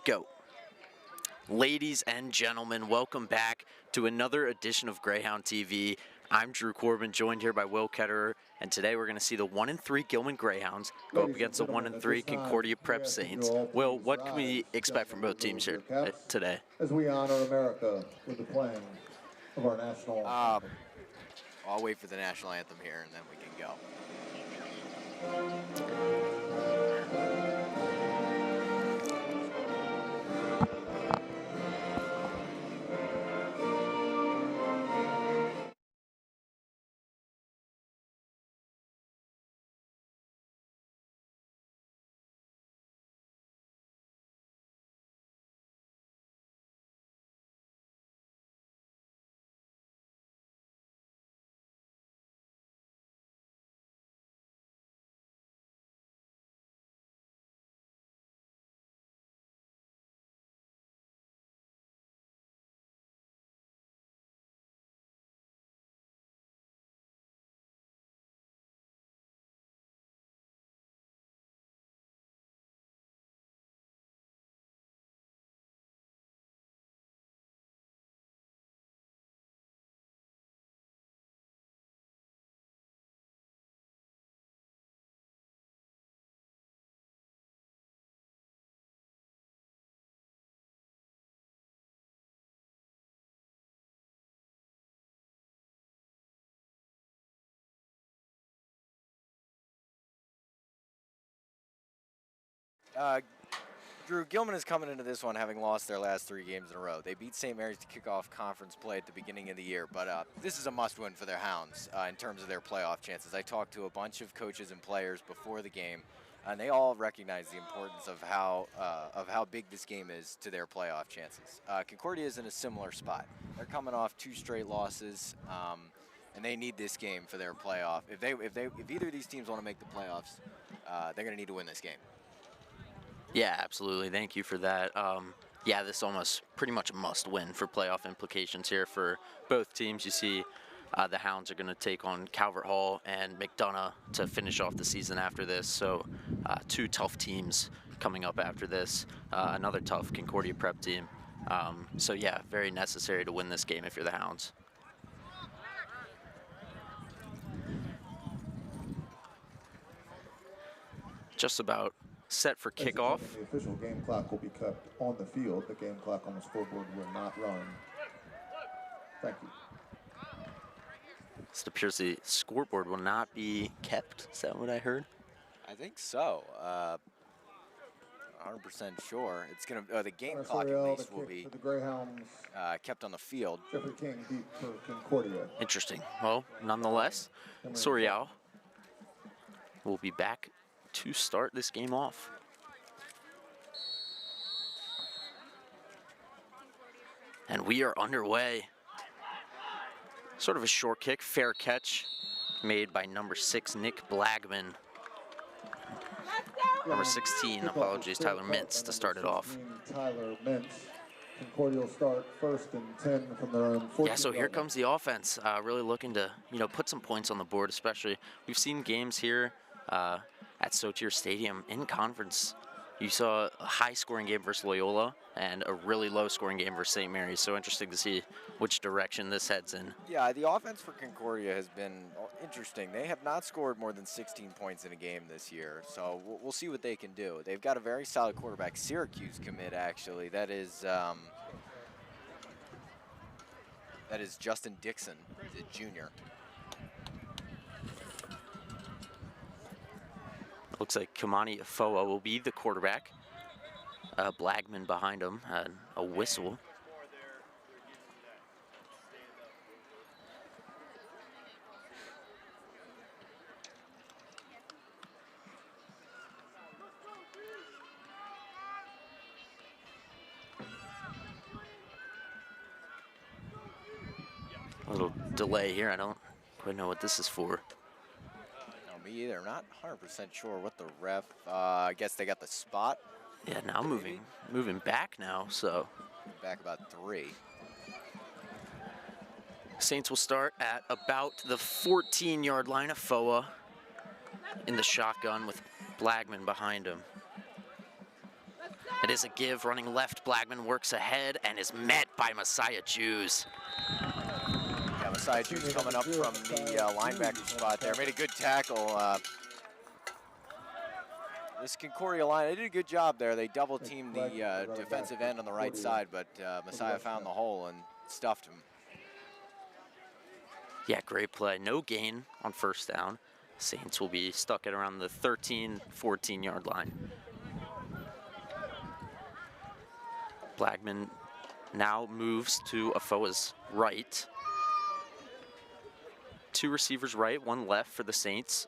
Go. Ladies and gentlemen, welcome back to another edition of Greyhound TV. I'm Drew Corbin, joined here by Will Ketterer, and today we're going to see the 1-3 Gilman Greyhounds go up against the 1-3 Concordia Prep Saints. Will, what can we expect from both teams here today? As we honor America with the playing of our national anthem. I'll wait for the national anthem here, and then we can go. Drew, Gilman is coming into this one having lost their last 3 games in a row. They beat St. Mary's to kick off conference play at the beginning of the year, but this is a must-win for their Hounds in terms of their playoff chances. I talked to a bunch of coaches and players before the game, and they all recognize the importance of how big this game is to their playoff chances. Concordia is in a similar spot. They're coming off 2 straight losses, and they need this game for their playoff. If either of these teams want to make the playoffs, they're going to need to win this game. Yeah, absolutely. Thank you for that. Yeah, this is almost pretty much a must-win for playoff implications here for both teams. You see the Hounds are going to take on Calvert Hall and McDonough to finish off the season after this. So 2 tough teams coming up after this. Another tough Concordia Prep team. So yeah, very necessary to win this game if you're the Hounds. Just about set for kickoff. The official game clock will be kept on the field. The game clock on the scoreboard will not run. Thank you. It appears the scoreboard will not be kept. Is that what I heard? I think so. 100% sure. It's gonna the game clock at least will be kept on the field. Jeffrey King beat for Concordia. Interesting. Well, nonetheless, Sorial will be back to start this game off. And we are underway. Sort of a short kick, fair catch made by number 6, Nick Blagman. Number 16, apologies, Tyler Mintz to start it off. Tyler Mintz. Concordia will start 1st and 10 from their own 14. Yeah, so here comes the offense, really looking to, put some points on the board, especially. We've seen games here at Sotier Stadium in conference. You saw a high-scoring game versus Loyola and a really low-scoring game versus St. Mary's. So interesting to see which direction this heads in. Yeah, the offense for Concordia has been interesting. They have not scored more than 16 points in a game this year, so we'll see what they can do. They've got a very solid quarterback, Syracuse commit, actually. That is Justin Dixon, he's a junior. Looks like Kamani Afoa will be the quarterback. Blagman behind him, a whistle. A little delay here. I don't quite know what this is for. Me either. I'm not 100% sure what the ref. I guess they got the spot. Yeah, now moving back now. So back about 3. Saints will start at about the 14-yard line. Of Foa in the shotgun with Blagman behind him. It is a give, running left. Blackman works ahead and is met by Messiah Jews. Yeah, Messiah Jews coming up from the linebacker spot there. Made a good tackle. This Concordia line, they did a good job there. They double teamed the defensive end on the right side, but Messiah found the hole and stuffed him. Yeah, great play. No gain on first down. Saints will be stuck at around the 13, 14-yard line. Blackman now moves to Afoa's right. 2 receivers right, 1 left for the Saints.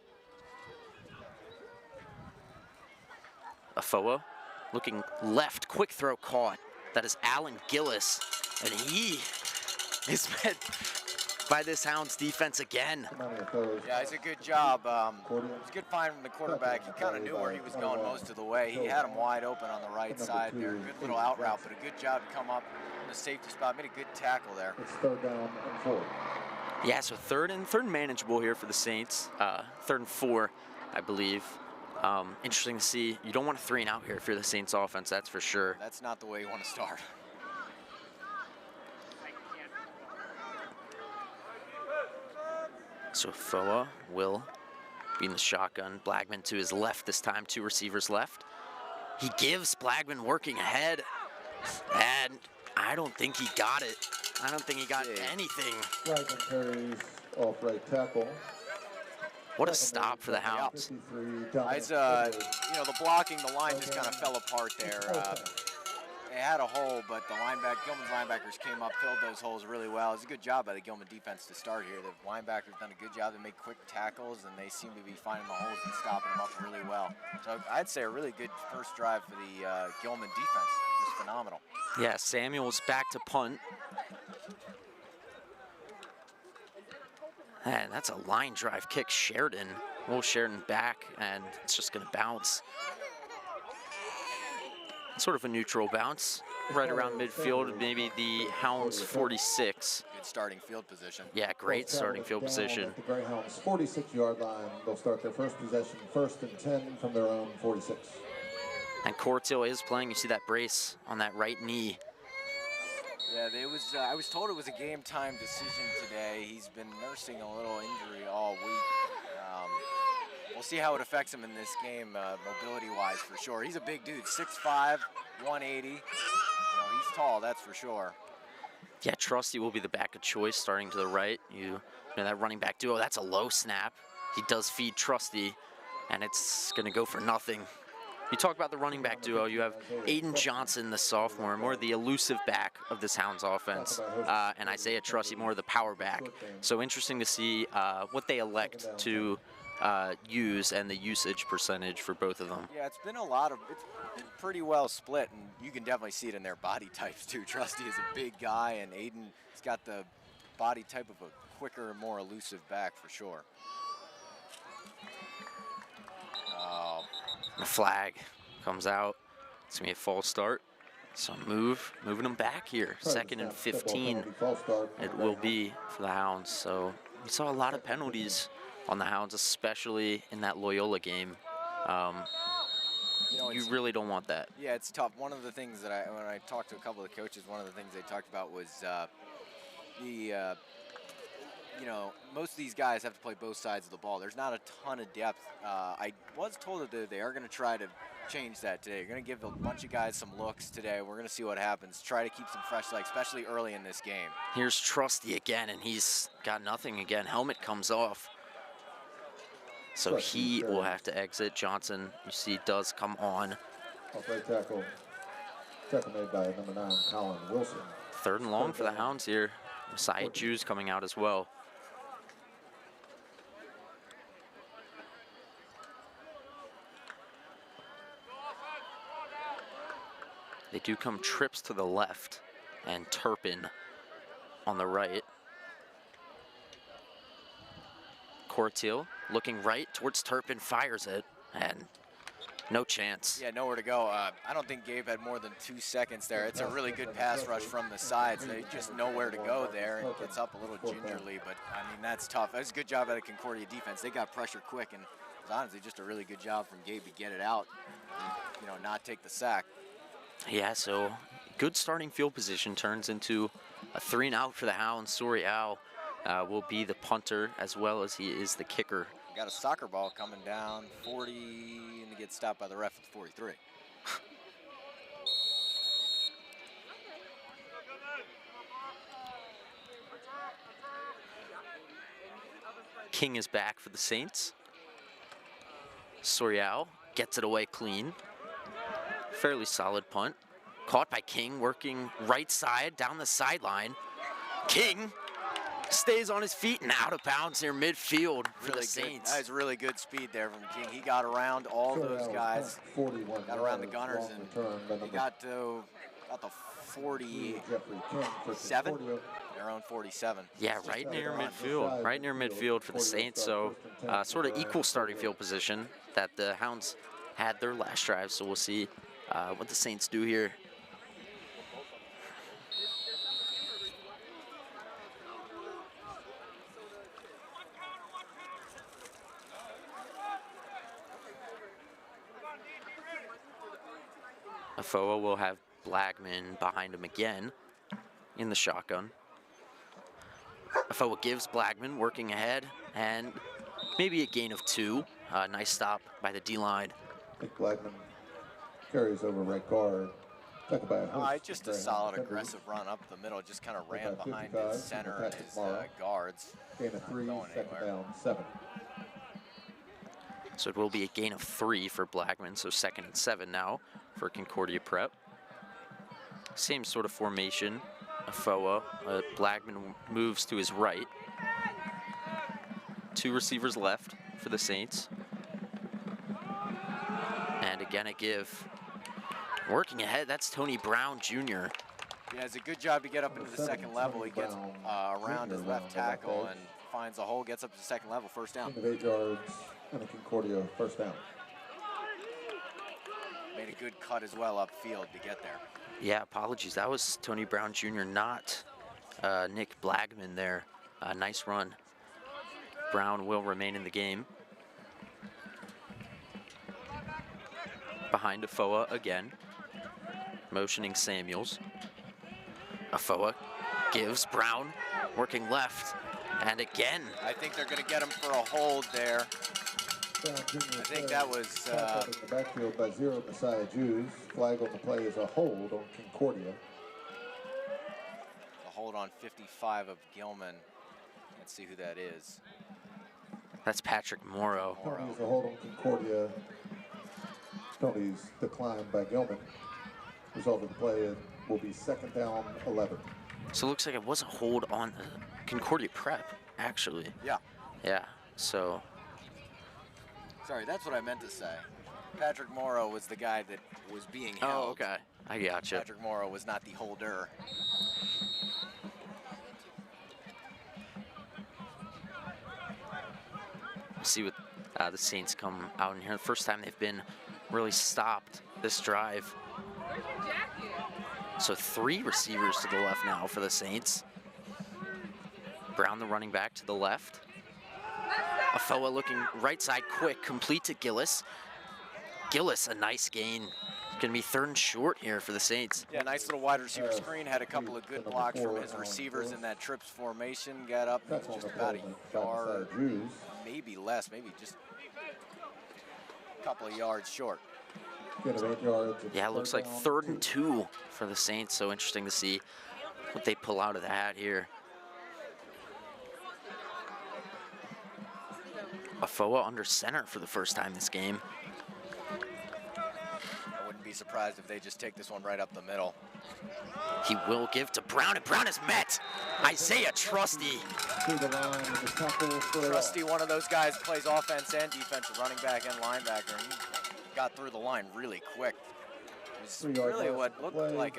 Afoa looking left, quick throw caught. That is Alan Gillis, and he is met by this Hounds defense again. Yeah, it's a good job. It was a good find from the quarterback. He kind of knew where he was going most of the way. He had him wide open on the right side there. Good little out route, but a good job to come up in the safety spot. Made a good tackle there. It's 3rd down and 4. Yeah, so third and manageable here for the Saints. 3rd and 4, I believe. Interesting to see. You don't want a 3 and out here if you're the Saints offense, that's for sure. That's not the way you want to start. So Foa will be in the shotgun. Blackman to his left this time, 2 receivers left. He gives Blackman working ahead, and I don't think he got it. I don't think he got anything. Blackman carries off right tackle. What a stop for the Hounds. It's, you know, the blocking, the line just kind of fell apart there. They had a hole, but the Gilman's linebackers came up, filled those holes really well. It's a good job by the Gilman defense to start here. The linebackers done a good job to make quick tackles, and they seem to be finding the holes and stopping them up really well. So I'd say a really good first drive for the Gilman defense. It was phenomenal. Yeah, Samuel's back to punt. And that's a line drive kick, Sheridan. Will Sheridan back, and it's just gonna bounce. Sort of a neutral bounce, right around midfield, maybe the Hounds 46. Good starting field position. Yeah, great starting field position. The Greyhounds 46-yard line. They'll start their first possession 1st and 10 from their own 46. And Cortil is playing. You see that brace on that right knee. Yeah, I was told it was a game time decision today. He's been nursing a little injury all week. We'll see how it affects him in this game, mobility-wise, for sure. He's a big dude, 6'5", 180. You know, he's tall, that's for sure. Yeah, Trusty will be the back of choice starting to the right. You know that running back duo, that's a low snap. He does feed Trusty, and it's going to go for nothing. You talk about the running back duo, you have Aiden Johnson, the sophomore, more the elusive back of this Hounds offense, and Isaiah Trusty, more the power back. So interesting to see what they elect to use and the usage percentage for both of them. Yeah, it's been pretty well split, and you can definitely see it in their body types too. Trusty is a big guy, and Aiden's got the body type of a quicker and more elusive back for sure. The flag comes out. It's gonna be a false start. So moving them back here. 2nd and 15 it will be for the Hounds. So we saw a lot of penalties on the Hounds, especially in that Loyola game. You know, you really don't want that. Yeah, it's tough. One of the things that when I talked to a couple of the coaches, one of the things they talked about was you know, most of these guys have to play both sides of the ball. There's not a ton of depth. I was told that they are going to try to change that today. They're going to give a bunch of guys some looks today. We're going to see what happens. Try to keep some fresh legs, especially early in this game. Here's Trusty again, and he's got nothing again. Helmet comes off. So he will have to exit. Johnson, you see, does come on. Off-right tackle. Tackle made by number 9, Colin Wilson. 3rd and long for the Hounds here. Messiah Jews coming out as well. They do come trips to the left, and Turpin on the right. Cortil looking right towards Turpin, fires it, and no chance. Yeah, nowhere to go. I don't think Gabe had more than 2 seconds there. It's a really good pass rush from the sides. They just know where to go there, and gets up a little gingerly, but I mean, that's tough. That's a good job out of Concordia defense. They got pressure quick, and it was honestly just a really good job from Gabe to get it out and, you know, not take the sack. Yeah, so good starting field position turns into a 3-and-out for the Hounds. Sorial will be the punter as well as he is the kicker. Got a soccer ball coming down 40 and he gets stopped by the ref at 43. King is back for the Saints. Sorial gets it away clean. Fairly solid punt. Caught by King, working right side down the sideline. King stays on his feet and out of bounds near midfield for the Saints. That was really good speed there from King. He got around all those guys, got around the gunners, and he got to about the 47, their own 47. Yeah, right near midfield for the Saints. So sort of equal starting field position that the Hounds had their last drive. So we'll see what the Saints do here. Afoa will have Blagman behind him again in the shotgun. Afoa gives Blagman working ahead and maybe a gain of 2. Nice stop by the D-line. I think Blagman carries over right guard. Just a solid aggressive run up the middle. Just kind of ran behind his center and his guards. Gain of 3, second down, 7. So it will be a gain of 3 for Blagman. So 2nd and 7 now for Concordia Prep. Same sort of formation. Afoa, Blagman moves to his right. 2 receivers left for the Saints. And again a give. Working ahead, that's Tony Brown Jr. Yeah, it's a good job to get up into the second level. He gets around his left tackle and finds a hole, gets up to the second level, first down. 8 yards and a Concordia first down. Made a good cut as well upfield to get there. Yeah, apologies. That was Tony Brown Jr., not Nick Blagman there. Nice run. Brown will remain in the game. Behind Afoa again. Motioning Samuels. Afoa gives Brown, working left. And again. I think they're going to get him for a hold there. I think that was in the backfield by 0 Messiah Jews. Flag on the play is a hold on Concordia. A hold on 55 of Gilman. Let's see who that is. That's Patrick Morrow. Tony's a hold on Concordia. Tony's declined by Gilman. Result of the play will be 2nd down, 11. So it looks like it was a hold on the Concordia Prep, actually. Yeah. Yeah, so. Sorry, that's what I meant to say. Patrick Morrow was the guy that was being held. Oh, okay. I gotcha. Patrick Morrow was not the holder. We'll see what the Saints come out in here. The first time they've been really stopped this drive. So 3 receivers to the left now for the Saints. Brown, the running back, to the left. Afoa looking right side quick, complete to Gillis. Gillis, a nice gain. Going to be 3rd and short here for the Saints. Yeah, nice little wide receiver screen. Had a couple of good blocks from his receivers in that trips formation. Got up just about a yard, maybe less, maybe just a couple of yards short. Yeah, it looks like 3rd and 2 for the Saints. So interesting to see what they pull out of the hat here. Afoa under center for the first time this game. I wouldn't be surprised if they just take this one right up the middle. He will give to Brown, and Brown is met. Isaiah Trusty. Trusty, one of those guys, plays offense and defense, running back and linebacker. And he got through the line really quick. It was really what looked like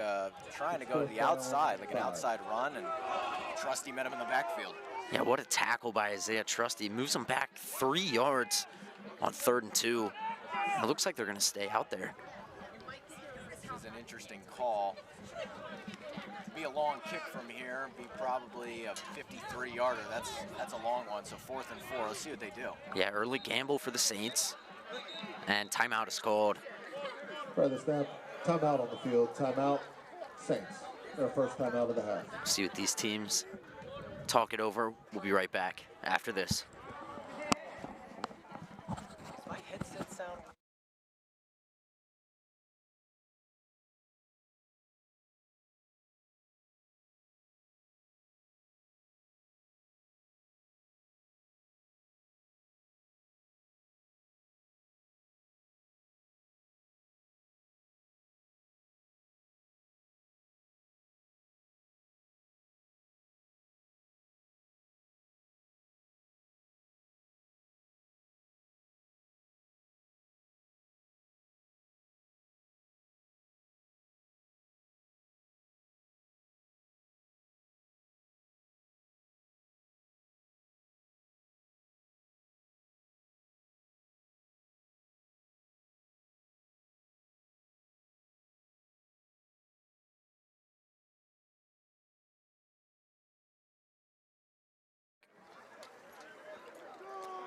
trying to go to the outside, like an outside run, and Trusty met him in the backfield. Yeah, what a tackle by Isaiah Trusty. Moves him back 3 yards on 3rd and 2. It looks like they're going to stay out there. This is an interesting call. Be a long kick from here. Be probably a 53-yarder. That's a long one. So 4th and 4. Let's see what they do. Yeah, early gamble for the Saints. And timeout is called. By the snap, Timeout on the field. Timeout, Saints. Their first timeout of the half. See what these teams talk it over. We'll be right back after this. My headset sound.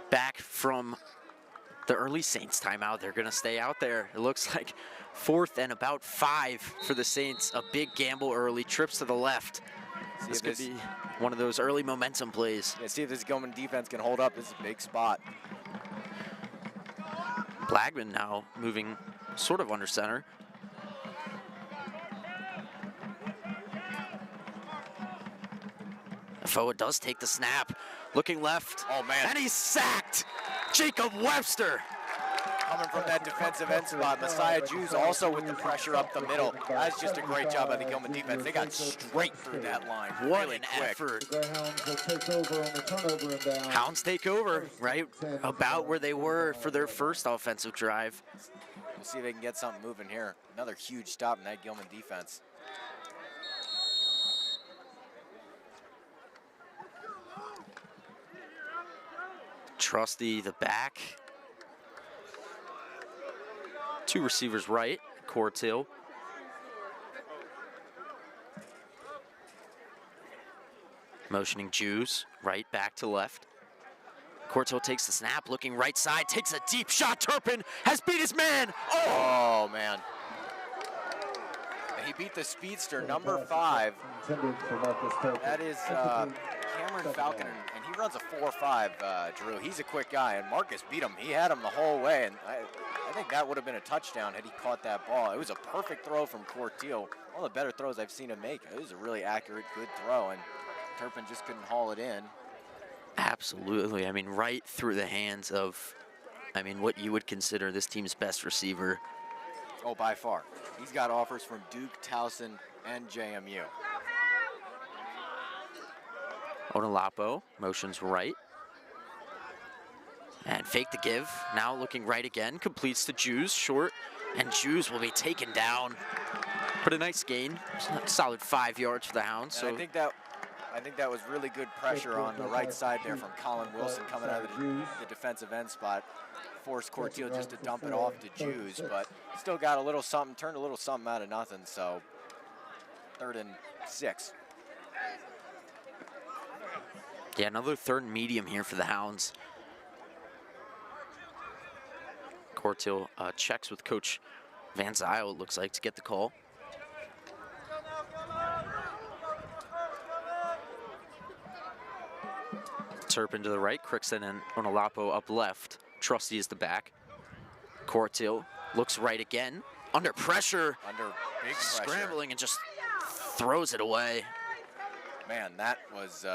Back from the early Saints timeout. They're going to stay out there. It looks like 4th and about 5 for the Saints. A big gamble early, trips to the left. This could be one of those early momentum plays. Yeah, see if this Gilman defense can hold up. This is a big spot. Blagman now moving sort of under center. Foa does take the snap, looking left. Oh, man. And he's sacked. Jacob Webster. Coming from that defensive end spot, Messiah Jews also with the pressure up the middle. That's just a great job by the Gilman defense. They got straight through that line. What really an quick. effort. The Hounds will take over on the turnover and down. Hounds take over, right? About where they were for their first offensive drive. We'll see if they can get something moving here. Another huge stop in that Gilman defense. Trusty the back. 2 receivers right, Cortil. Motioning Jews, right back to left. Cortil takes the snap, looking right side, takes a deep shot. Turpin has beat his man. Oh, man. He beat the speedster, number 5. That is Cameron Falcon, and he runs a 4.5, Drew. He's a quick guy, and Marcus beat him. He had him the whole way, and I think that would have been a touchdown had he caught that ball. It was a perfect throw from Cortil. One of the better throws I've seen him make. It was a really accurate, good throw, and Turpin just couldn't haul it in. Absolutely. I mean, right through the hands of, what you would consider this team's best receiver. Oh, by far. He's got offers from Duke, Towson, and JMU. Onalapo motions right. And fake the give. Now looking right again. Completes to Jews, short. And Jews will be taken down. But a nice gain. Solid 5 yards for the Hounds. So I think that was really good pressure on the right side there from Colin Wilson coming out of the defensive end spot. Forced Cortil just to dump it off to Jews, but still got a little something, turned a little something out of nothing, so 3rd and 6. Yeah, another 3rd and medium here for the Hounds. Cortil checks with Coach Van Zyl, it looks like, to get the call. Turpin to the right, Crickson and Onalapo up left. Trusty is the back. Cortil looks right again. Under pressure. Under big pressure. Scrambling and just throws it away. Man, that was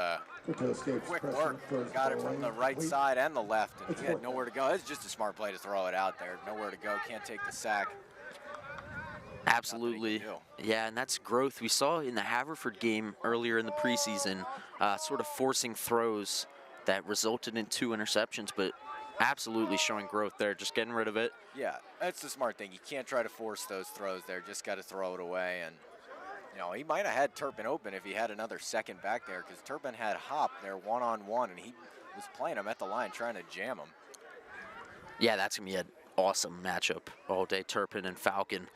quick work. Got it from the right side and the left, and he had nowhere to go. It's just a smart play to throw it out there. Nowhere to go, can't take the sack. Absolutely. Yeah, and that's growth. We saw in the Haverford game earlier in the preseason, sort of forcing throws that resulted in 2 interceptions, but absolutely showing growth there, just getting rid of it. Yeah, that's the smart thing. You can't try to force those throws there. Just got to throw it away. And, he might have had Turpin open if he had another second back there, because Turpin had Hop there one-on-one, and he was playing him at the line, trying to jam him. Yeah, that's going to be an awesome matchup all day, Turpin and Falcon.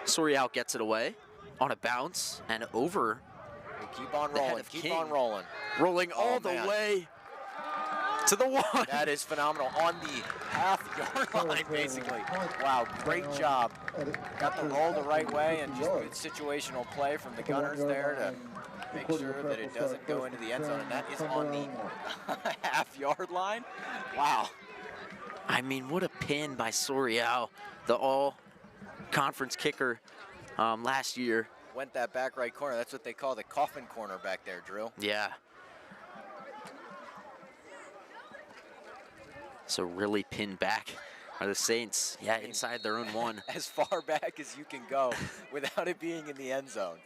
Sorial gets it away on a bounce and over. Keep on rolling, keep on rolling. Rolling all the man. way. To the 1. That is phenomenal. On the half-yard line, basically. Wow, great job. Got the roll the right way and just good situational play from the gunners there to make sure that it doesn't go into the end zone. And that is on the half-yard line. Wow. I mean, what a pin by Sorial, the all-conference kicker last year. Went that back right corner. That's what they call the coffin corner back there, Drew. Yeah. So really pinned back are the Saints. Yeah, inside their own 1. As far back as you can go without it being in the end zone.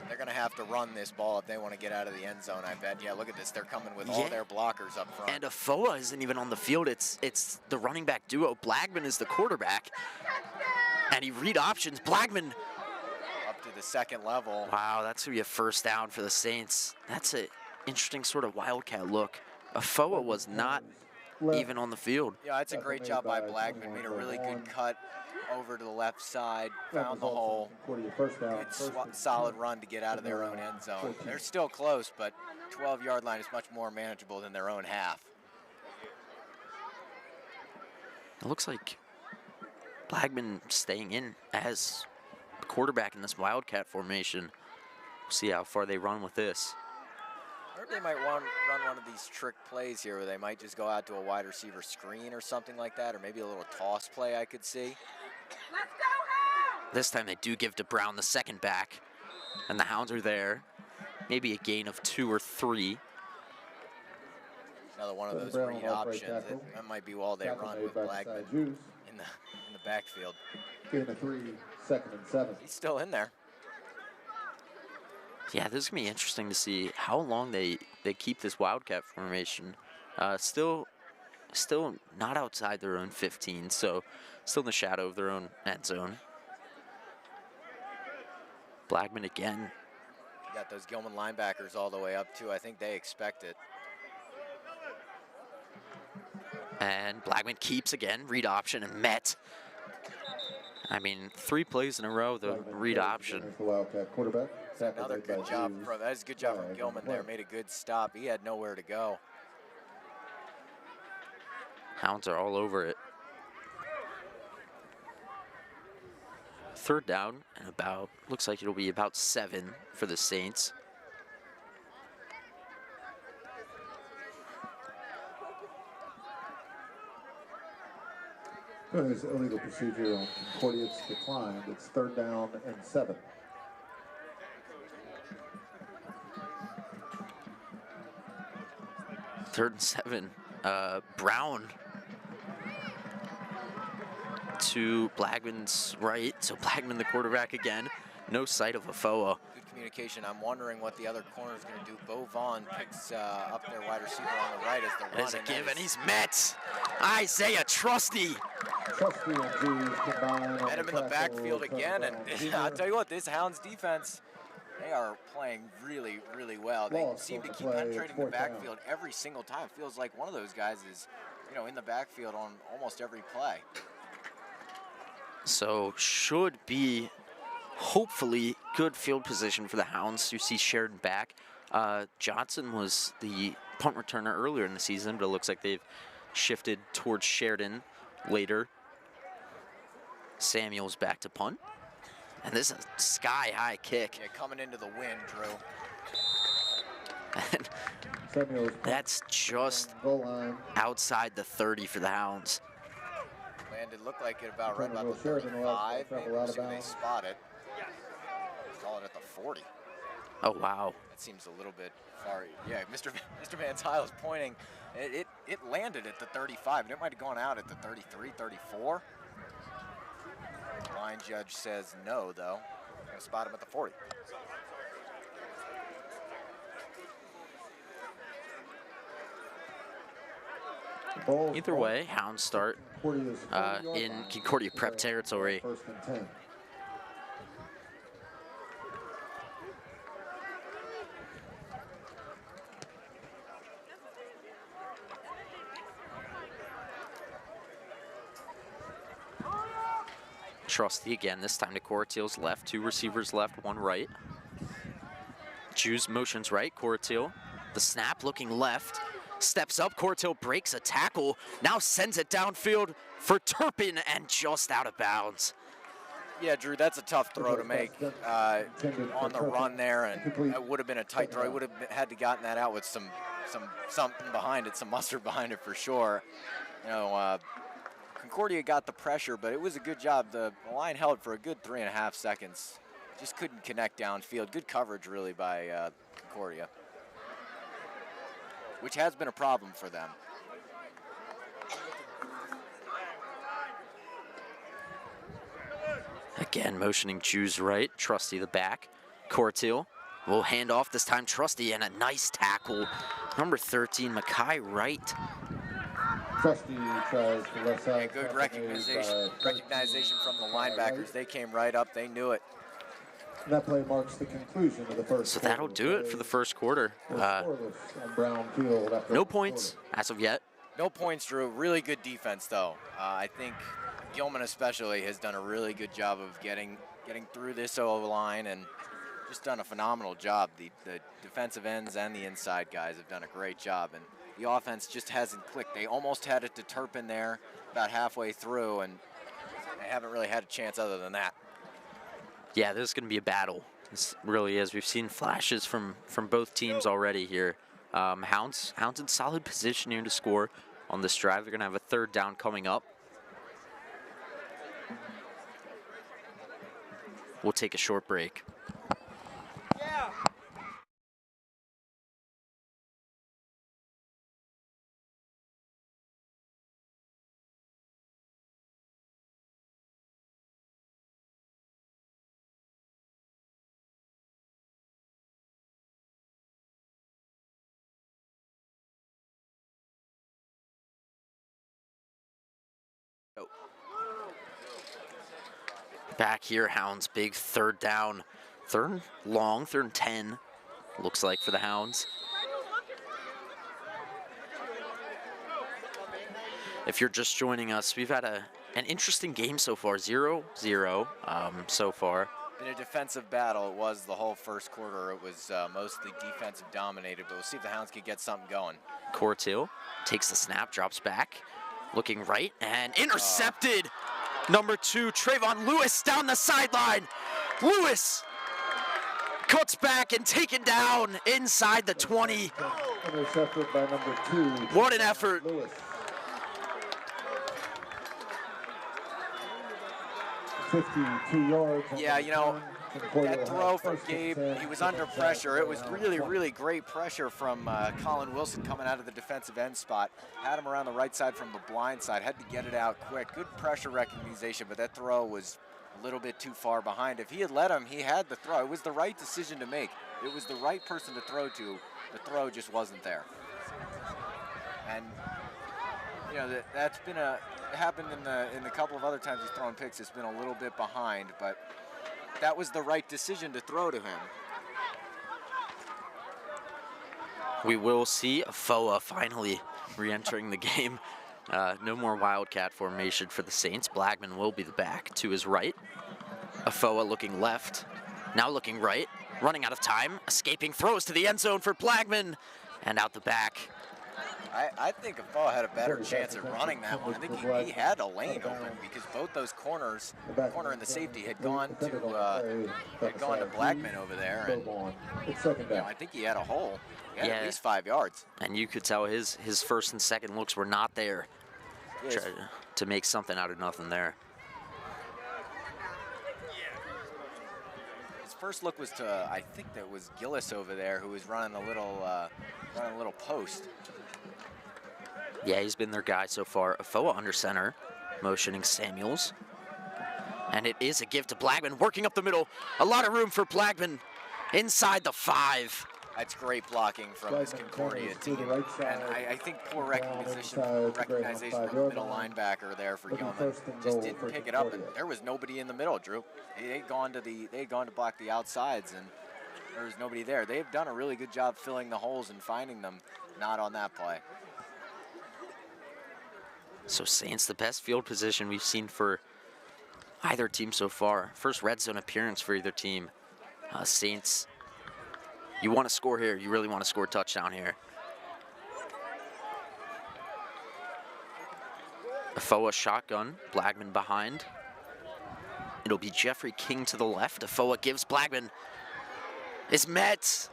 They're going to have to run this ball if they want to get out of the end zone, I bet. Yeah, look at this. They're coming with all their blockers up front. And Afoa isn't even on the field. It's the running back duo. Blackman is the quarterback. And he read options. Blackman up to the second level. Wow, that's going to be a first down for the Saints. That's an interesting sort of wildcat look. Afoa was not even on the field. Yeah, that's a great job by Blackman. Made a really good cut over to the left side, found the hole. Good solid run to get out of their own end zone. They're still close, but 12-yard line is much more manageable than their own half. It looks like Blackman staying in as quarterback in this wildcat formation. We'll see how far they run with this. Or they might run one of these trick plays here where they might just go out to a wide receiver screen or something like that, or maybe a little toss play I could see. Let's go, Hounds! This time they do give to Brown the second back, and the Hounds are there. Maybe a gain of 2 or 3. Another one of those read options. That might be all they run with Blackman in the backfield. Gain of 3, 2nd and 7. He's still in there. Yeah, this is going to be interesting to see how long they keep this wildcat formation. Still not outside their own 15, so still in the shadow of their own end zone. Blackman again. You got those Gilman linebackers all the way up too. I think they expect it. And Blackman keeps again, read option and met. I mean, 3 plays in a row, the read option. Another good job. That is a good job from Gilman there. Made a good stop. He had nowhere to go. Hounds are all over it. 3rd down and looks like it'll be about 7 for the Saints. There's illegal procedure on Concordia. It's declined. It's 3rd down and 7. Third and 7. Brown to Blackman's right. So Blackman the quarterback again. No sight of Afoa. Good communication. I'm wondering what the other corner is going to do. Bo Vaughn picks up their wide receiver on the right as the run. There's a give, and he's met. Isaiah Trusty. Met him in the backfield again, and I'll tell you what, this Hounds defense, they are playing really, really well. They seem to keep penetrating the backfield every single time. Feels like one of those guys is, in the backfield on almost every play. So should be hopefully good field position for the Hounds to see Sheridan back. Johnson was the punt returner earlier in the season, but it looks like they've shifted towards Sheridan later. Samuel's back to punt. And this is a sky-high kick. Yeah, coming into the wind, Drew. And that's just outside the 30 for the Hounds. Landed, looked like it about right about the 35. Maybe we'll see if they spot it. Call it at the 40. Oh, wow. That seems a little bit far. Yeah, Mr. Van Tile is pointing. It landed at the 35, and it might have gone out at the 33, 34. Line judge says no, though. Gonna spot him at the 40. Either way, Hounds start in Concordia prep territory. Trusty again, this time to Coratiel's left. 2 receivers left, 1 right. Jews motions right, Coratiel. The snap looking left. Steps up, Coratiel breaks a tackle. Now sends it downfield for Turpin and just out of bounds. Yeah, Drew, that's a tough throw to make on the run there, and it would have been a tight throw. He would have had to gotten that out with something behind it, some mustard behind it for sure. You know, Concordia got the pressure, but it was a good job. The line held for a good 3.5 seconds. Just couldn't connect downfield. Good coverage, really, by Concordia, which has been a problem for them. Again, motioning Jews right, Trusty the back. Coratiel will hand off this time, Trusty, and a nice tackle. Number 13, Mackay Wright. Trusty tries the left side. Good recognition from the linebackers. They came right up, they knew it. And that play marks the conclusion of the first So quarter. that'll do it for the first quarter. Scoreless on Brown Field after No the points as of yet. No points, Drew. Really good defense, though. I think Gilman especially has done a really good job of getting through this O-line and just done a phenomenal job. The defensive ends and the inside guys have done a great job, and the offense just hasn't clicked. They almost had it to Turpin there about halfway through, and they haven't really had a chance other than that. Yeah, this is going to be a battle. This really is. We've seen flashes from both teams already here. Hounds in solid position here to score on this drive. They're going to have a 3rd down coming up. We'll take a short break. Yeah. Back here, Hounds, big 3rd down. 3rd long, 3rd and 10, looks like for the Hounds. If you're just joining us, we've had an interesting game so far, 0-0 so far. In a defensive battle, it was the whole first quarter. It was mostly defensive dominated, but we'll see if the Hounds can get something going. Coratiel takes the snap, drops back, looking right, and intercepted. Number 2, Trayvon Lewis down the sideline. Lewis cuts back and taken down inside the 20. Intercepted by number 2. What an effort. Lewis. 52 yards. Yeah, you know, that throw from Gabe, he was under pressure. It was really, really great pressure from Colin Wilson coming out of the defensive end spot. Had him around the right side from the blind side, had to get it out quick. Good pressure recognition, but that throw was a little bit too far behind. If he had let him, he had the throw. It was the right decision to make. It was the right person to throw to. The throw just wasn't there. And, you know, that's been happened in the couple of other times he's thrown picks. It's been a little bit behind, but that was the right decision to throw to him. We will see Afoa finally re-entering the game. No more Wildcat formation for the Saints. Blagman will be the back to his right. Afoa looking left, now looking right, running out of time, escaping throws to the end zone for Blagman, and out the back. I think Afoa had a better chance at running that one. I think he had a lane open because both those corners, the corner and the safety, had gone to Blagman over there, and you know, I think he had a hole. He had at least 5 yards. And you could tell his first and second looks were not there. Yes. Tried to make something out of nothing there. His first look was to, I think that was Gillis over there, who was running a little post. Yeah, he's been their guy so far. Afoa under center, motioning Samuels. And it is a give to Blagman, working up the middle. A lot of room for Blagman inside the 5. That's great blocking from this Concordia team. And I think poor recognition from the middle linebacker there for Gilman. Just didn't pick it up, and there was nobody in the middle, Drew. They'd gone to block the outsides, and there was nobody there. They've done a really good job filling the holes and finding them. Not on that play. So Saints, the best field position we've seen for either team so far. First red zone appearance for either team. Saints, you want to score here. You really want to score a touchdown here. Afoa shotgun, Blagman behind. It'll be Jeffrey King to the left. Afoa gives Blagman. It's met.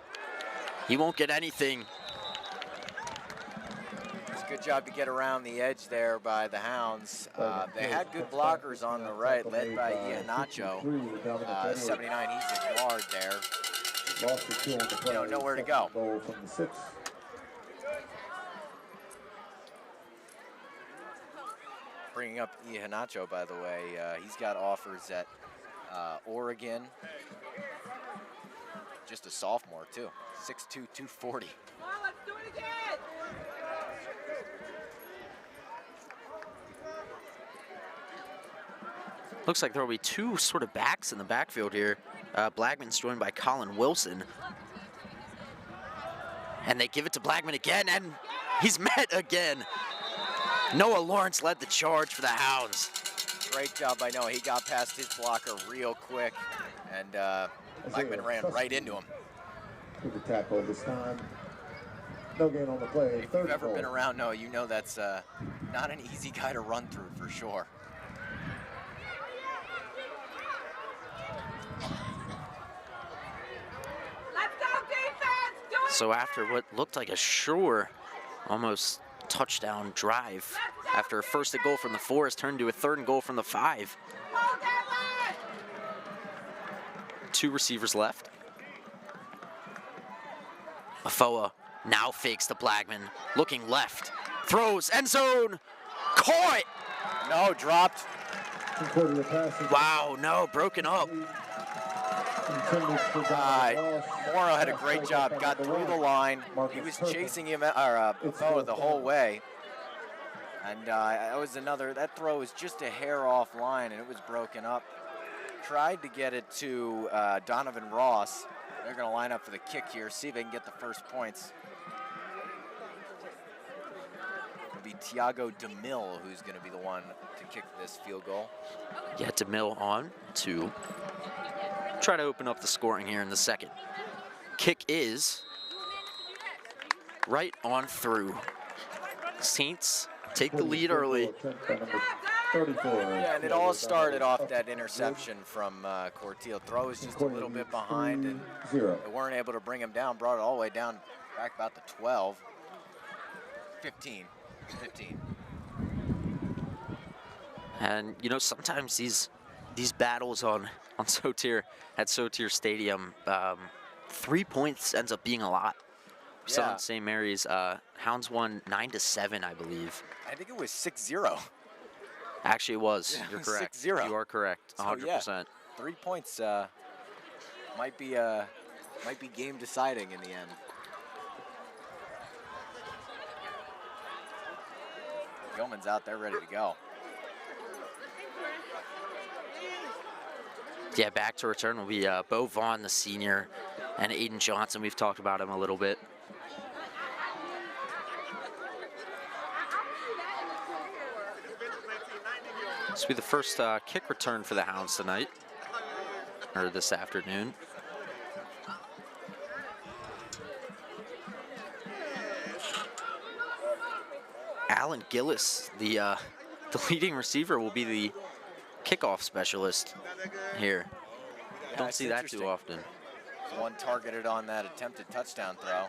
He won't get anything. It's a good job to get around the edge there by the Hounds. They had good blockers on the right, led by Ian Nacho. 79, he's a guard there. Lost the 2 on the play. You don't know where to go. Goal from the 6. Bringing up Iheanacho, by the way, he's got offers at Oregon. Just a sophomore, too. 6'2", 240. Come on, let's do it again. Looks like there will be two sort of backs in the backfield here. Blagman's joined by Colin Wilson. And they give it to Blagman again, and he's met again. Noah Lawrence led the charge for the Hounds. Great job by Noah. He got past his blocker real quick, and Blagman ran right into him. With the tackle this time. No gain on the play. If you've ever been around Noah, you know that's not an easy guy to run through for sure. Let's go, defense. Do it. So after what looked like a sure, almost touchdown drive, after a first and goal from the 4, has turned to a 3rd and goal from the 5. Hold that line. 2 receivers left. Afoa now fakes to Blagman, looking left, throws, end zone, caught! No, dropped. Concordia passes. Wow, no, broken up. Morrow had a great job, got through the line. He was chasing him, Afoa the whole way. And that throw was just a hair off line, and it was broken up. Tried to get it to Donovan Ross. They're going to line up for the kick here, see if they can get the first points. It'll be Tiago DeMille who's going to be the one to kick this field goal. Yeah, DeMille on to try to open up the scoring here in the second. Kick is right on through. Saints take the lead early. Yeah, and it all started off that interception from Cortiel. Throw was just a little bit behind, and they weren't able to bring him down. Brought it all the way down, back about the 12. 15. And you know, sometimes these battles on Sotir at Sotir Stadium, 3 points ends up being a lot. Still in St. Mary's, Hounds won 9-7, I believe. I think it was 6-0. Actually, it was. Yeah, You're correct. 6-0. You are correct. 100%. So, 3 points might be game deciding in the end. Gilman's out there ready to go. Yeah, back to return will be Bo Vaughn, the senior, and Aiden Johnson. We've talked about him a little bit. This will be the first kick return for the Hounds tonight, or this afternoon. Alan Gillis, the leading receiver, will be the kickoff specialist here. Yeah, Don't see that too often. One targeted on that attempted touchdown throw.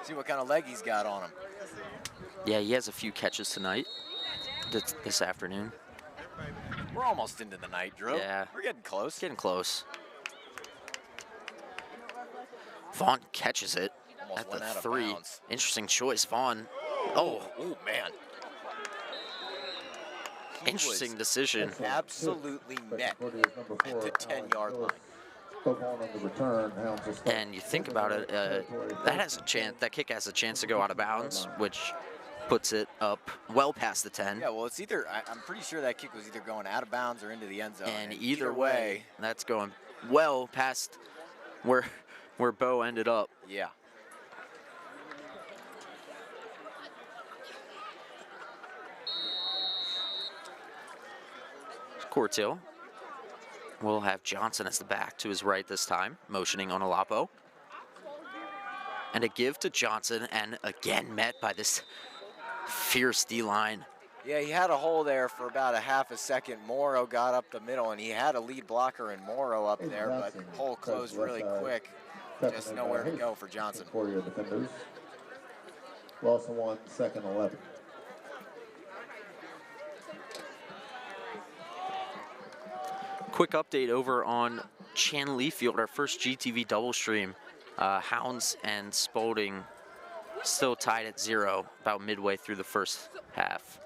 See what kind of leg he's got on him. Yeah, he has a few catches tonight, this afternoon. We're almost into the night, Drew. Yeah. We're getting close. Getting close. Vaughn catches it Almost at went the out of 3. bounds. Interesting choice, Vaughn. Oh, man. Interesting decision. Absolutely met at the 10-yard line. And you think about it, that has a chance. That kick has a chance to go out of bounds, which puts it up well past the 10. Yeah, well, it's either, I'm pretty sure that kick was either going out of bounds or into the end zone. And either way, that's going well past where Bo ended up. Yeah. Cortil will have Johnson as the back to his right this time, motioning on Alapo. And a give to Johnson, and again met by this fierce D-line. Yeah, he had a hole there for about a half a second. Morrow got up the middle, and he had a lead blocker in Morrow up there, but hole closed really quick. Just nowhere to go for Johnson. Concordia defenders. Loss of 1, second 11. Quick update over on Channel Lee Field, our first GTV double stream. Hounds and Spalding still tied at 0 about midway through the first half.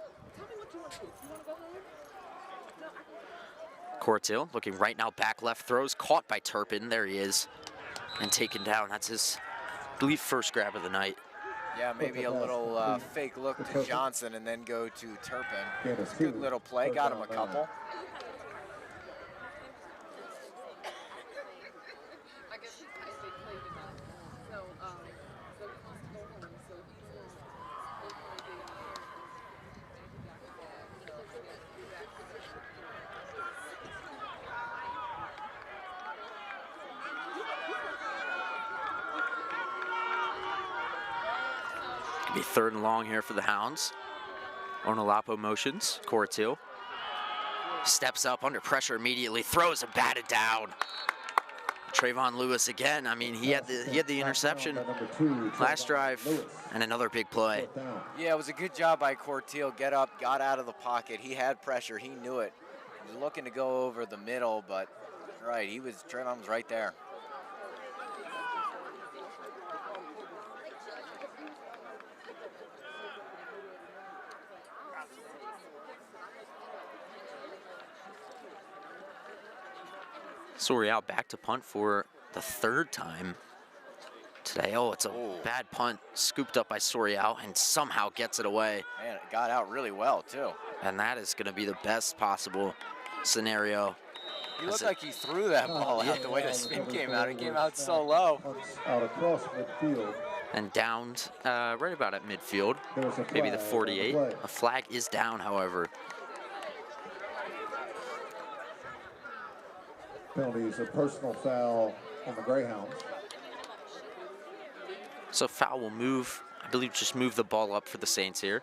Cortil looking right now, back left throws, caught by Turpin, there he is, and taken down. That's his, I believe, first grab of the night. Yeah, maybe a little fake look to Johnson and then go to Turpin. Good little play, got him a couple. Be 3rd and long here for the Hounds. Onolapo motions, Cortil steps up under pressure immediately, throws and batted down. Trayvon Lewis again. I mean, he had the interception last drive, and another big play. Yeah, it was a good job by Cortil. Get up, got out of the pocket. He had pressure. He knew it. He was looking to go over the middle, but right, Trayvon was right there. Sorial back to punt for the 3rd time today. Oh, it's a bad punt, scooped up by Sorial, and somehow gets it away. Man, it got out really well, too. And that is going to be the best possible scenario. He looked like he threw that ball out the way the spin came out. It came out so low. Out across midfield. And downed right about at midfield, maybe the 48. A flag is down, however. Penalties, a personal foul on the Greyhounds. So foul will move, I believe, just move the ball up for the Saints here.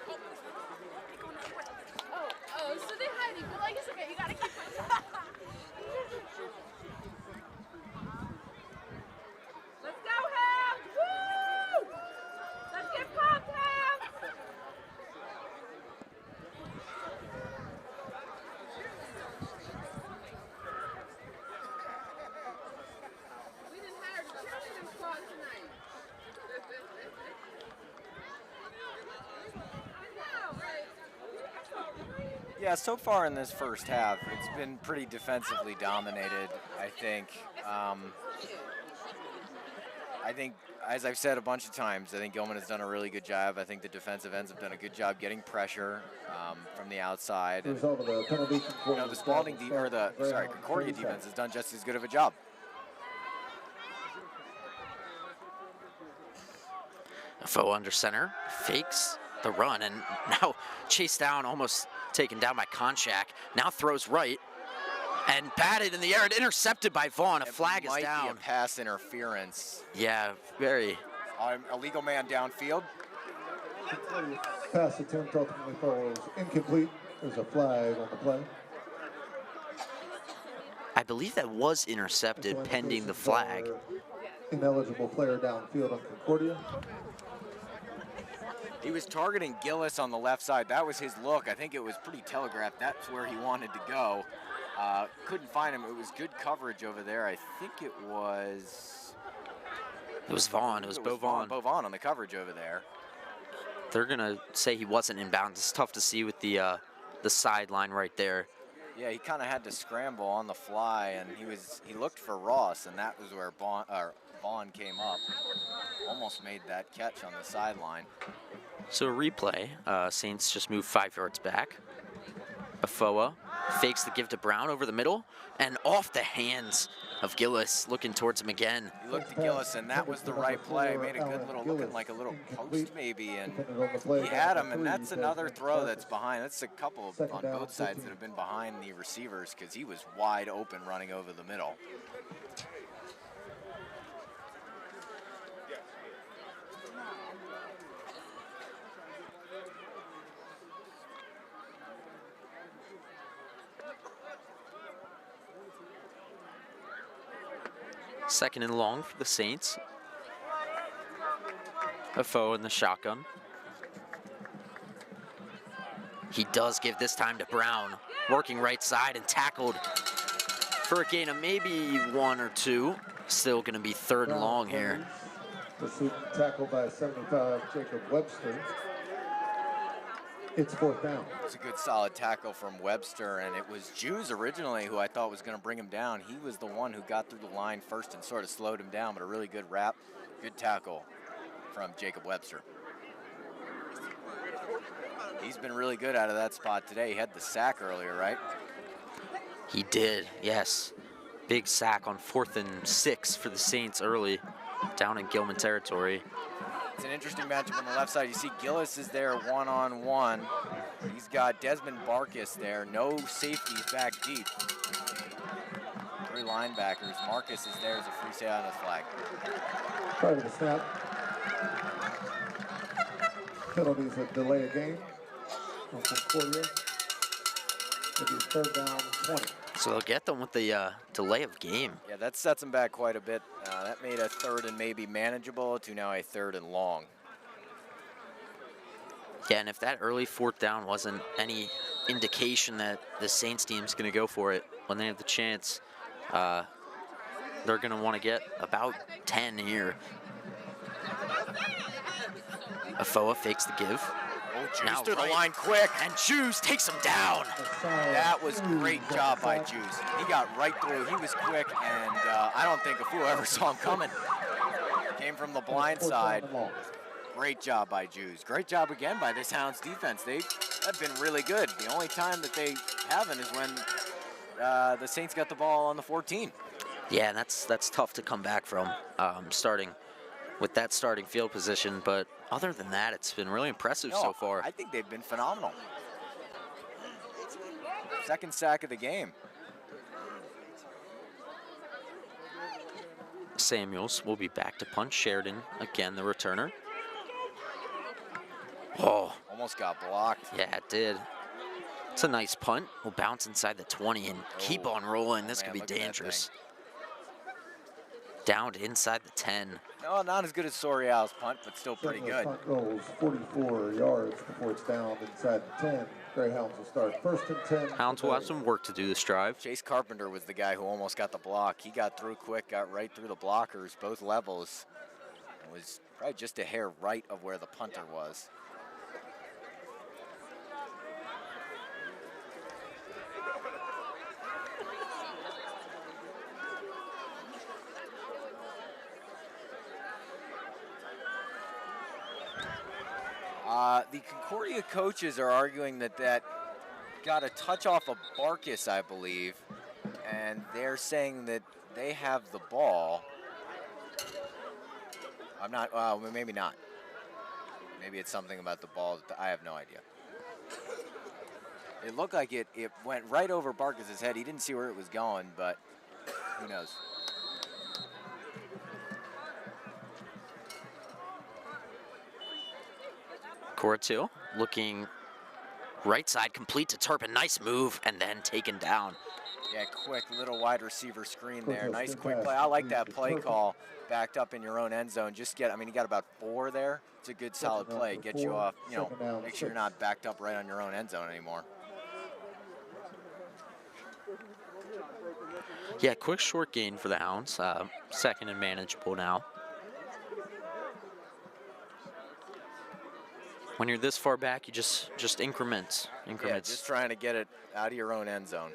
Oh, so they're hiding, but like, it's okay, you gotta keep it. Let's go, Ham! Woo! Let's get pumped, Ham! We didn't hire the cheerleading squad tonight. I know, right? Yeah, so far in this first half, it's been pretty defensively dominated, I think. I think, as I've said a bunch of times, I think Gilman has done a really good job. I think the defensive ends have done a good job getting pressure from the outside. And, the Spalding, Concordia defense has done just as good of a job. Foe under center, fakes the run, and now chased down, almost taken down by Konchak. Now throws right, and batted in the air and intercepted by Vaughn. A flag is down. Might be a pass interference. Yeah, very. A legal man downfield. Pass attempt ultimately falls incomplete. There's a flag on the play. I believe that was intercepted pending the flag. Ineligible player downfield on Concordia. He was targeting Gillis on the left side. That was his look. I think it was pretty telegraphed. That's where he wanted to go. Couldn't find him. It was good coverage over there. I think it was... It was Vaughn. It was Bo Vaughn. Bo Vaughn on the coverage over there. They're going to say he wasn't inbound. It's tough to see with the sideline right there. Yeah, he kind of had to scramble on the fly, and he looked for Ross, and that was where Vaughn came up. Almost made that catch on the sideline. So a replay. Saints just moved 5 yards back. Afoa Fakes the give to Brown over the middle and off the hands of Gillis, looking towards him again. He looked to Gillis, and that was the right play. Made a good little, looking like a little post maybe, and he had him, and that's another throw that's behind. That's a couple on both sides that have been behind the receivers because he was wide open running over the middle. Second and long for the Saints. Defoe in the shotgun. He does give this time to Brown, working right side and tackled for a gain of maybe 1 or 2. Still going to be third and long here. Receiving tackle by 75, Jacob Webster. It's 4th down. It was a good solid tackle from Webster, and it was Jews originally who I thought was going to bring him down. He was the one who got through the line first and sort of slowed him down, but a really good wrap, good tackle from Jacob Webster. He's been really good out of that spot today. He had the sack earlier, right? He did, yes. Big sack on 4th and 6 for the Saints early, down in Gilman territory. It's an interesting matchup on the left side. You see Gillis is there one-on-one. He's got Desmond Barkus there. No safeties back deep. 3 linebackers. Marcus is there as a free safety on the flag. Prior to the snap. Penalties that delay a game on Concordia. It'll be 3rd down 20. So they'll get them with the delay of game. Yeah, that sets them back quite a bit. That made a 3rd and maybe manageable to now a 3rd and long. Yeah, and if that early 4th down wasn't any indication that the Saints team's going to go for it when they have the chance, they're going to want to get about 10 here. Afoa fakes the give. Oh, Juice Now through the right. line quick. And Juice takes him down. That was great job by Juice. He got right through. He was quick, and I don't think Afu ever saw him coming. Came from the blind side. Great job by Juice. Great job again by this Hounds defense. They have been really good. The only time that they haven't is when the Saints got the ball on the 14. Yeah, and that's tough to come back from, starting with that starting field position. But other than that, it's been really impressive so far. I think they've been phenomenal. 2nd sack of the game. Samuels will be back to punt. Sheridan, again, the returner. Oh, Almost got blocked. yeah, it did. It's a nice punt. We'll bounce inside the 20 and keep on rolling. This could be look at that dangerous. Down to inside the 10. No, not as good as Sorial's punt, but still pretty good. Punt rolls 44 yards before it's down inside the 10. Greyhounds will start 1st and 10. Hounds will have some work to do this drive. Chase Carpenter was the guy who almost got the block. He got through quick, got right through the blockers, both levels. It was probably just a hair right of where the punter was. The Concordia coaches are arguing that got a touch off of Barkus, I believe, and they're saying that they have the ball. I'm not, maybe not. Maybe it's something about the ball. I have no idea. It looked like it went right over Barkus' head. He didn't see where it was going, but who knows? Cortil looking right side, complete to Turpin. Nice move, and then taken down. Yeah, quick little wide receiver screen there. Nice quick play. I like that play call. Backed up in your own end zone. Just get, I mean, you got about 4 there. It's a good solid play. Get you off, make sure you're not backed up right on your own end zone anymore. Yeah, quick short gain for the Hounds. 2nd and manageable now. When you're this far back, you just increments. Yeah, just trying to get it out of your own end zone.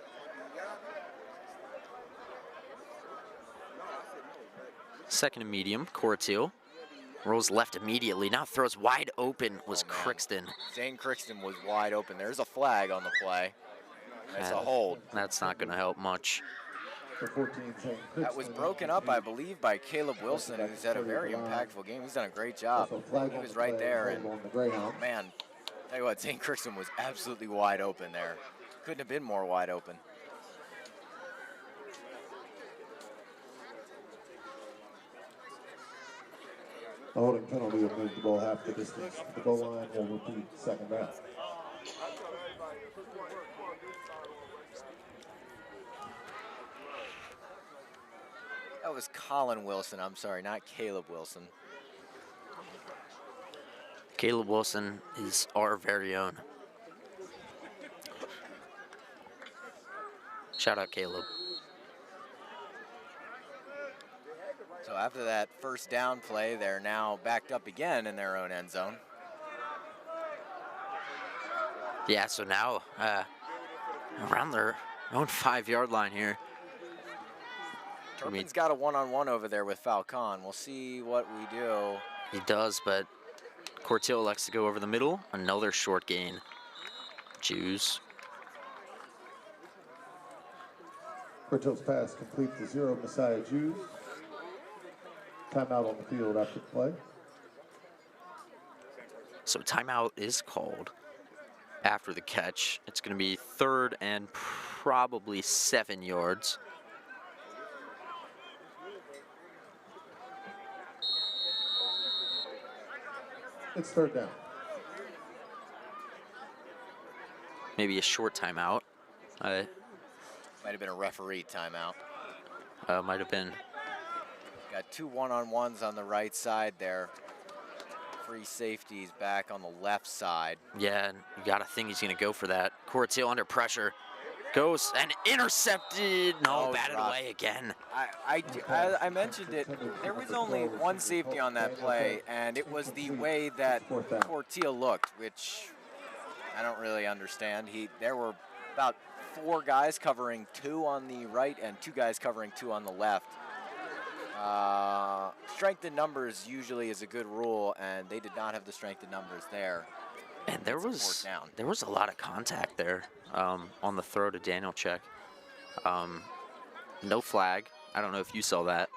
Second and medium, Cortil rolls left immediately. Now throws wide open was Crixton. Zane Crixton was wide open. There's a flag on the play. That's a hold. That's not going to help much. For 14, St. That was broken up, I believe, by Caleb Wilson, who's had a very impactful game. He's done a great job. He was right there, and man, tell you what, St. Crixton was absolutely wide open there. Couldn't have been more wide open. A holding penalty will move the ball half the distance. The goal line will repeat second down. That was Colin Wilson, I'm sorry, not Caleb Wilson. Caleb Wilson is our very own. Shout out Caleb. So after that first down play, they're now backed up again in their own end zone. Yeah, so now around their own 5-yard line here. Turpin's got a one-on-one over there with Falcon. We'll see what we do. He does, but Cortil elects to go over the middle. Another short gain. Jews. Cortil's pass complete to 0, Messiah Jews. Timeout on the field after the play. So timeout is called after the catch. It's going to be 3rd and probably 7 yards. It's 3rd down. Maybe a short timeout. Might have been a referee timeout. Might have been. Got 2 one-on-ones on the right side there. Free safeties back on the left side. Yeah, and you got to think he's going to go for that. Cortil under pressure. Goes and intercepted. No, batted away again. I mentioned it. There was only one safety on that play, and it was the way that Cortil looked, which I don't really understand. There were about 4 guys covering 2 on the right and 2 guys covering 2 on the left. Strength in numbers usually is a good rule, and they did not have the strength in numbers there. And there was a lot of contact there on the throw to Daniel Check. No flag. I don't know if you saw that.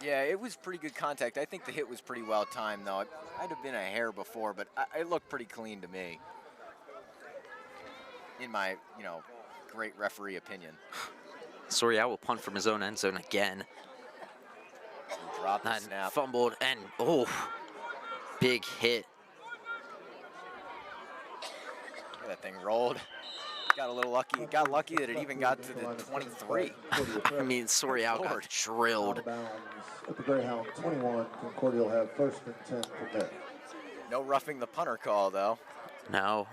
Yeah, it was pretty good contact. I think the hit was pretty well timed, though. It might have been a hair before, but it looked pretty clean to me. In my, great referee opinion. Sorial will punt from his own end zone again. Dropped the snap. Fumbled, and big hit. That thing rolled. Got a little lucky. Got lucky that it even got to the 23. I mean, Sorial got drilled. At the Greyhound 21, Concordia will have 1st and 10 from there. No roughing the punter call, though. No.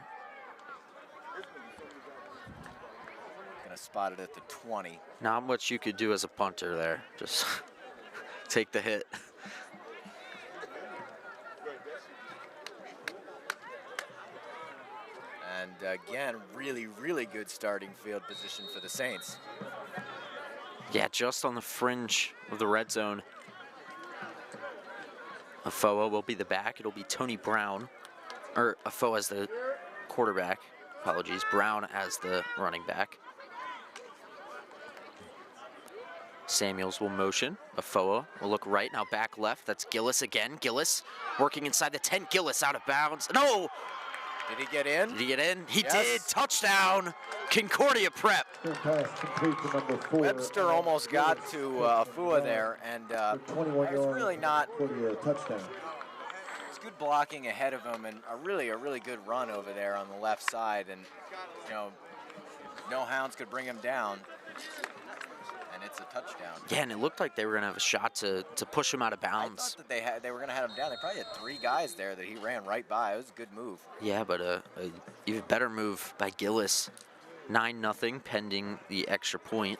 Gonna spot it at the 20. Not much you could do as a punter there. Just take the hit. And again, really, really good starting field position for the Saints. Yeah, just on the fringe of the red zone. Afoa will be the back. It'll be Tony Brown, or Afoa as the quarterback. Apologies, Brown as the running back. Samuels will motion. Afoa will look right, now back left. That's Gillis again. Gillis working inside the 10. Gillis out of bounds. No! Did he get in? Did he get in? He Yes. did. Touchdown, Concordia Prep. Pass complete to number 4. Webster almost got to Afua there, and there's really not. Concordia touchdown. It's good blocking ahead of him, and a really good run over there on the left side, and no Hounds could bring him down. And it's a touchdown. Yeah, and it looked like they were going to have a shot to push him out of bounds. I thought that they were going to have him down. They probably had 3 guys there that he ran right by. It was a good move. Yeah, but a even better move by Gillis. 9-0 pending the extra point.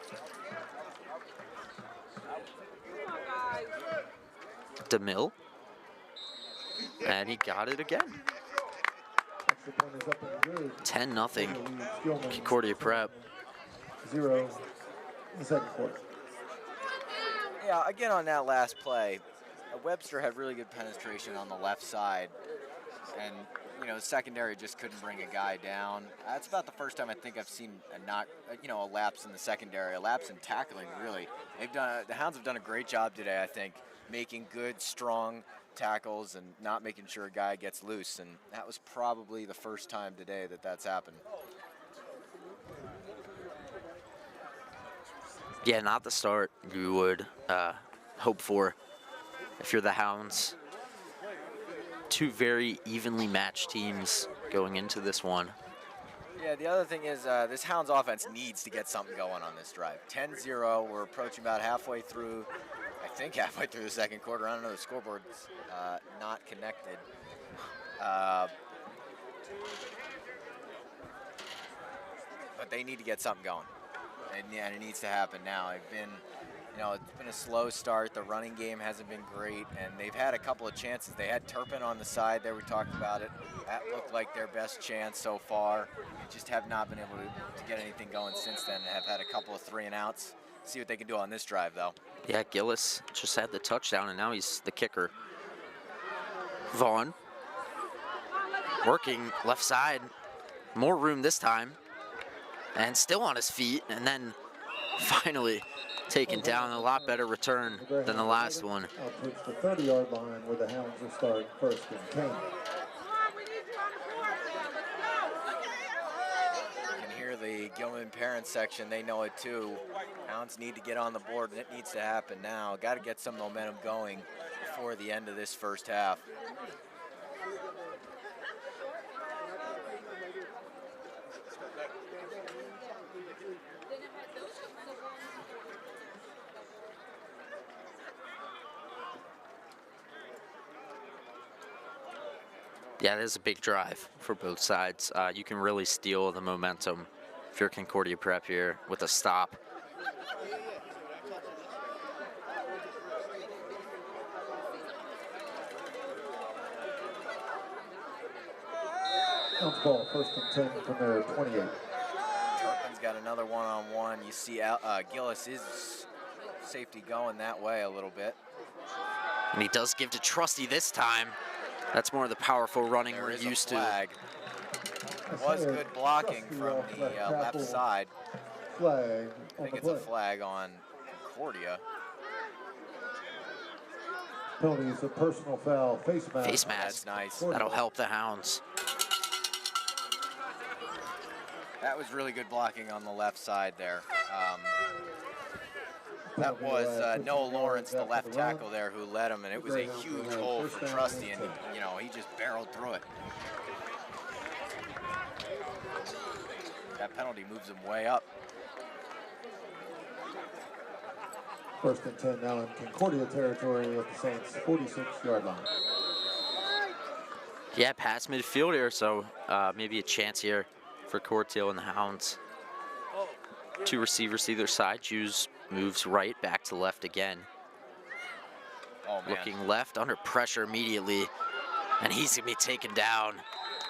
DeMille. And he got it again. 10-0 Concordia Prep. 0 in the second quarter. Yeah, again on that last play, Webster had really good penetration on the left side, and you know, secondary just couldn't bring a guy down. That's about the first time I think I've seen a lapse in the secondary, a lapse in tackling. Really, the Hounds have done a great job today. I think making good, strong tackles and not making sure a guy gets loose. And that was probably the first time today that that's happened. Yeah, not the start you would hope for if you're the Hounds. Two very evenly matched teams going into this one. Yeah, the other thing is this Hounds offense needs to get something going on this drive. 10-0, we're approaching about halfway through, I think halfway through the second quarter. I don't know, the scoreboard's not connected. But they need to get something going. And it needs to happen now. It's been a slow start. The running game hasn't been great, and they've had a couple of chances. They had Turpin on the side there. We talked about it. That looked like their best chance so far. They just have not been able to get anything going since then. They have had a couple of 3-and-outs. See what they can do on this drive, though. Yeah, Gillis just had the touchdown, and now he's the kicker. Vaughn working left side. More room this time. And still on his feet, and then finally taken down. A lot better return than the last one. Out towards the 30-yard line where the Hounds will start first and 10. You can hear the Gilman parent section. They know it too. Hounds need to get on the board, and it needs to happen now. Got to get some momentum going before the end of this first half. Yeah, this is a big drive for both sides. You can really steal the momentum if you're Concordia Prep here with a stop. Hounds ball first and 10 from their 28. Turpin's got another one-on-one. You see Gillis is safety going that way a little bit. And he does give to Trusty this time. That's more of the powerful running There we're is a used flag. It was good blocking from the left side. Flag I think it's a flag on Concordia. Penalty is a personal foul, face mask. Face mask. That's nice. That'll help the Hounds. That was really good blocking on the left side there. That was Noah Lawrence, the left tackle there, who led him, and it was a huge hole for Trusty, and he just barreled through it. That penalty moves him way up. First and 10 now in Concordia territory at the Saints' 46-yard line. Yeah, past midfield here, so maybe a chance here for Corteil and the Hounds. Two receivers either side. Hughes moves right, back to left again. Oh, man. Looking left, under pressure immediately, and he's gonna be taken down.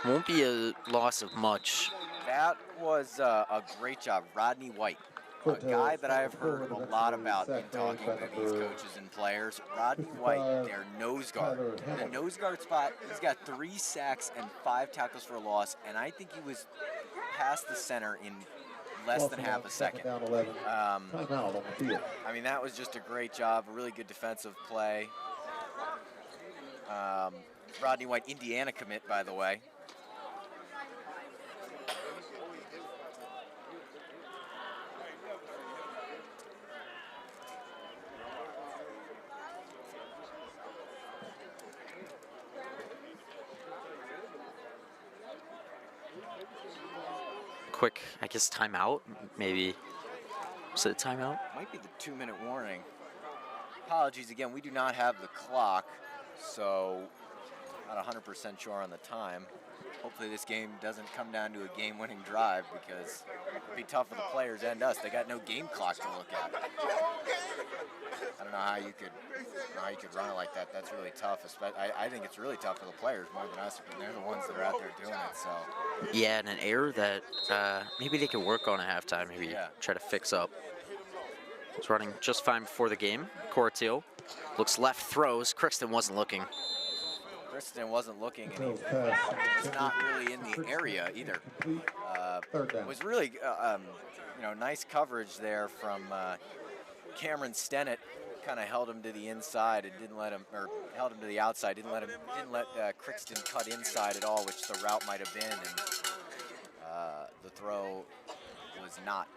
Won't be a loss of much. That was a great job. Rodney White, a guy that I've heard a lot about in talking to these coaches and players. Rodney White, their nose guard. The nose guard spot, he's got 3 sacks and 5 tackles for a loss, and I think he was past the center in less than half a second. Timeout on the field. I mean, that was just a great job, a really good defensive play. Rodney White, Indiana commit, by the way. Quick, I guess timeout, maybe. Was it a timeout? Might be the 2-minute warning. Apologies again, we do not have the clock, so not 100% sure on the time. Hopefully this game doesn't come down to a game-winning drive, because it'd be tough for the players and us. They got no game clock to look at. I don't know how you could run it like that. That's really tough. I think it's really tough for the players more than us. They're the ones that are out there doing it. So yeah, and an error that maybe they could work on at halftime. Maybe try to fix up. It's running just fine before the game. Corteil looks left, throws. Crookston wasn't looking. Kristen wasn't looking, and he Bill's pass. was not really in the area either. Third down. Was really, nice coverage there from Cameron Stennett. Kind of held him to the inside and didn't let him, or held him to the outside. Didn't let Crixton cut inside at all, which the route might have been, and the throw was not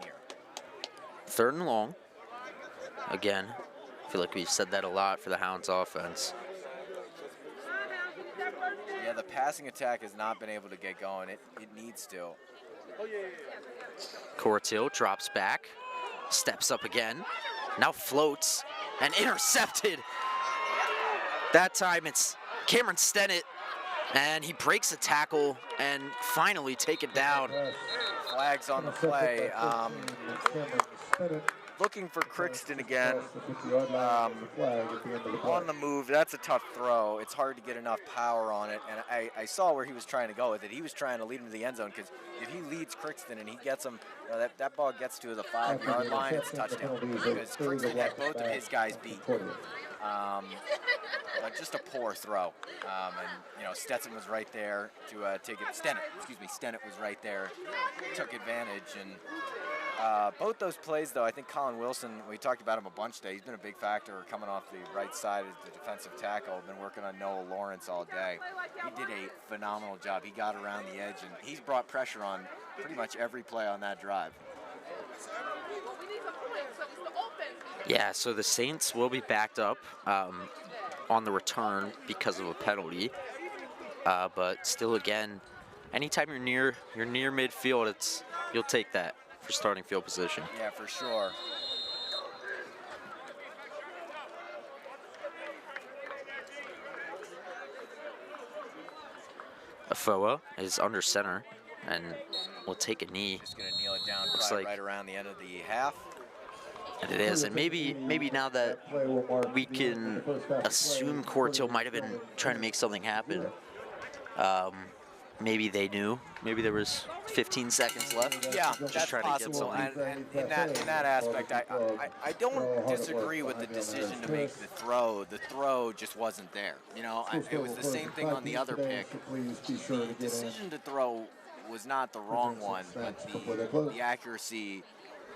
near. 3rd and long. Again, I feel like we've said that a lot for the Hounds offense. Yeah, the passing attack has not been able to get going. It needs to. Cortil drops back, steps up again, now floats, and intercepted. That time it's Cameron Stennett, and he breaks a tackle and finally take it down. Flags on the play. Looking for Crixton again. On the move, that's a tough throw. It's hard to get enough power on it, and I saw where he was trying to go with it. He was trying to lead him to the end zone, because if he leads Crixton and he gets him, that ball gets to the 5-yard line, it's a touchdown, because Crixton had both of his guys beat. But just a poor throw, and Stetson was right there to take it. Stennett was right there, took advantage, and both those plays, though, I think Colin Wilson, we talked about him a bunch today. He's been a big factor coming off the right side as the defensive tackle. Been working on Noah Lawrence all day. He did a phenomenal job. He got around the edge, and he's brought pressure on pretty much every play on that drive. Yeah, so the Saints will be backed up on the return because of a penalty. But still, again, anytime you're near midfield, you'll take that for starting field position. Yeah, for sure. Afoa is under center and will take a knee. Just gonna kneel it down, Looks probably like right around the end of the half. And it is, and maybe now that we can assume Cortil might have been trying to make something happen. Maybe they knew. Maybe there was 15 seconds left. Yeah, Just that's trying possible. to get something. And in that aspect, I don't disagree with the decision to make the throw. The throw just wasn't there. It was the same thing on the other pick. The decision to throw was not the wrong one, but the accuracy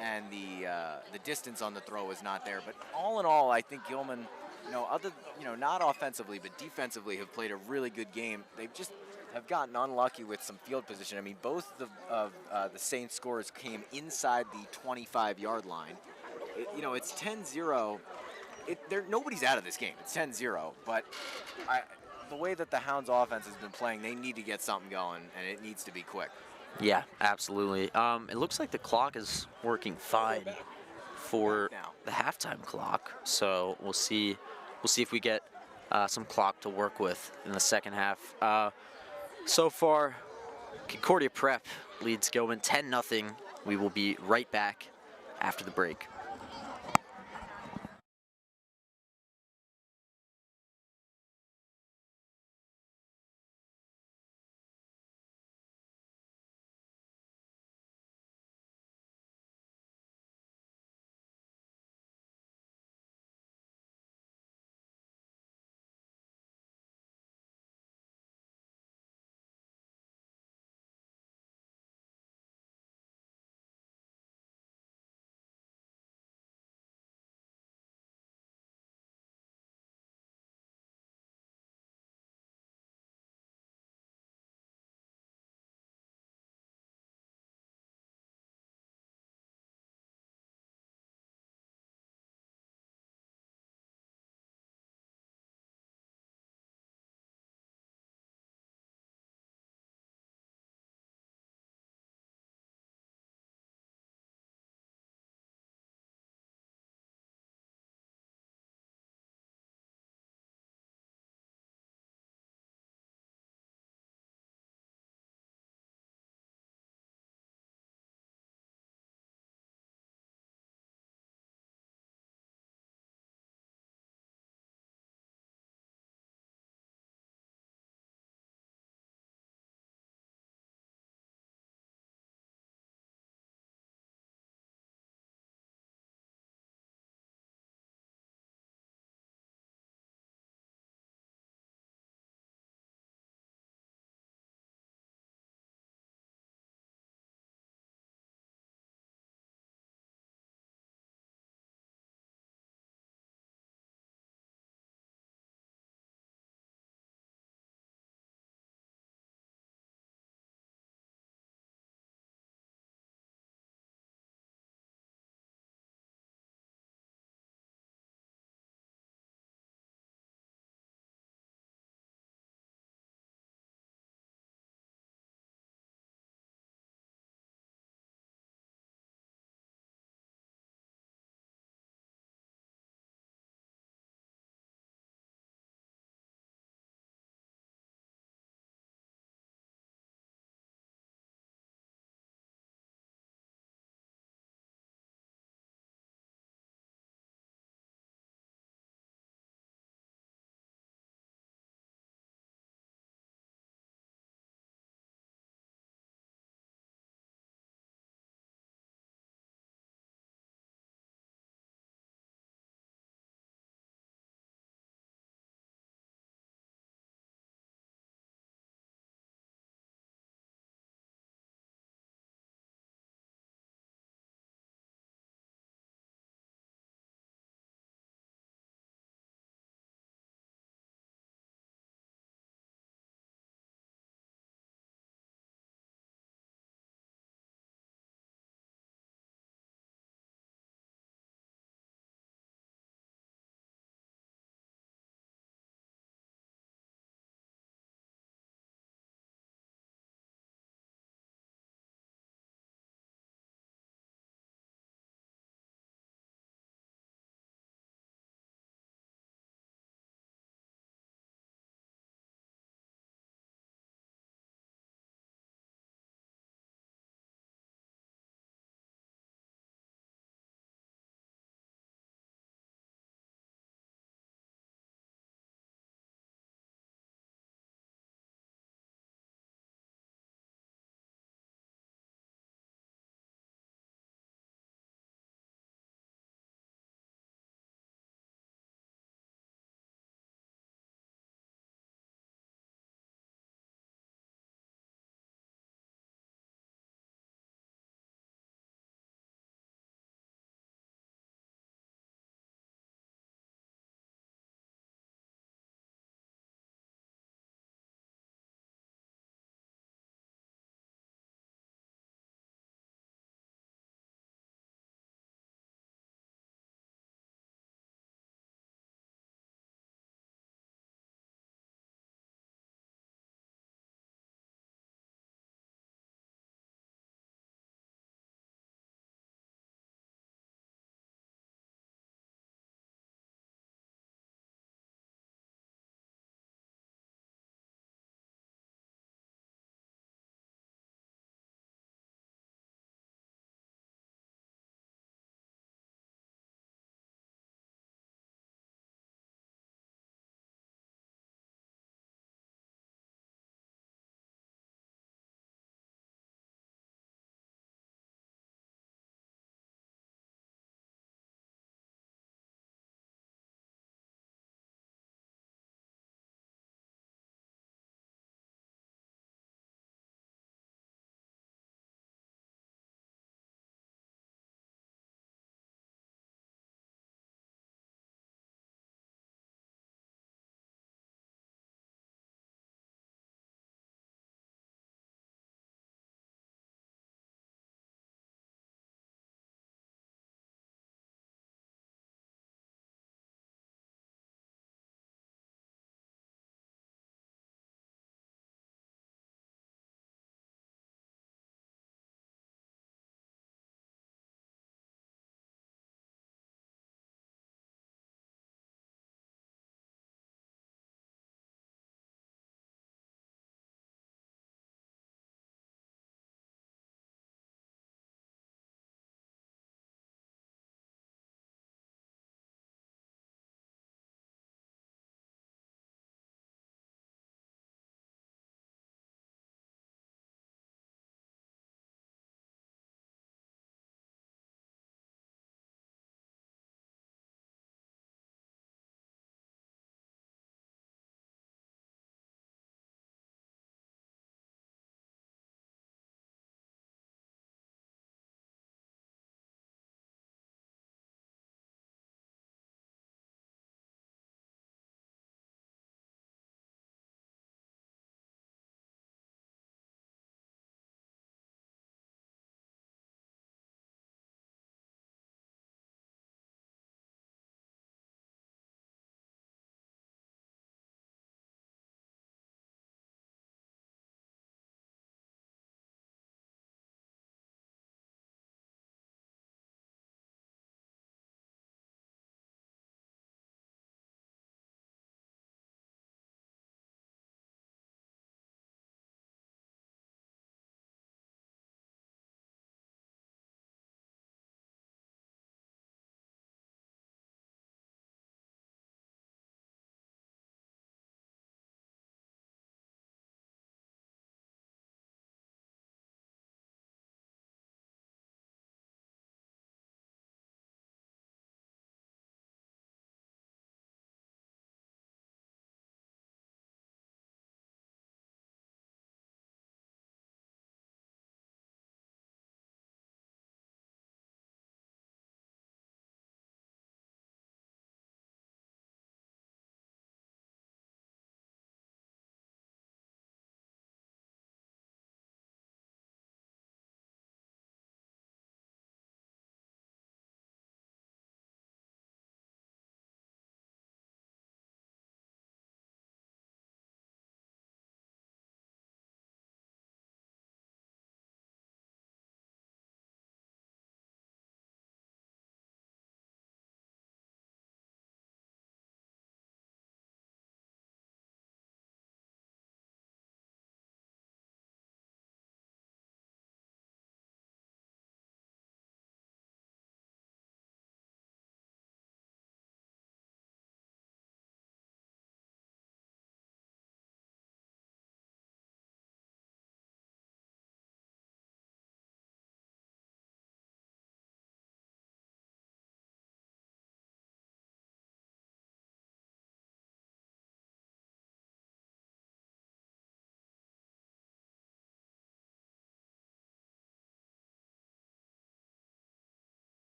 and the distance on the throw was not there. But all in all, I think Gilman, not offensively but defensively, have played a really good game. They've just have gotten unlucky with some field position. I mean, both of the Saints scores came inside the 25-yard line. It's 10-0. Nobody's out of this game. It's 10-0. But the way that the Hounds offense has been playing, they need to get something going, and it needs to be quick. Yeah, absolutely. It looks like the clock is working fine for the halftime clock. So we'll see if we get some clock to work with in the second half. So far, Concordia Prep leads Gilman 10-0. We will be right back after the break.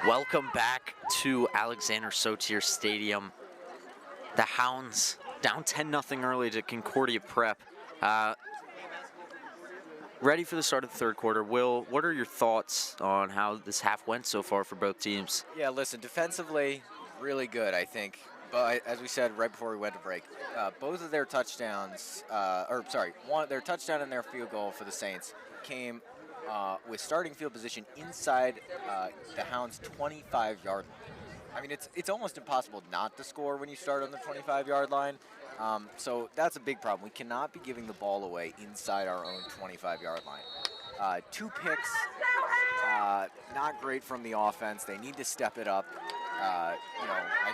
Welcome back to Alexander Sotier Stadium. The Hounds down 10-0 early to Concordia Prep. Ready for the start of the third quarter. Will, what are your thoughts on how this half went so far for both teams? Yeah, listen, defensively, really good, I think. But as we said right before we went to break, both of their touchdowns, their touchdown and their field goal for the Saints came with starting field position inside the Hounds' 25-yard line. I mean, it's almost impossible not to score when you start on the 25-yard line. So that's a big problem. We cannot be giving the ball away inside our own 25-yard line. 2 picks, not great from the offense. They need to step it up. I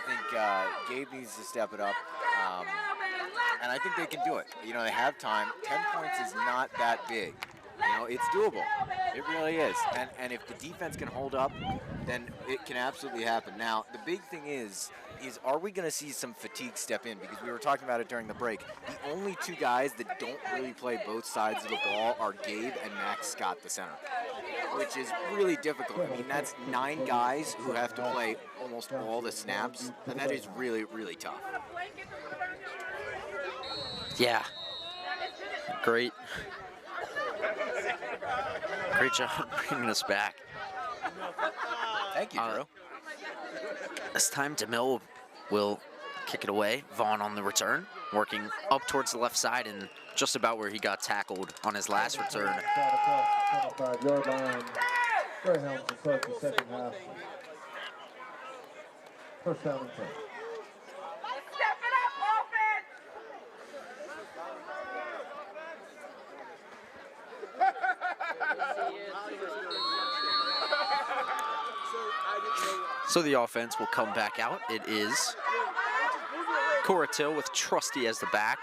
think Gabe needs to step it up. And I think they can do it. They have time. 10 points is not that big. It's doable. It really is. And if the defense can hold up, then it can absolutely happen. Now, the big thing is are we going to see some fatigue step in? Because we were talking about it during the break. The only 2 guys that don't really play both sides of the ball are Gabe and Max Scott, the center, which is really difficult. I mean, that's 9 guys who have to play almost all the snaps, and that is really, really tough. Yeah. Great job bringing us back. Thank you, Drew. This time DeMille will kick it away. Vaughn on the return, working up towards the left side and just about where he got tackled on his last return. 25-yard line. Greyhounds to start the second half. First down and 10. So the offense will come back out. It is Coratil with Trusty as the back.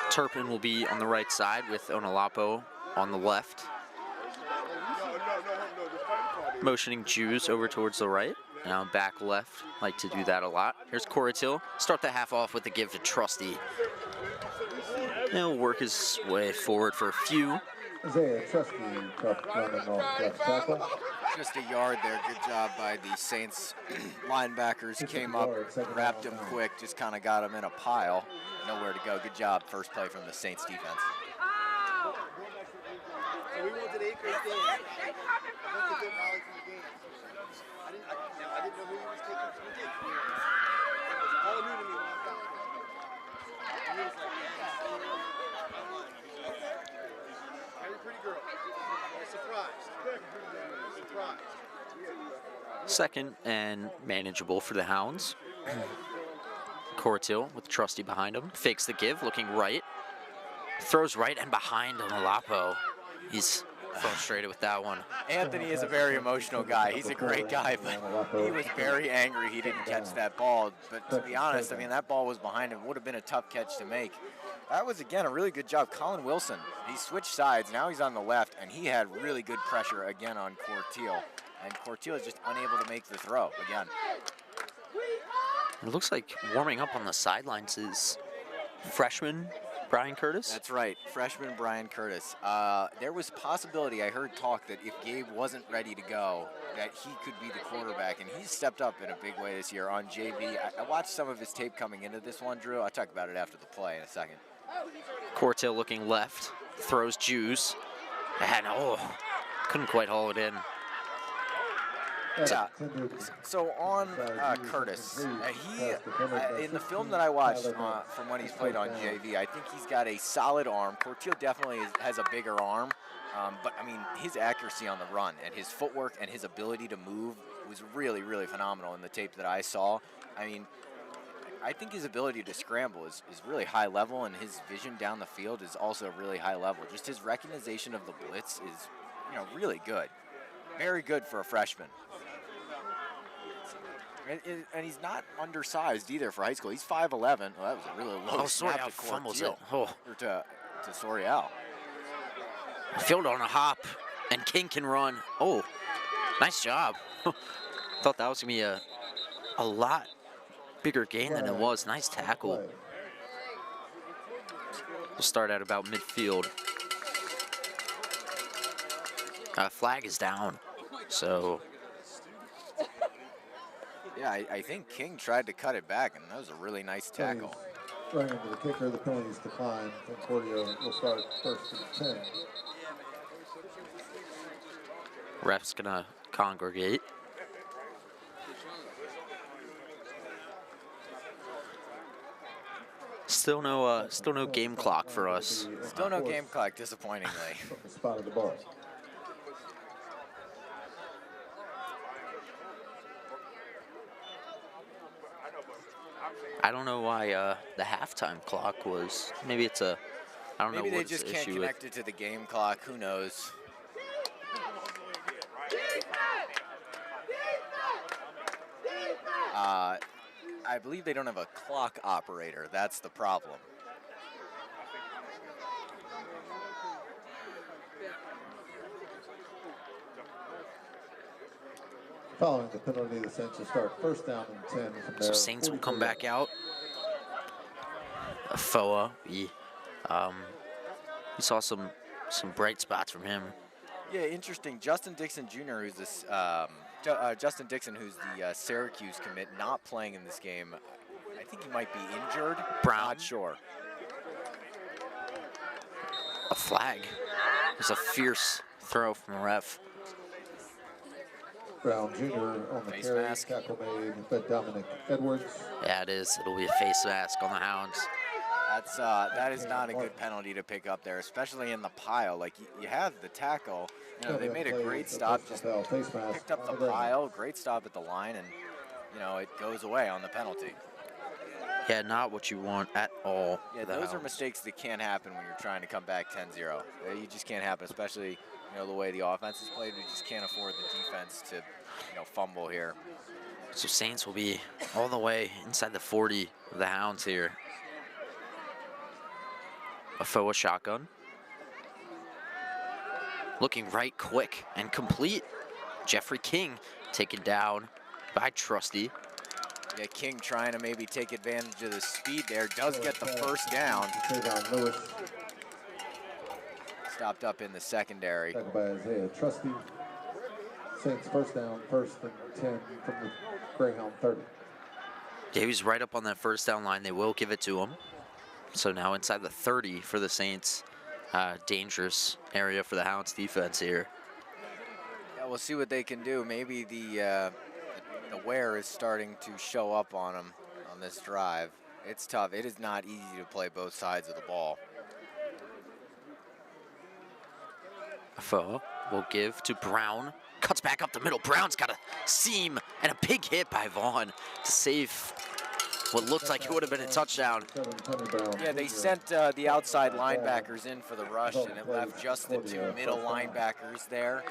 Turpin will be on the right side with Onalapo on the left. Motioning Jews over towards the right. Now back left, like to do that a lot. Here's Coratil. Start the half off with the give to Trusty. He'll work his way forward for a few. Isaiah Trusty running off left tackle. Just a yard there. Good job by the Saints linebackers. Came up, wrapped him quick, just kind of got him in a pile. Nowhere to go. Good job. First play from the Saints defense. So we wanted 8 great games. I wanted to get Molly from the game. I didn't know who he was taking from the game. It was all new to me when I got there. And he was like, very pretty girl. Surprised. Surprised. Second and manageable for the Hounds. Coratil with Trusty behind him. Fakes the give, looking right. Throws right and behind Onalapo. He's frustrated with that one. Anthony is a very emotional guy. He's a great guy, but he was very angry he didn't catch that ball. But to be honest, I mean, that ball was behind him. Would have been a tough catch to make. That was, again, a really good job. Colin Wilson, he switched sides. Now he's on the left, and he had really good pressure again on Coratil. And Coratil is just unable to make the throw again. It looks like warming up on the sidelines is freshman Brian Curtis. That's right, freshman Brian Curtis. There was possibility, I heard talk that if Gabe wasn't ready to go, that he could be the quarterback, and he's stepped up in a big way this year on JV. I watched some of his tape coming into this one, Drew. I'll talk about it after the play in a second. Coratil looking left, throws Jews, and couldn't quite haul it in. Yeah. So on Curtis, he in the film that I watched from when he's played on JV, I think he's got a solid arm. Coratil definitely has a bigger arm, but I mean his accuracy on the run and his footwork and his ability to move was really, really phenomenal in the tape that I saw. I mean, I think his ability to scramble is really high level, and his vision down the field is also really high level. Just his recognition of the blitz is, really good. Very good for a freshman. And he's not undersized either for high school. He's 5'11". Well, that was a really low snap to fumbles Coratil, it. Oh. Or to Sorial. Field on a hop, and King can run. Oh, nice job. Thought that was going to be a lot bigger gain than it was. Nice tackle. We'll start at about midfield. Flag is down, so Yeah, I think King tried to cut it back, and that was a really nice tackle. Running into the kicker, the penalties decline. Concordia will start first and 10. Ref's gonna congregate. Still no game clock for us. Still no game clock, disappointingly. From the spot of the ball. I don't know why the halftime clock was. Maybe it's a. I don't know Maybe they what just the can't issue connect it to the game clock. Who knows? I believe they don't have a clock operator. That's the problem. Following the penalty, the Saints will start first down and 10 from there. So Saints will come back out. Foa, we saw some bright spots from him. Yeah, interesting. Justin Dixon Jr., who's this Justin Dixon, who's the Syracuse commit, not playing in this game. I think he might be injured. Brown. Not sure. A flag. It's a fierce throw from the ref. Brown Jr. on the Face carry. mask. Tackle made by Dominic Edwards. Yeah, it is. It'll be a face mask on the Hounds. That is not a good penalty to pick up there, especially in the pile. Like you have the tackle. You know, they made a great stop, just picked up the pile. Great stop at the line, and you know it goes away on the penalty. Yeah, not what you want at all. Yeah, those are mistakes that can't happen when you're trying to come back 10-0. You just can't happen, especially you know the way the offense is played. We just can't afford the defense to fumble here. So Saints will be all the way inside the 40 of the Hounds here. A Foa shotgun. Looking right quick and complete. Jeffrey King taken down by Trusty. Yeah, King trying to maybe take advantage of the speed there. Does get the first down. Stopped up in the secondary. Tackled by Isaiah Trusty. Saints first down, first and 10 from the Greyhound 30. Yeah, he was right up on that first down line. They will give it to him. So now inside the 30 for the Saints. Dangerous area for the Hounds defense here. Yeah, we'll see what they can do. Maybe the wear is starting to show up on them on this drive. It's tough. It is not easy to play both sides of the ball. Foa will give to Brown. Cuts back up the middle. Brown's got a seam and a big hit by Vaughn to save what looked like it would have been a touchdown. Yeah, they sent the outside linebackers in for the rush, and it left just the two middle linebackers there.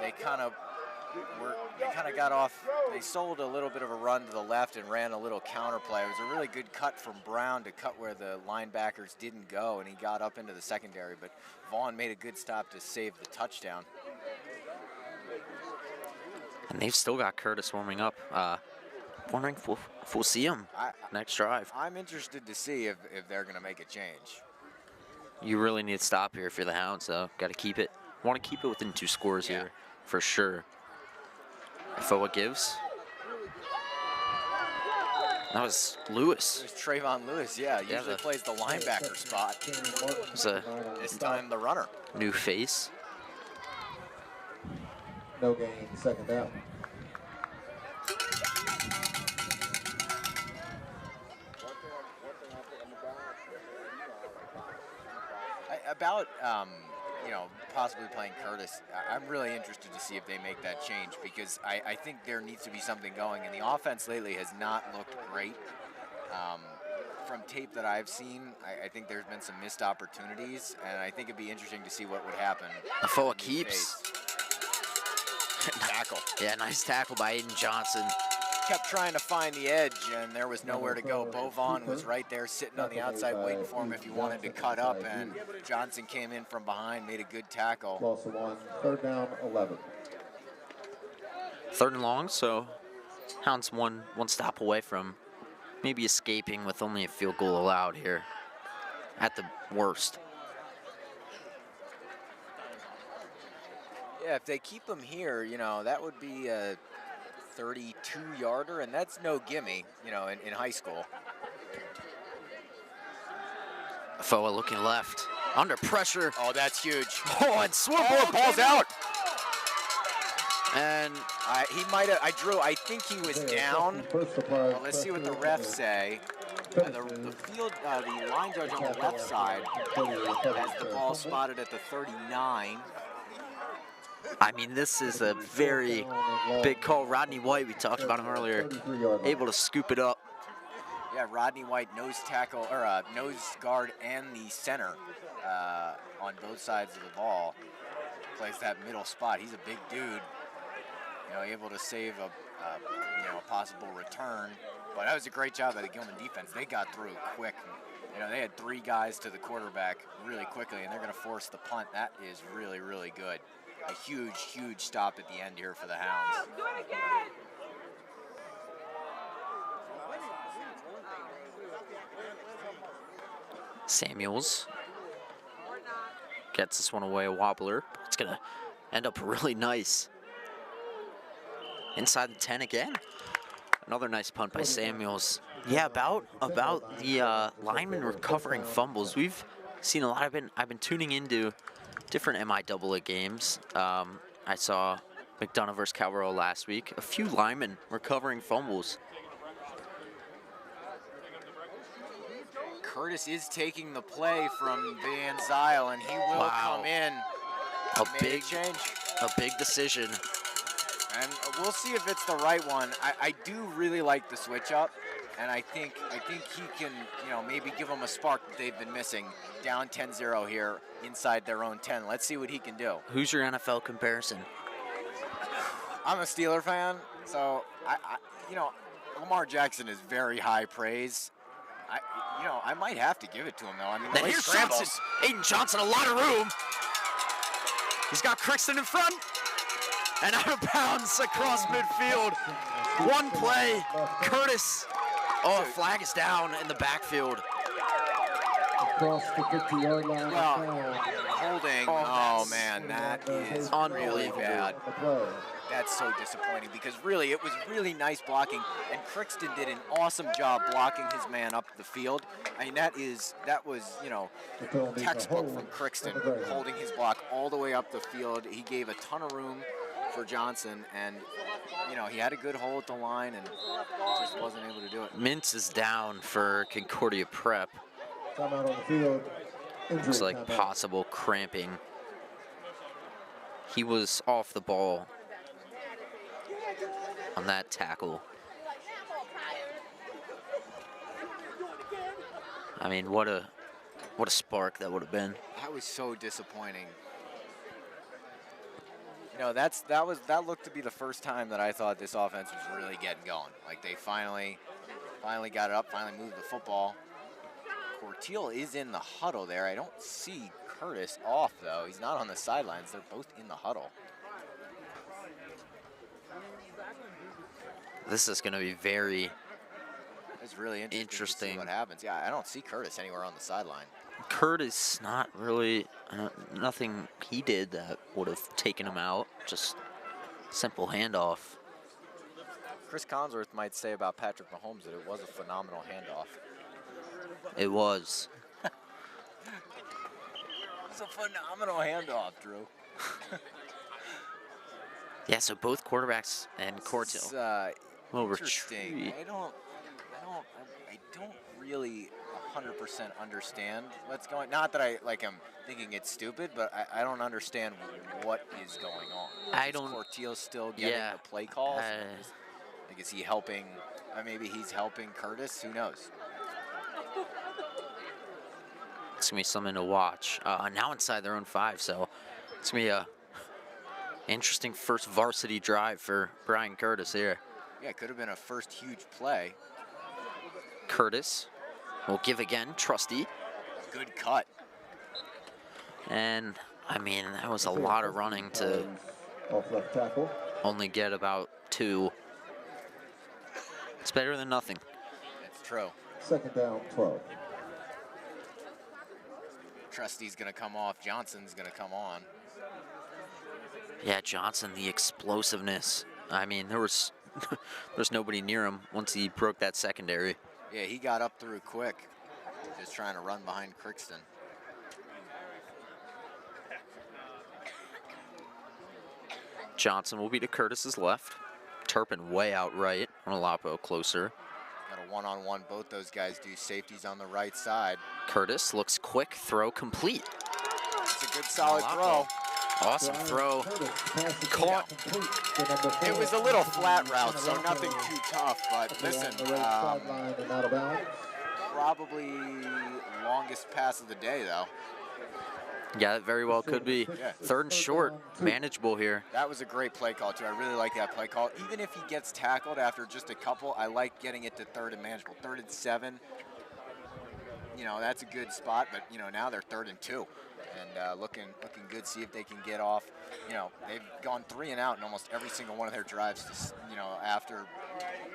They kind of got off. They sold a little bit of a run to the left and ran a little counter play. It was a really good cut from Brown to cut where the linebackers didn't go, and he got up into the secondary. But Vaughn made a good stop to save the touchdown. And they've still got Curtis warming up. Wondering if we'll see him next drive. I'm interested to see if they're going to make a change. You really need to stop here if you're the Hounds, though. Got to keep it. Want to keep it within 2 scores here, for sure. Foa gives. That was Lewis. There's Trayvon Lewis, yeah. Usually plays the linebacker spot. This time the runner. New face. No gain, second down. About possibly playing Curtis, I'm really interested to see if they make that change, because I think there needs to be something going, and the offense lately has not looked great. From tape that I've seen, I think there's been some missed opportunities, and I think it'd be interesting to see what would happen. Foa keeps. Tackle. Yeah, nice tackle by Aiden Johnson. Kept trying to find the edge, and there was nowhere to go. Bo Vaughn was right there sitting on the outside waiting for him if he wanted to cut up, and Johnson came in from behind, made a good tackle. Loss of 1, third down, 11. 3rd and long, so Hounds one stop away from maybe escaping with only a field goal allowed here at the worst. Yeah, if they keep him here, that would be 32-yarder, and that's no gimme, you know, in high school. Foa looking left, under pressure. Oh, that's huge. Oh, and Swimboard ball's out. And He might have, I think he was down. Well, let's see what the refs say. The field, the line judge on the left side has the ball spotted at the 39. I mean, this is a very big call. Rodney White, we talked about him earlier, able to scoop it up. Yeah, Rodney White, nose tackle, or nose guard and the center on both sides of the ball. Plays that middle spot. He's a big dude, you know, able to save a possible return. But that was a great job by the Gilman defense. They got through quick. You know, they had 3 guys to the quarterback really quickly, and they're going to force the punt. That is really, really good. A huge, huge stop at the end here for the Hounds. Do it again. Samuels gets this one away, a wobbler. It's going to end up really nice. Inside the 10 again. Another nice punt by Samuels. Yeah, about the linemen recovering fumbles. We've seen a lot. I've been tuning into different MIAA games. I saw McDonough versus Calvert last week. A few linemen recovering fumbles. Curtis is taking the play from Van Zyl, and he will come in. A big decision. And we'll see if it's the right one. I do really like the switch up, and I think he can, you know, maybe give them a spark that they've been missing. Down 10-0 here inside their own 10. Let's see what he can do. Who's your NFL comparison? I'm a Steeler fan, so you know, Lamar Jackson is very high praise. I might have to give it to him though. I mean, Then here's Johnson. Aiden Johnson, a lot of room. He's got Crixton in front. And out of bounds across midfield. One play, Curtis. Oh, a flag is down in the backfield. Across the 50-yard line. Holding. Oh man, that is really bad. That's so disappointing because really, it was really nice blocking, and Crixton did an awesome job blocking his man up the field. I mean, that was, you know, textbook from Crixton, holding his block all the way up the field. He gave a ton of room for Johnson, and you know, he had a good hold at the line and just wasn't able to do it. Mintz is down for Concordia Prep. Time out on the field. Looks like possible cramping. He was off the ball on that tackle. I mean, what a spark that would have been. That was so disappointing. You know, that looked to be the first time that I thought this offense was really getting going. Like they finally got it up, finally moved the football. Corteil is in the huddle there. I don't see Curtis off though. He's not on the sidelines. They're both in the huddle. This is going to be very It's really interesting to see interesting. what happens. Yeah, I don't see Curtis anywhere on the sideline. Curtis, not really, nothing he did that would have taken him out. Just simple handoff. Chris Consworth might say about Patrick Mahomes that it was a phenomenal handoff. It was. It was a phenomenal handoff, Drew. Yeah, so both quarterbacks and Corteil will Interesting. retreat. I don't really 100% understand what's going. Not that I am thinking it's stupid, but I don't understand what is going on. Is Corteil still getting the play calls? Like, is he helping? Maybe he's helping Curtis. Who knows? It's gonna be something to watch. Now inside their own 5, so it's gonna be a interesting first varsity drive for Brian Curtis here. Yeah, it could have been a first huge play. Curtis will give again, trusty. Good cut. And I mean, that was a lot of running to Off left tackle. only get about 2. It's better than nothing. It's true. Second down, 12. Trusty's gonna come off. Johnson's gonna come on. Yeah, Johnson, the explosiveness. I mean, there was there's nobody near him once he broke that secondary. Yeah, he got up through quick, just trying to run behind Crookston. Johnson will be to Curtis's left. Turpin way out right. Olapo closer. Got a one-on-one. Both those guys do. Safeties on the right side. Curtis looks quick. Throw complete. It's a good solid Olapo. throw. Awesome throw. Caught. It was a little flat route, so nothing too tough. But listen, probably longest pass of the day, though. Yeah, it very well could be. Yeah. 3rd and short, manageable here. That was a great play call, too. I really like that play call. Even if he gets tackled after just a couple, I like getting it to 3rd and manageable. 3rd and 7, you know, that's a good spot. But, you know, now they're 3rd and 2. And looking good, see if they can get off. You know, they've gone 3 and out in almost every single one of their drives, you know, after,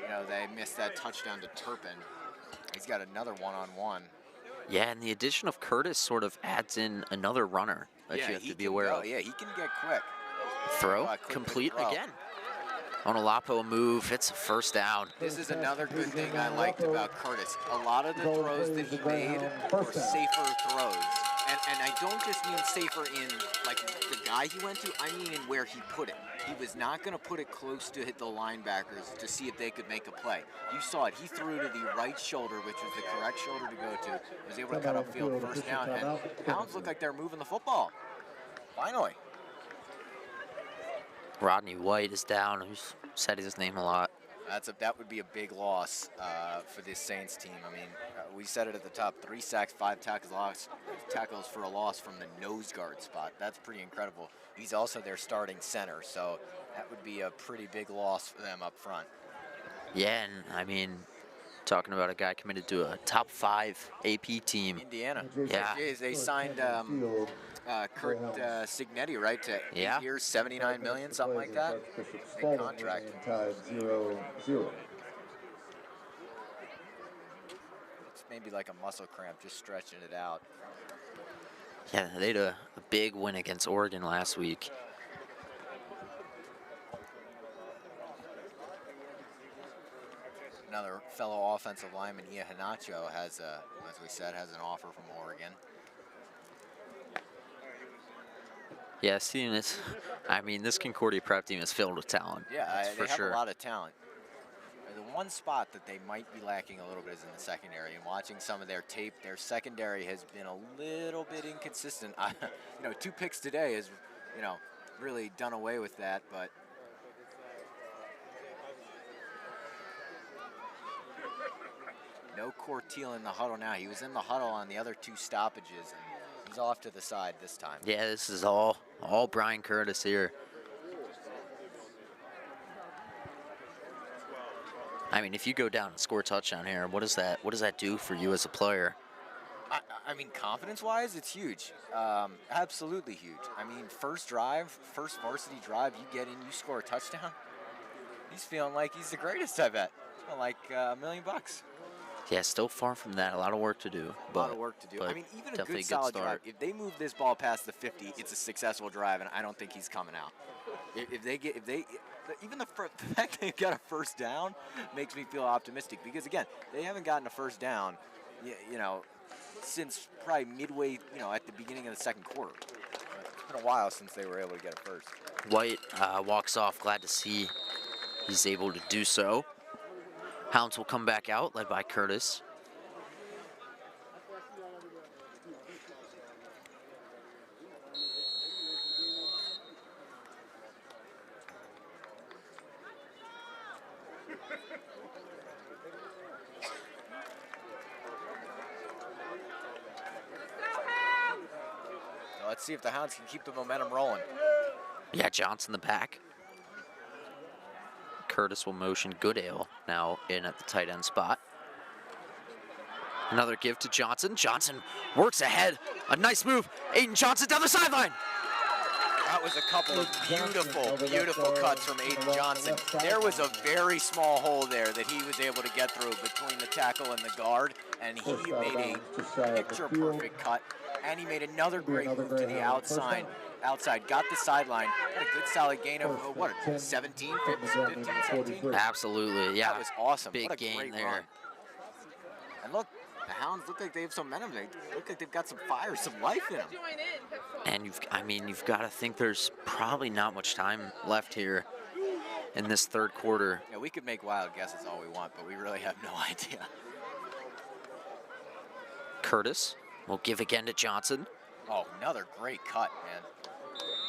you know, they missed that touchdown to Turpin. He's got another one-on-one. Yeah, and the addition of Curtis sort of adds in another runner that you have to be aware of. Yeah, he can get quick. Throw, complete again. On Olapo move, it's a 1st down. This is another good thing I liked about Curtis. A lot of the throws that he made were safer throws. And I don't just mean safer in, like, the guy he went to, I mean in where he put it. He was not going to put it close to hit the linebackers to see if they could make a play. You saw it. He threw to the right shoulder, which was the correct shoulder to go to. Was able to cut upfield, 1st down, and Hounds look like they're moving the football. Finally. Rodney White is down. He's said his name a lot. That would be a big loss for this Saints team. I mean, we said it at the top: 3 sacks, 5 tackles for a loss from the nose guard spot. That's pretty incredible. He's also their starting center, so that would be a pretty big loss for them up front. Yeah, and I mean, talking about a guy committed to a top 5 AP team. Indiana. Yeah. They signed Kurt Signetti, right, to 8 years, $79 million, something like that. Big contract. It's maybe like a muscle cramp, just stretching it out. Yeah, they had a big win against Oregon last week. Another fellow offensive lineman, Ia Hanacho, has, as we said, has an offer from Oregon. Yeah, seeing this, I mean, this Concordia prep team is filled with talent. Yeah, for they have sure. a lot of talent. The one spot that they might be lacking a little bit is in the secondary. And watching some of their tape, their secondary has been a little bit inconsistent. You know, 2 picks today has, you know, really done away with that. But no Corteal in the huddle now. He was in the huddle on the other 2 stoppages, and he's off to the side this time. Yeah, this is all Brian Curtis here. I mean, if you go down and score a touchdown here, what does that do for you as a player? I mean, confidence-wise, it's huge. Absolutely huge. I mean, first varsity drive, you get in, you score a touchdown. He's feeling like he's the greatest, I bet. Like $1 million. Yeah, still far from that. A lot of work to do. A lot of work to do. I mean, even a good solid drive. If they move this ball past the 50, it's a successful drive, and I don't think he's coming out. Even the fact they've got a 1st down makes me feel optimistic, because again, they haven't gotten a 1st down, you know, since probably midway, you know, at the beginning of the 2nd quarter. It's been a while since they were able to get a 1st. White walks off. Glad to see he's able to do so. Hounds will come back out, led by Curtis. Let's see if the Hounds can keep the momentum rolling. Yeah, Johnson the back. Curtis will motion Goodale now in at the tight end spot. Another give to Johnson. Johnson works ahead. A nice move. Aiden Johnson down the sideline. That was a couple of beautiful cuts from Aiden Johnson. There was a very small hole there that he was able to get through between the tackle and the guard, and he made a picture-perfect cut. And he made another great Another move to great the handle. First outside. down. Outside, got the sideline, had a good solid gain of, First what, 10 17, from the German 15, 17? 43. Absolutely, yeah. That was awesome. Big What a gain great there. run. And look, the Hounds look like they have some momentum. They look like they've got some fire, some life in them. Join in, that's all. And you've got to think there's probably not much time left here in this third quarter. Yeah, we could make wild guesses all we want, but we really have no idea. Curtis will give again to Johnson. Oh, another great cut, man.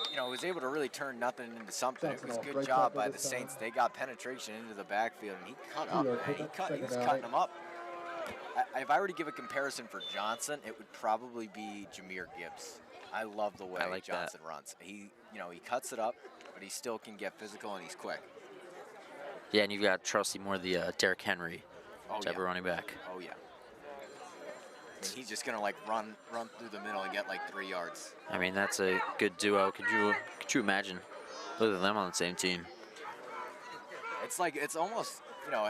You know, was able to really turn nothing into something. It was a good Great job tackle by the this time. Saints. They got penetration into the backfield, and he cut up, He man. He was cutting them up. If I were to give a comparison for Johnson, it would probably be Jahmyr Gibbs. I love the way I like that. Johnson runs. He cuts it up, but he still can get physical, and he's quick. Yeah, and you've got Trusty Moore, the Derrick Henry Oh, type of yeah. running back. Oh, yeah. I mean, he's just going to, like, run through the middle and get, like, 3 yards. I mean, that's a good duo. Could you imagine both of them on the same team? It's almost,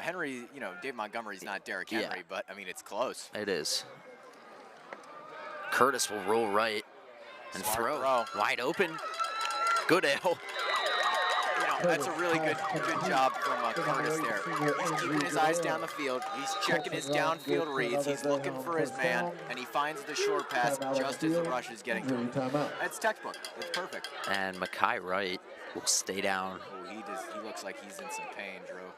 Henry, Dave Montgomery's not Derrick Henry, Yeah. but, I mean, it's close. It is. Curtis will roll right and Smart throw. throw. Wide open. Good L. That's a really good job from Curtis there. He's keeping his eyes down the field. He's checking his downfield reads. He's looking for his man, and he finds the short pass just as the rush is getting to him. That's textbook. It's perfect. And Mekhi Wright will stay down. Oh, he looks like he's in some pain, Drew.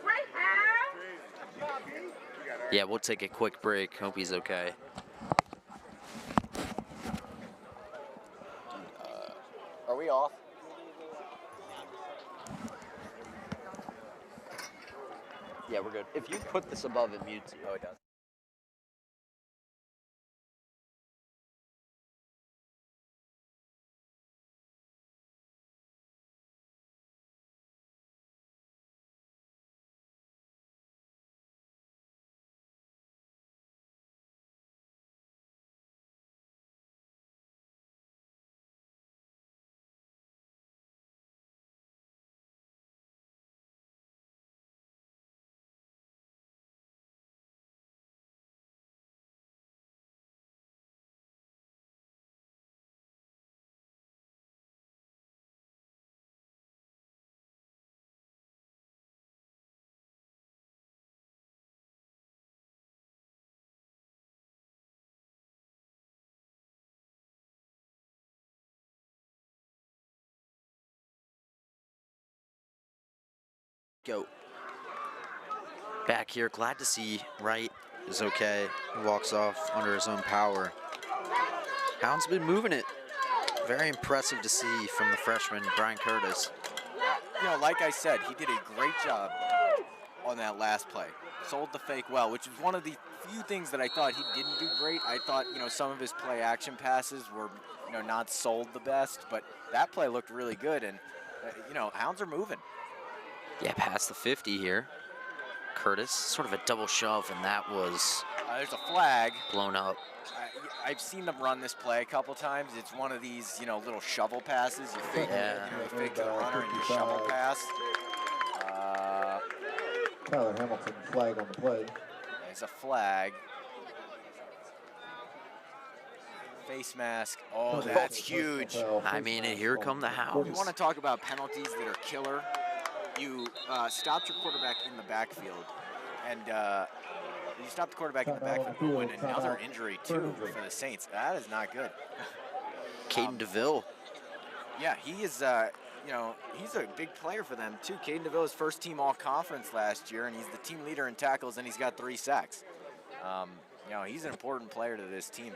Right hand. Yeah, we'll take a quick break. Hope he's okay. Are we off? Yeah, we're good. If you put this above, it mutes you. Oh, it does. Go. Back here, glad to see Wright is okay. He walks off under his own power. Hound's been moving it. Very impressive to see from the freshman, Brian Curtis. Like I said, he did a great job on that last play. Sold the fake well, which is one of the few things that I thought he didn't do great. I thought, some of his play action passes were, not sold the best, but that play looked really good, and, Hounds are moving. Yeah, past the 50 here. Curtis, sort of a double shove, and that was There's a flag. blown up. I've seen them run this play a couple times. It's one of these, little shovel passes. You fake, Yeah. you fake to the runner and you shovel pass. Tyler Hamilton flag on the play. There's a flag. Face mask. Oh, that's huge. I mean, here come the You Hounds. want to talk about penalties that are killer? You stopped your quarterback in the backfield, and you stopped the quarterback in the backfield and another injury, too, for the Saints. That is not good. Caden DeVille. Yeah, he is, he's a big player for them, too. Caden DeVille is first team all-conference last year, and he's the team leader in tackles, and he's got 3 sacks. He's an important player to this team.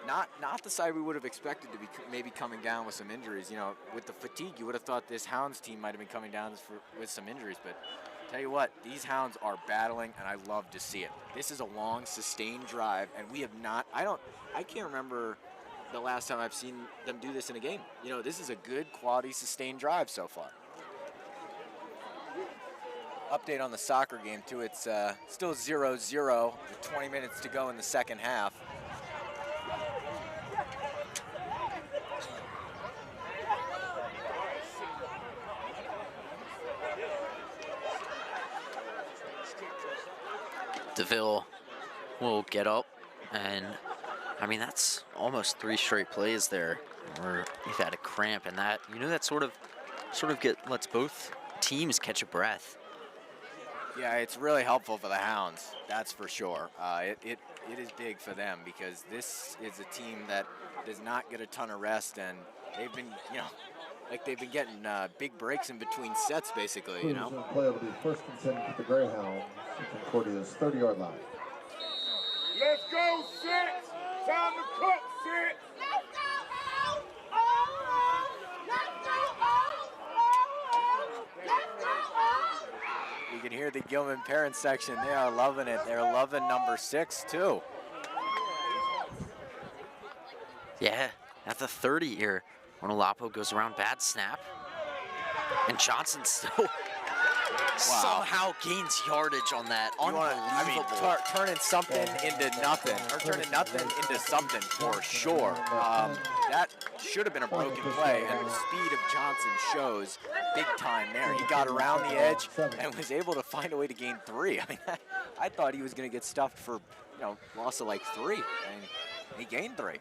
Not the side we would have expected to be maybe coming down with some injuries. With the fatigue, you would have thought this Hounds team might have been coming down with some injuries. But tell you what, these Hounds are battling, and I love to see it. This is a long, sustained drive, and we have not. I can't remember the last time I've seen them do this in a game. This is a good, quality, sustained drive so far. Update on the soccer game too. It's still 0-0 with 20 minutes to go in the second half. DeVille will get up, and I mean that's almost 3 straight plays there where you've had a cramp, and that that sort of lets both teams catch a breath. Yeah, it's really helpful for the Hounds, that's for sure. It is big for them because this is a team that does not get a ton of rest, and they've been, they've been getting big breaks in between sets, basically, Play will be first and 10 for the Greyhounds at Concordia's 30-yard line. Let's go, six! Time to cook, six! Let's go, O's! Oh! Let's go, O's! Oh! Let's go, O's! You can hear the Gilman parent section. They are loving it. They're loving number 6, too. Yeah, at the 30 here, Onolapo goes around, bad snap, and Johnson still somehow gains yardage on that. Unbelievable. Turning something into nothing, or turning nothing into something for sure. That should have been a broken play, and the speed of Johnson shows big time there. He got around the edge and was able to find a way to gain 3. I mean, I thought he was going to get stuffed for, loss of like 3, and he gained 3.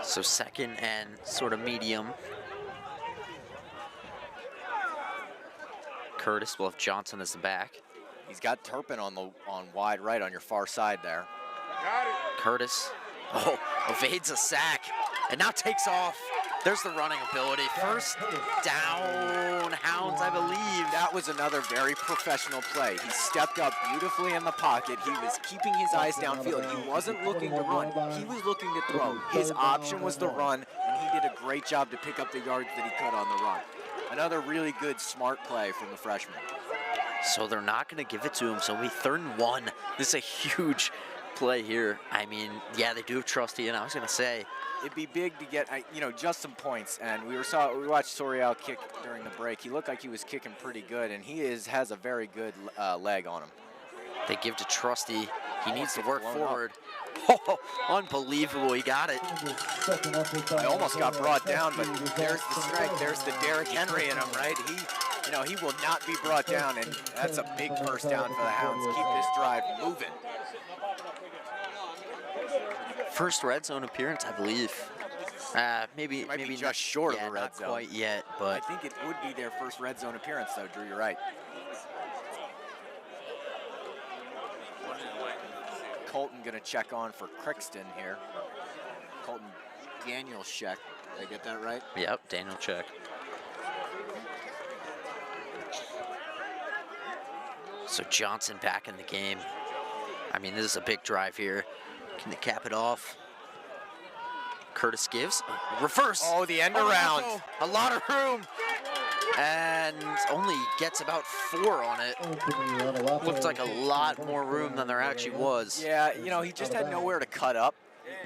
So second and sort of medium. Curtis will have Johnson as the back. He's got Turpin on wide right on your far side there. Curtis, evades a sack and now takes off. There's the running ability. First down, Hounds, I believe. That was another very professional play. He stepped up beautifully in the pocket. He was keeping his eyes downfield. He wasn't looking to run. He was looking to throw. His option was the run, and he did a great job to pick up the yards that he could on the run. Another really good, smart play from the freshman. So they're not going to give it to him. So it'll be 3rd and 1. This is a huge play here. I mean, yeah, they do have Trusty, and I was going to say, it'd be big to get, just some points. And we watched Sorial kick during the break. He looked like he was kicking pretty good, and he has a very good leg on him. They give to Trusty. He needs to work forward. Oh, unbelievable. He got it. I almost got brought down, but there's the strength. There's the Derrick Henry in him, right? He will not be brought down, and that's a big first down for the Hounds. Keep this drive moving. First red zone appearance, I believe. Maybe just short of a red not zone. Quite yet, but I think it would be their first red zone appearance, though, Drew. You're right. Colton going to check on for Crixton here. Colton Daniel Sheck. Did I get that right? Yep, Daniel Check. So Johnson back in the game. I mean, this is a big drive here. Can they cap it off? Curtis gives. Reverse. Oh, the end around. A lot of room. And only gets about 4 on it. Looks like a lot more room than there actually was. Yeah, he just had nowhere to cut up.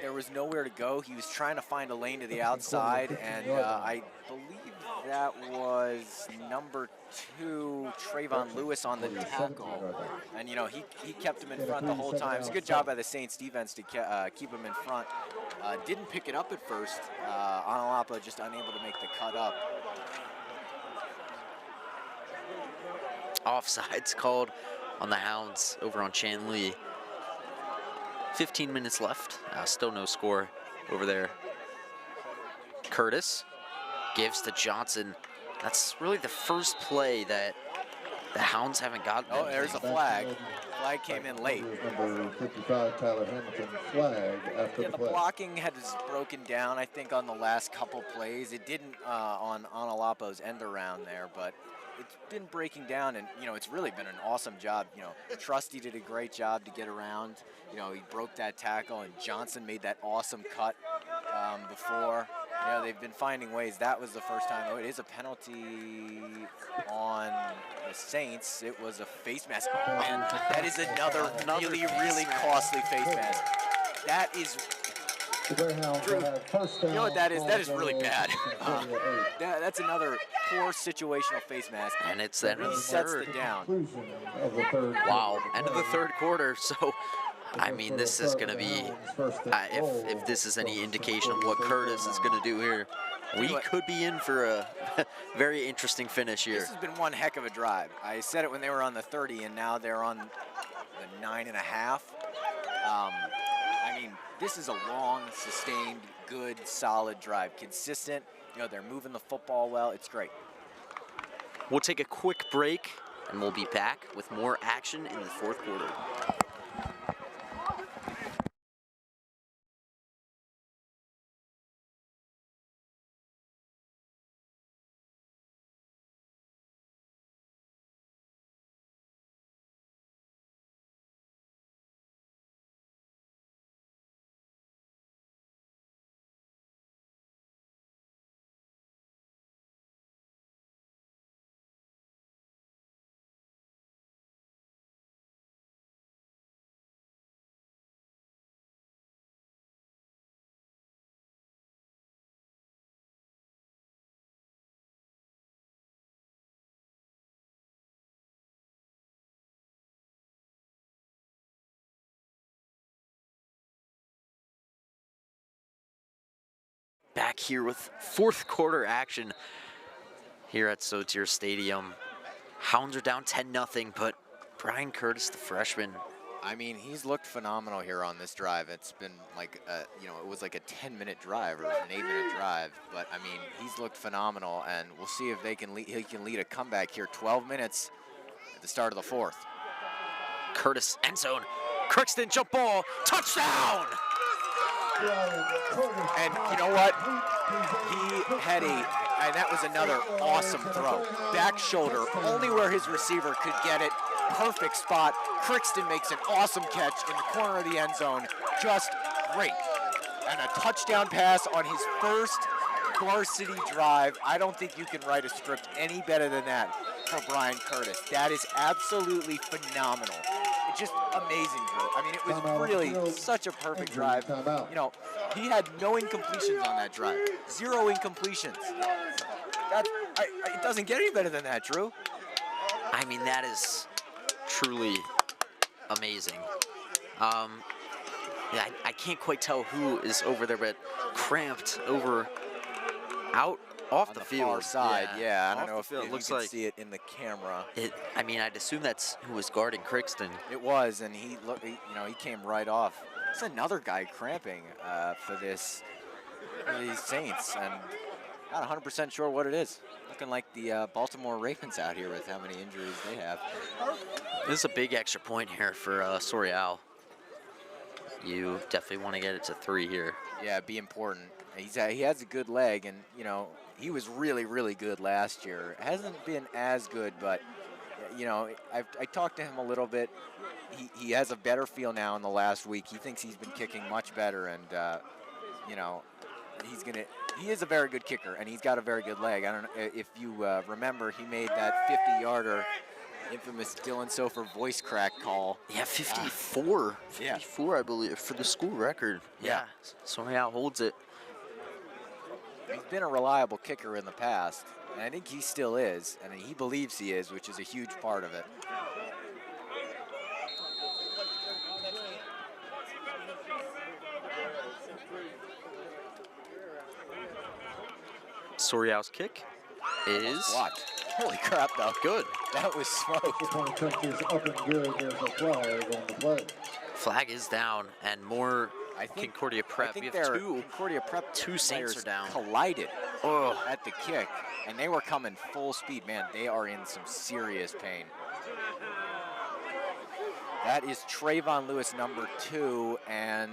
There was nowhere to go. He was trying to find a lane to the outside, and I believe that was number 2, Trayvon Lewis on the tackle. And, he kept him in front the whole time. It was a good job by the Saints defense to keep him in front. Didn't pick it up at first. Onolapo just unable to make the cut up. Offsides called on the Hounds over on Chanley. 15 minutes left. Still no score over there. Curtis gives to Johnson. That's really the first play that the Hounds haven't gotten. Oh, there's a flag. Flag came in late. Number 55, Tyler Hamilton, flag after Yeah, the the play. blocking had broken down, I think, on the last couple plays. It didn't on Onolapo's end around there, but it's been breaking down, and it's really been an awesome job. Trusty did a great job to get around. He broke that tackle, and Johnson made that awesome cut before. They've been finding ways. That was the first time. Oh, it is a penalty on the Saints. It was a face mask. Oh man, that is another really, really costly face mask. That is. Drew, you know what that is? That is really bad. That's another poor situational face mask. And it's then really sets the down. Wow, end of the 3rd quarter. So, I mean, this is going to be, if this is any indication of what Curtis is going to do here, We could be in for a very interesting finish here. This has been one heck of a drive. I said it when they were on the 30, and now they're on the 9.5. I mean, this is a long, sustained, good, solid drive. Consistent. You know, they're moving the football well. It's great. We'll take a quick break, and we'll be back with more action in the fourth quarter. Back here with fourth quarter action here at Sotier Stadium. Hounds are down 10-0, but Brian Curtis, the freshman. I mean, he's looked phenomenal here on this drive. It's been like, you know, it was like a 10-minute drive or an 8-minute drive. But I mean, he's looked phenomenal, and we'll see if they can he can lead a comeback here. 12 minutes at the start of the fourth. Curtis, end zone. Crookston, jump ball, touchdown! And you know what? He had and that was another awesome throw. Back shoulder, only where his receiver could get it. Perfect spot. Crookston makes an awesome catch in the corner of the end zone. Just great. And a touchdown pass on his first varsity drive. I don't think you can write a script any better than that for Brian Curtis. That is absolutely phenomenal. It's just amazing, Drew. I mean, it was really such a perfect drive. You know, he had no incompletions on that drive. 0 incompletions. It doesn't get any better than that, Drew. I mean, that is truly amazing. Yeah, I can't quite tell who is over there, but cramped over off on the field. Far side, yeah. I don't know if it looks like see it in the camera. I mean, I'd assume that's who was guarding Crookston. It was, and he came right off. It's another guy cramping for these Saints, and not 100% sure what it is. Looking like the Baltimore Ravens out here with how many injuries they have. This is a big extra point here for Sorial. You definitely want to get it to 3 here. Yeah, be important. He has a good leg, and you know he was really, really good last year. Hasn't been as good, but you know I talked to him a little bit. He has a better feel now in the last week. He thinks he's been kicking much better, and you know he is a very good kicker, and he's got a very good leg. I don't know if you remember, he made that 50-yarder. Infamous Dylan Sofer voice crack call. Yeah, 54. 54, I believe, for the school record. Yeah. Sorial holds it. He's been a reliable kicker in the past, and I think he still is, and he believes he is, which is a huge part of it. Sorial's kick is blocked. Holy crap, though. Good. That was smoked. Flag is down, and more Concordia Prep. We have two. Concordia Prep, two Saints are down. Collided at the kick, and they were coming full speed. Man, they are in some serious pain. That is Trayvon Lewis, number 2, and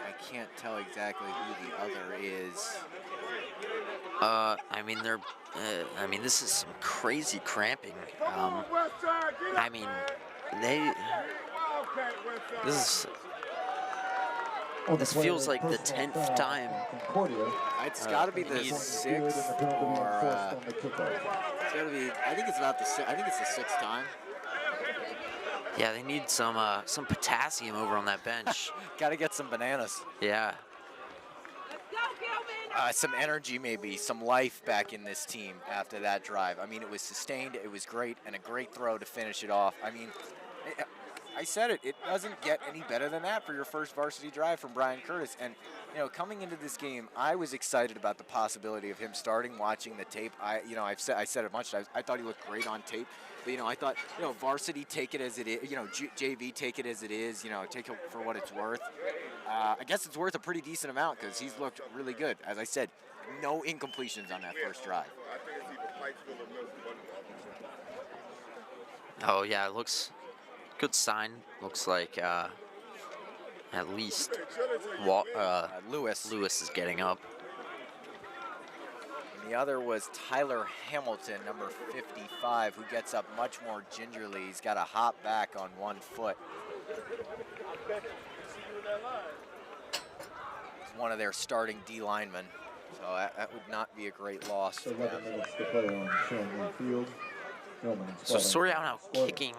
I can't tell exactly who the other is. I mean, I mean, this is some crazy cramping. I mean, this feels like the 10th time. It's got to be the 6th, or it's got to be. I think it's about the. I think it's the 6th time. Yeah, they need some potassium over on that bench. Got to get some bananas. Yeah. Some energy, maybe some life back in this team after that drive. I mean, it was sustained, it was great, and a great throw to finish it off. I mean, I said it. It doesn't get any better than that for your first varsity drive from Brian Curtis. And, you know, coming into this game, I was excited about the possibility of him starting, watching the tape. I said it much. I thought he looked great on tape. But, you know, I thought, you know, varsity, take it as it is. You know, JV, take it as it is. You know, take it for what it's worth. I guess it's worth a pretty decent amount because he's looked really good. As I said, no incompletions on that first drive. Oh, yeah, it looks good sign. Looks like at least Lewis is getting up. And the other was Tyler Hamilton, number 55, who gets up much more gingerly. He's got to hop back on one foot. He's one of their starting D linemen, so that would not be a great loss. 11 minutes to play on Shanley Field. So Soriano now kicking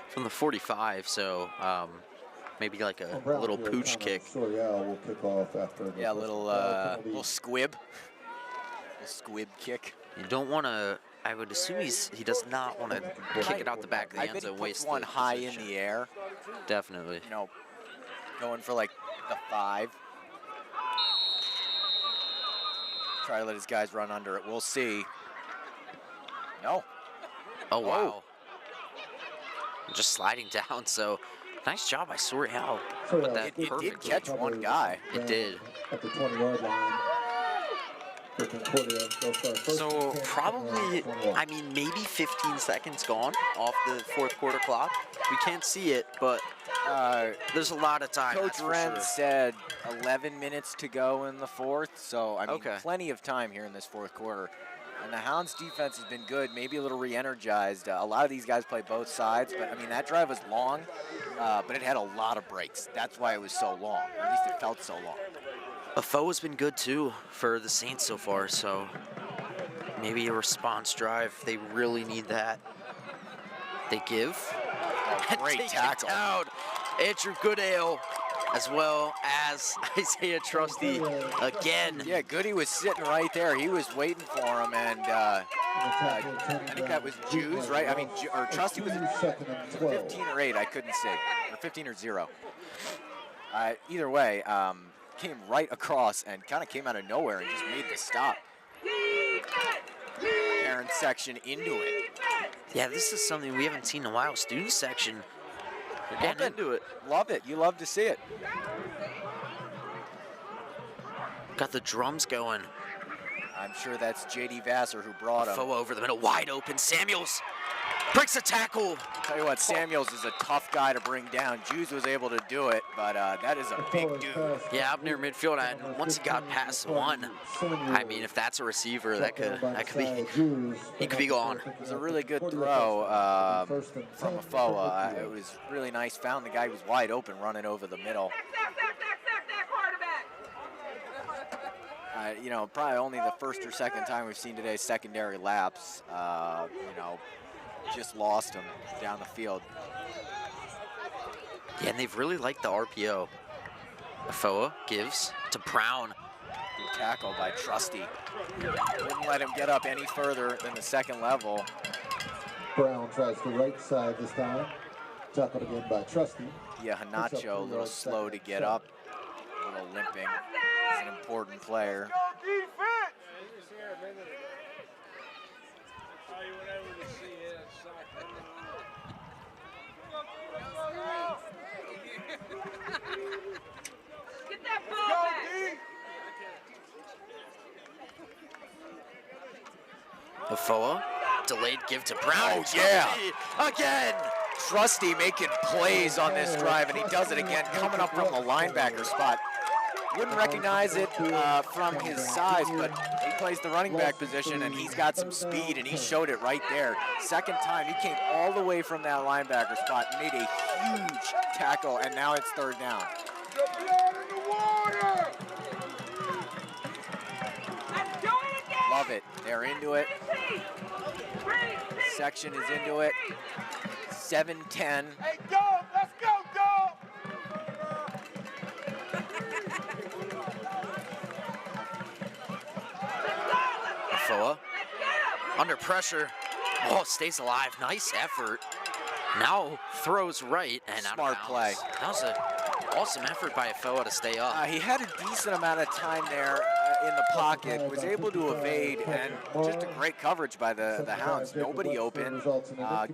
from the 45, so maybe like a little pooch kick. Soriano will kick off after Yeah, a little squib. A squib kick. You don't want to. I would assume he does not want to kick it out the back of the end zone. Waste one high in the air. Definitely. You know, going for like the 5. Try to let his guys run under it. We'll see. No. Oh, wow. Just sliding down, so nice job by Soriano. But that it did catch one guy. It did. At the 20-yard line. Concordia, so probably, I mean, maybe 15 seconds gone off the fourth quarter clock. We can't see it, but there's a lot of time. Coach Wren said 11 minutes to go in the fourth, so I mean, plenty of time here in this fourth quarter. And the Hounds defense has been good, maybe a little re-energized. A lot of these guys play both sides, but I mean, that drive was long, but it had a lot of breaks. That's why it was so long, or at least it felt so long. Afoe has been good too for the Saints so far, so maybe a response drive. They really need that. They give. Oh, great tackle. Andrew Goodale, as well as Isaiah Trusty again. Yeah, Goody was sitting right there. He was waiting for him, and I think that was Jews, right? I mean, or Trusty was at 15 or 8, I couldn't see, or 15 or 0. Either way, came right across and kind of came out of nowhere and just made the stop. Parent section into it. Yeah, this is something we haven't seen in a while. Student section, they're getting into it. Love it. You love to see it. Got the drums going. I'm sure that's J.D. Vassar who brought him. Afoe over the middle, wide open. Samuels breaks a tackle. Tell you what, Samuels is a tough guy to bring down. Jews was able to do it, but that is a big dude. Yeah, up near midfield, and once he got past one, I mean, if that's a receiver, that could be, he could be gone. It was a really good throw from Afoe. It was really nice. Found the guy who was wide open running over the middle. You know, probably only the first or second time we've seen today's secondary laps. You know, just lost him down the field. Yeah, and they've really liked the RPO. Afoe gives to Brown. Good tackle by Trusty. Wouldn't let him get up any further than the second level. Brown tries the right side this time. Tackled again by Trusty. Yeah, Hanacho a little slow to get up. A little limping. He's an important player. Get that ball back. Afoe, delayed give to Brown. Oh, yeah. Again. Trusty making plays on this drive, and he does it again, coming up from the linebacker spot. Wouldn't recognize it from his size, but he plays the running back position, and he's got some speed, and he showed it right there. Second time, he came all the way from that linebacker spot, made a huge tackle, and now it's third down. Love it. They're into it. Section is into it. 7-10. Hey, go! Let's go, go! Afoe under pressure. Oh, stays alive. Nice effort. Now throws right and out of Smart bounds. play. That was an awesome effort by Afoa to stay up. He had a decent amount of time there in the pocket, was able to evade, and just a great coverage by the Hounds. Nobody open.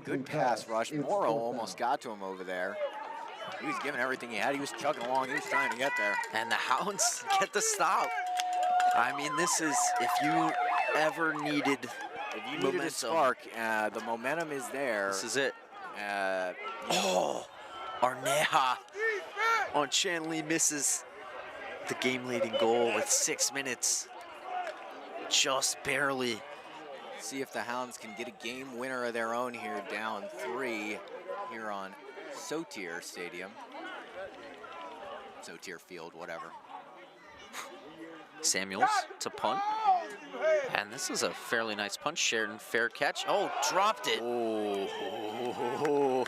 Good pass rush. Morrow almost got to him over there. He was giving everything he had. He was chugging along. He was trying to get there. And the Hounds get the stop. I mean, this is, if you ever needed momentum, a spark, the momentum is there. this is it. Oh, Arneha on Shanley misses the game-leading goal with 6 minutes. Just barely. see if the Hounds can get a game winner of their own here, down 3 here on Sotir Stadium. Sotir Field, whatever. Samuels to punt. And this is a fairly nice punch. Sheridan, fair catch. Oh, dropped it. Oh.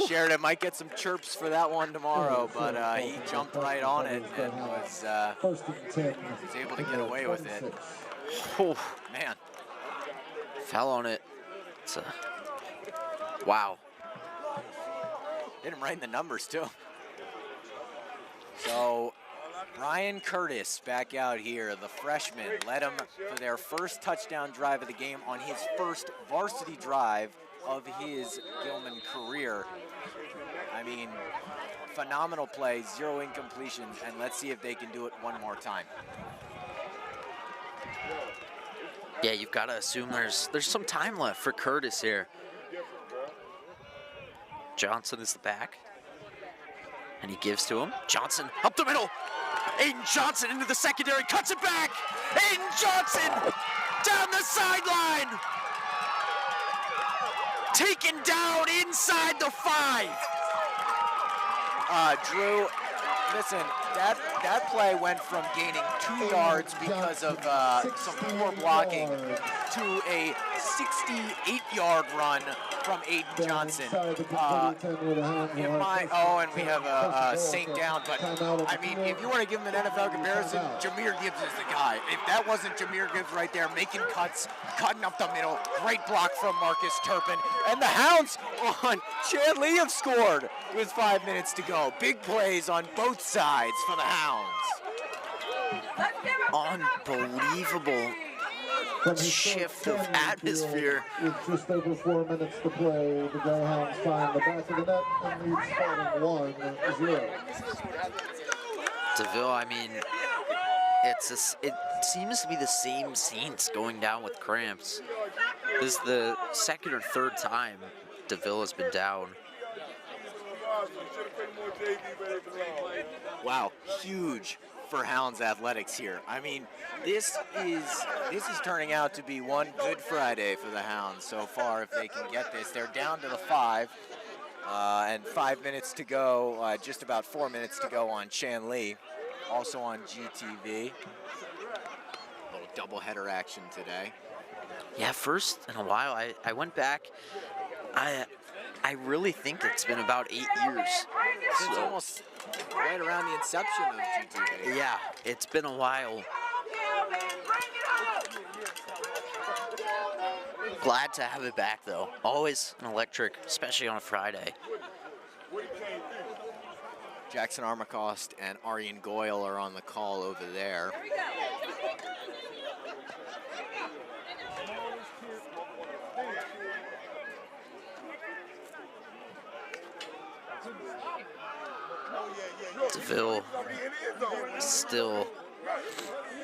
Sheridan might get some chirps for that one tomorrow, but he jumped right on it and was able to get away with it. Oh, Man, fell on it. It's a, wow. hit him right in the numbers too. So Ryan Curtis back out here, the freshman, led him for their first touchdown drive of the game on his first varsity drive of his Gilman career. I mean, phenomenal play, 0 incompletions, and let's see if they can do it one more time. Yeah, you've got to assume there's some time left for Curtis here. Johnson is the back. And he gives to him. Johnson up the middle. Aiden Johnson into the secondary, cuts it back. Aiden Johnson down the sideline. Taken down inside the 5. Drew, listen, that play went from gaining 2 yards because of some poor blocking to a 68-yard run from Aiden Johnson. And we have a St. Down, but I mean, if you want to give him an NFL comparison, Jameer Gibbs is the guy. If that wasn't Jameer Gibbs right there, making cuts, cutting up the middle, great block from Marcus Turpin, and the Hounds on Chandley have scored with 5 minutes to go. Big plays on both sides for the Hounds. Unbelievable shift of atmosphere. With just over 4 minutes to play, the Greyhounds find the back of the net and lead Spalding 1-0. DeVille, I mean, it seems to be the same scenes going down with cramps. This is the second or third time DeVille has been down. Wow, huge for Hounds athletics here. I mean, this is turning out to be one good Friday for the Hounds so far. If they can get this, they're down to the 5, and 5 minutes to go. Just about 4 minutes to go on Shanley, also on GTV. A little doubleheader action today. Yeah, first in a while, I went back. I really think it's been about 8 years. It's almost right around the inception of GTV. Yeah, it's been a while. Glad to have it back, though. Always an electric, especially on a Friday. Jackson Armacost and Aryan Goyle are on the call over there. DeVille still. Do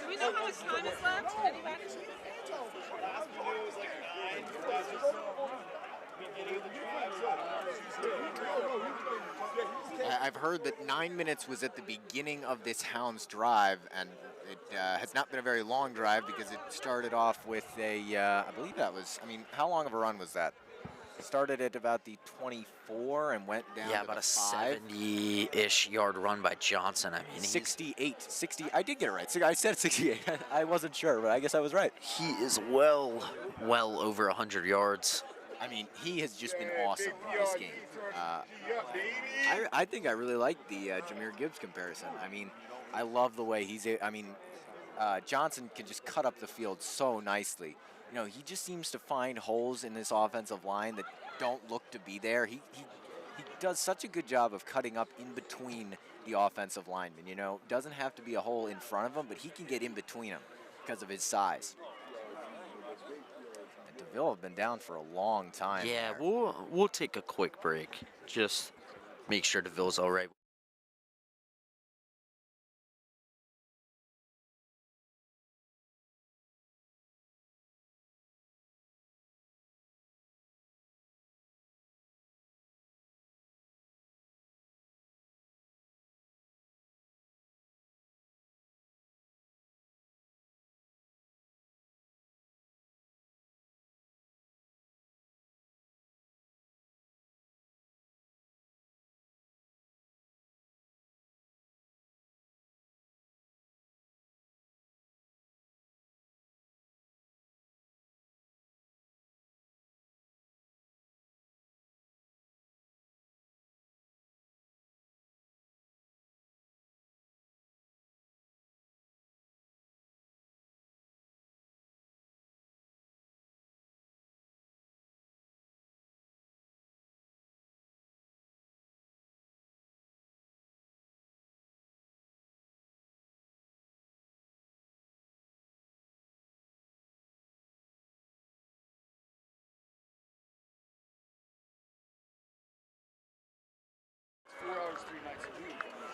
we know how much time is left? Anybody? I've heard that 9 minutes was at the beginning of this Hounds drive, and it has not been a very long drive because it started off with I believe that was, I mean, how long of a run was that? It started at about the 24 and went down to About a the 5. 70-ish yard run by Johnson. I mean, 60, I did get it right. I said 68. I wasn't sure, but I guess I was right. he is well over 100 yards. I mean, he has just been awesome this game. I think I really like the Jameer Gibbs comparison. I mean, I love the way Johnson can just cut up the field so nicely. You know, he just seems to find holes in this offensive line that don't look to be there. He does such a good job of cutting up in between the offensive linemen. You know, doesn't have to be a hole in front of him, but he can get in between them because of his size. And DeVille have been down for a long time. Yeah, there. we'll take a quick break. Just make sure DeVille's all right.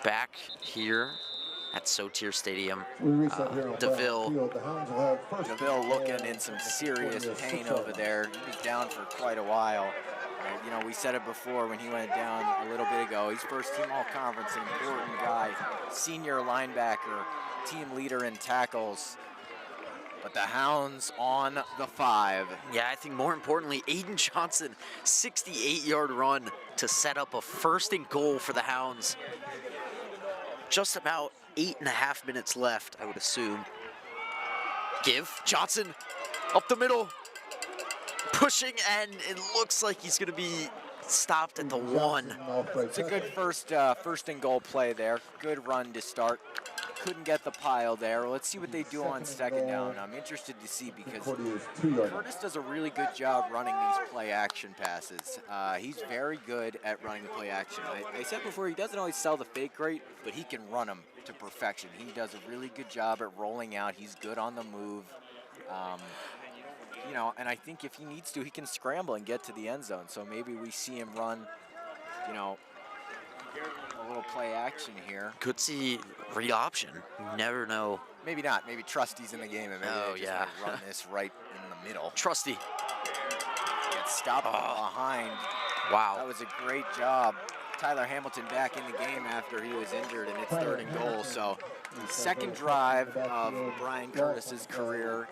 Back here at Sotier Stadium, We reset here on DeVille. Brown Field. The Hounds will have first DeVille looking ball in some from the serious Concordia pain 6-yard over line. there. He was down for quite a while. You know, we said it before when he went down a little bit ago. He's first team all-conference, an important guy, senior linebacker, team leader in tackles. But the Hounds on the 5. Yeah, I think more importantly, Aiden Johnson, 68-yard run to set up a 1st and goal for the Hounds. Just about 8.5 minutes left, I would assume. Give Johnson up the middle, pushing, and it looks like he's going to be stopped at the 1. It's a good first and goal play there. Good run to start. Couldn't get the pile there. Let's see what they do on 2nd down. I'm interested to see because Curtis does a really good job running these play action passes. He's very good at running the play action. I said before, he doesn't always sell the fake great, but he can run them to perfection. He does a really good job at rolling out. He's good on the move. You know, and I think if he needs to, he can scramble and get to the end zone. So maybe we see him run, you know, a little play action here. Could see read option. You never know. Maybe not. Maybe Trusty's in the game and maybe they just run this right in the middle. Trusty. Gets stopped behind. Wow. That was a great job. Tyler Hamilton back in the game after he was injured, and it's 3rd and goal. So 2nd drive of Brian Curtis's career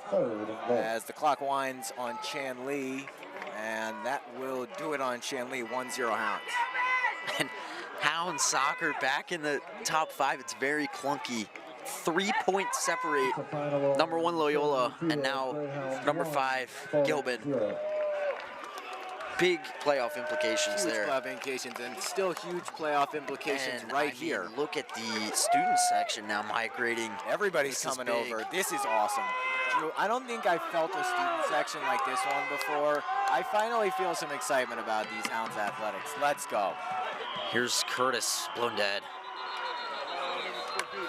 as the clock winds on Chan Lee, and that will do it on Chan Lee. 1-0 Hounds. And Hound soccer back in the top 5. It's very clunky. 3 points separate number 1 Loyola and now number 5 Gilbin. Big playoff implications Huge there. playoff implications, and still huge playoff implications And, right I mean, here. Look at the student section now migrating. Everybody's This is coming big. over. This is awesome. Drew, I don't think I felt a student section like this one before. I finally feel some excitement about these Hounds athletics. Let's go. Here's Curtis, blown dead.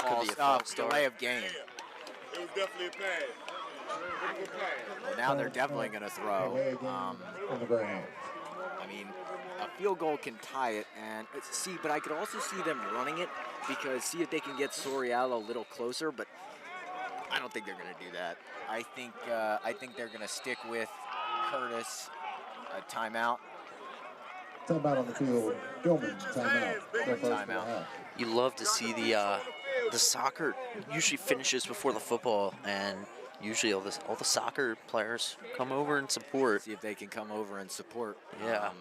Ball be a stop, false start. delay of game. It was definitely a pass. It was a pass. Well, now they're definitely going to throw. On the ground. I mean, a field goal can tie it, and see, but I could also see them running it because see if they can get Soriano a little closer, but I don't think they're going to do that. I think they're going to stick with Curtis. A timeout. Timeout on the field. Gilman, timeout. Timeout. You love to see the soccer usually finishes before the football, and usually all the soccer players come over and support. See if they can come over and support. Yeah.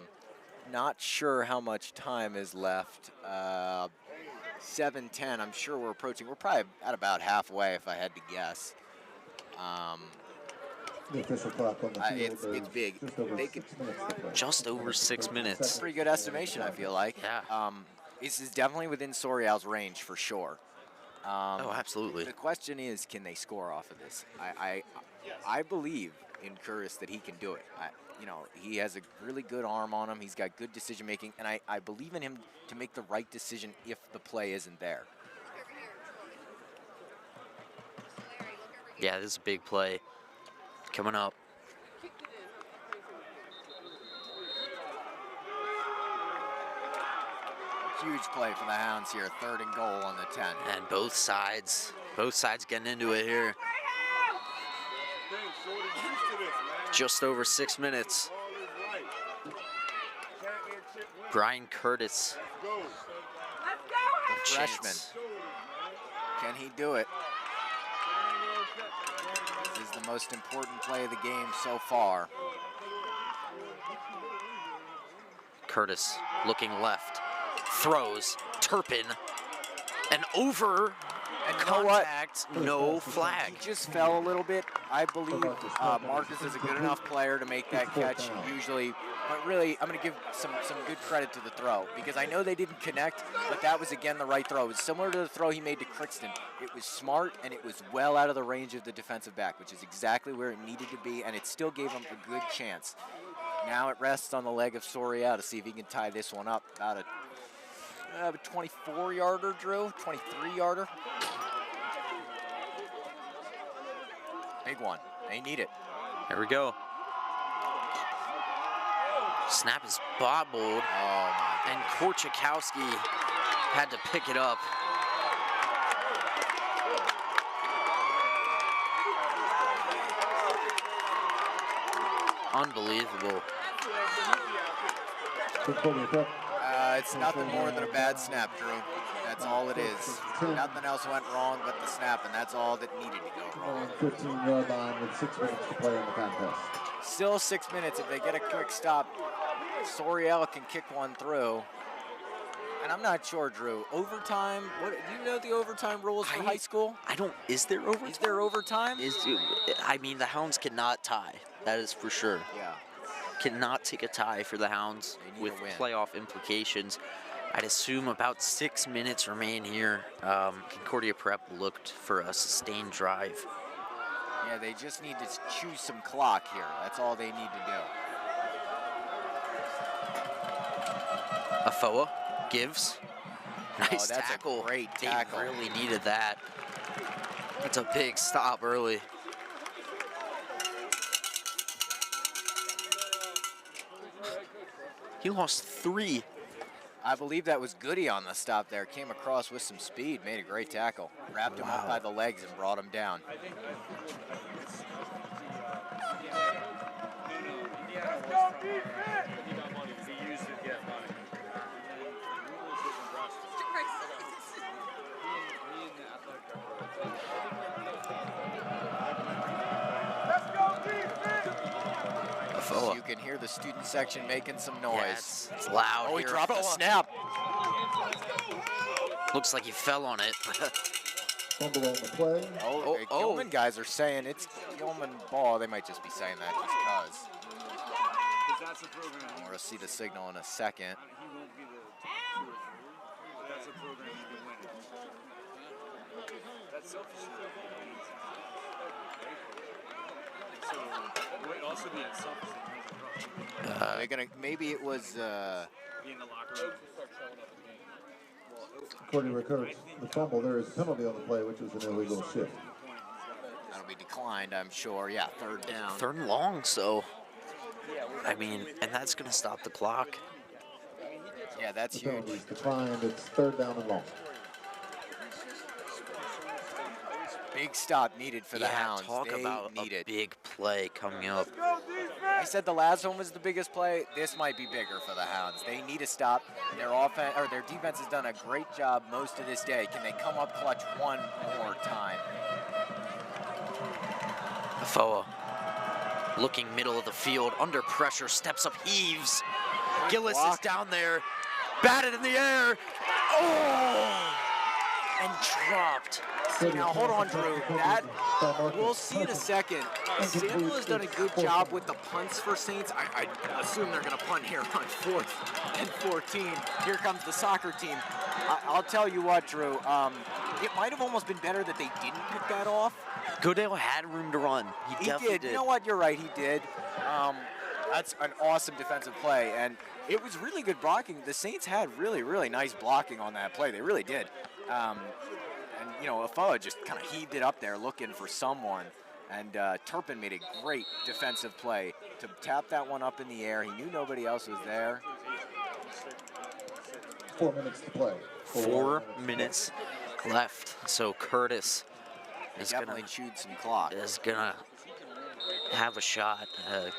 Not sure how much time is left. 7:10. I'm sure we're approaching. We're probably at about halfway, if I had to guess. The official clock on the field. It's big. They could, Just over 6 minutes. pretty good estimation, I feel like. Yeah. This is definitely within Sorial's range for sure. Oh, absolutely. The question is, can they score off of this? I believe in Curtis that he can do it. You know, he has a really good arm on him. He's got good decision making, and I believe in him to make the right decision if the play isn't there. Yeah, this is a big play coming up. Huge play for the Hounds here, 3rd and goal on the 10. And both sides getting into it here. Just over 6 minutes. Brian Curtis, The freshman. Can he do it? This is the most important play of the game so far. Curtis looking left, throws, Turpin, and over, And you know what? contact, no flag. He just fell a little bit. I believe Marcus is a good enough player to make that catch usually. But really, I'm going to give some good credit to the throw because I know they didn't connect, but that was, again, the right throw. It was similar to the throw he made to Crixton. It was smart, and it was well out of the range of the defensive back, which is exactly where it needed to be, and it still gave him a good chance. Now it rests on the leg of Soria to see if he can tie this one up. About a 24-yarder, Drew, 23-yarder. Big one. They need it. Here we go. Snap is bobbled, and Korchakowski had to pick it up. Unbelievable. It's nothing more than a bad snap, Drew. That's all it is. Nothing else went wrong but the snap, and that's all that needed to go wrong. 15-yard line with 6 minutes to play in the contest. Still 6 minutes. If they get a quick stop, Soriel can kick one through. And I'm not sure, Drew. Overtime? What, do you know the overtime rules for high school? I don't. Is there overtime? Is there overtime? I mean, the Hounds cannot tie. That is for sure. Yeah. Cannot take a tie for the Hounds They need with a win. playoff implications. I'd assume about 6 minutes remain here. Concordia Prep looked for a sustained drive. Yeah, they just need to choose some clock here. That's all they need to do. Afoa gives. Nice that's a tackle. great They tackle. really needed that. That's a big stop early. He lost 3. I believe that was Goody on the stop there. Came across with some speed, made a great tackle. Wrapped him up by the legs and brought him down. Afoa. You can hear the student section making some noise. Yes, it's loud. Oh, he here. dropped the snap. Looks like he fell on it. Fumble on the play. Oh, the Gilman guys are saying it's Gilman ball. They might just be saying that just because. That's a program. We'll see the signal in a second. He won't be the 2 or 3. But that's a program he's been winning. That's selfish. So it would also be unselfish. They're gonna. Maybe it was. Be in the locker room. Courtney recovers the fumble. There is a penalty on the play, which was an illegal shift. That'll be declined, I'm sure. Yeah, 3rd down. 3rd and long, so I mean, and that's gonna stop the clock. Yeah, that's The huge. penalty is declined. It's 3rd down and long. Big stop needed for the Hounds. Talk They about need a it. big play coming up. I said the last one was the biggest play. This might be bigger for the Hounds. They need a stop. Their offense or their defense has done a great job most of this day. Can they come up clutch one more time? Afoa looking middle of the field, under pressure, steps up, heaves. Gillis is down there, batted in the air. Oh! And dropped. See, now hold on, Drew. That we'll see in a second. Samuel has done a good job with the punts for Saints. I assume they're going to punt here on 4th and 14. Here comes the soccer team. I'll tell you what, Drew. it might have almost been better that they didn't pick that off. Goodale had room to run. He definitely did. You know what? You're right. He did. That's an awesome defensive play, and it was really good blocking. The Saints had really, really nice blocking on that play. They really did. And you know, Afoa just kind of heaved it up there, looking for someone. And Turpin made a great defensive play to tap that one up in the air. He knew nobody else was there. 4 minutes to play. 4 minutes left. So Curtis is definitely chewed some clock. Is gonna have a shot. And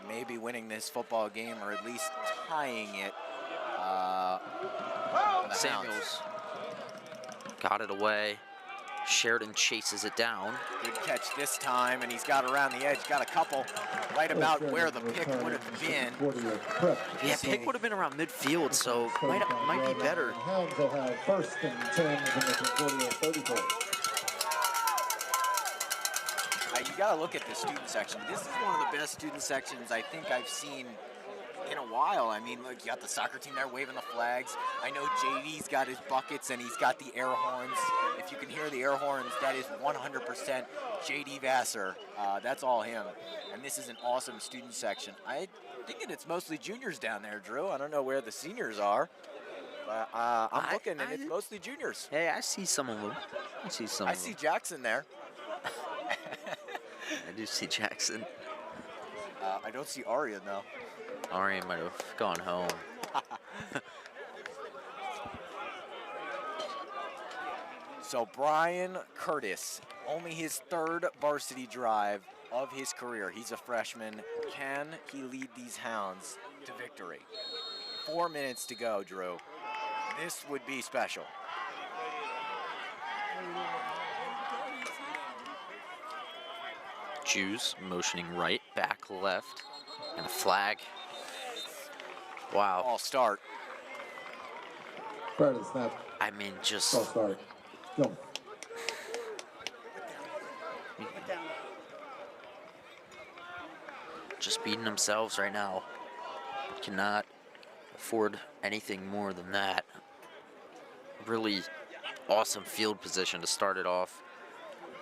maybe winning this football game, or at least tying it. Samuels got it away. Sheridan chases it down. Good catch this time, and he's got around the edge. Got a couple right about where the pick would have been. Yeah, pick would have been around midfield, so might be better. Hounds will have first and 10 from the Concordia 34. You got to look at the student section. This is one of the best student sections I think I've seen in a while. I mean, look, you got the soccer team there waving the flags. I know JD's got his buckets and he's got the air horns. If you can hear the air horns, that is 100% JD Vassar. That's all him. And this is an awesome student section. I'm thinking it's mostly juniors down there, Drew. I don't know where the seniors are. I'm looking, and it's mostly juniors. Hey, I see some of them. I see Jackson there. I do see Jackson. I don't see Arya, though. Arya might have gone home. So Brian Curtis, only his third varsity drive of his career. He's a freshman. Can he lead these Hounds to victory? 4 minutes to go, Drew. This would be special. Jews motioning right, back left, and a flag. Wow. All start. Prior to the snap. I mean, just. All start. Go. Just beating themselves right now. Cannot afford anything more than that. Really awesome field position to start it off.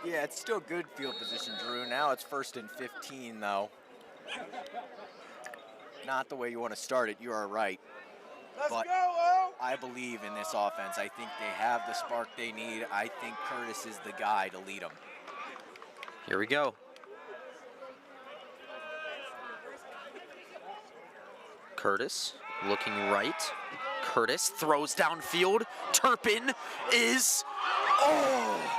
Yeah, it's still good field position, Drew. Now it's 1st and 15, though. Not the way you want to start it. You are right. But I believe in this offense. I think they have the spark they need. I think Curtis is the guy to lead them. Here we go. Curtis looking right. Curtis throws downfield. Turpin is. Oh!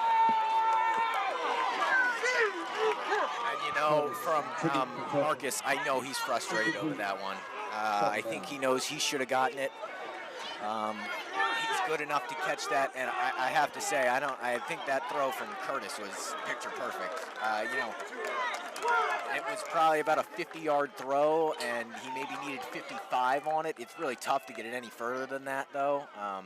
And you know, from Marcus, I know he's frustrated over that one. I think he knows he should have gotten it. He's good enough to catch that, and I have to say, I think that throw from Curtis was picture perfect. You know, it was probably about a 50-yard throw, and he maybe needed 55 on it. It's really tough to get it any further than that, though. I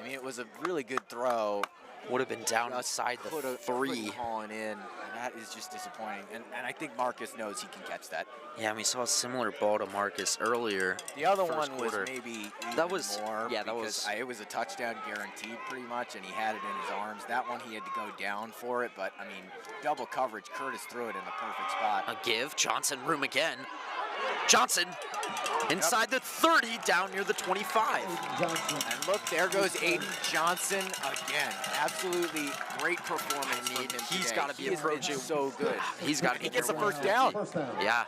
mean, it was a really good throw. Would have been down outside the 3. Hauling in, and that is just disappointing. And I think Marcus knows he can catch that. Yeah, we saw a similar ball to Marcus earlier. The other one was maybe that was more. Yeah, that was. It was a touchdown guaranteed pretty much, and he had it in his arms. That one he had to go down for it, but I mean, double coverage. Curtis threw it in the perfect spot. A give. Johnson room again. Johnson inside the 30, down near the 25. And look, there goes Aiden Johnson again. Absolutely great performance from him He's got to be approaching so good. He's got to. He gets the first down. Yeah.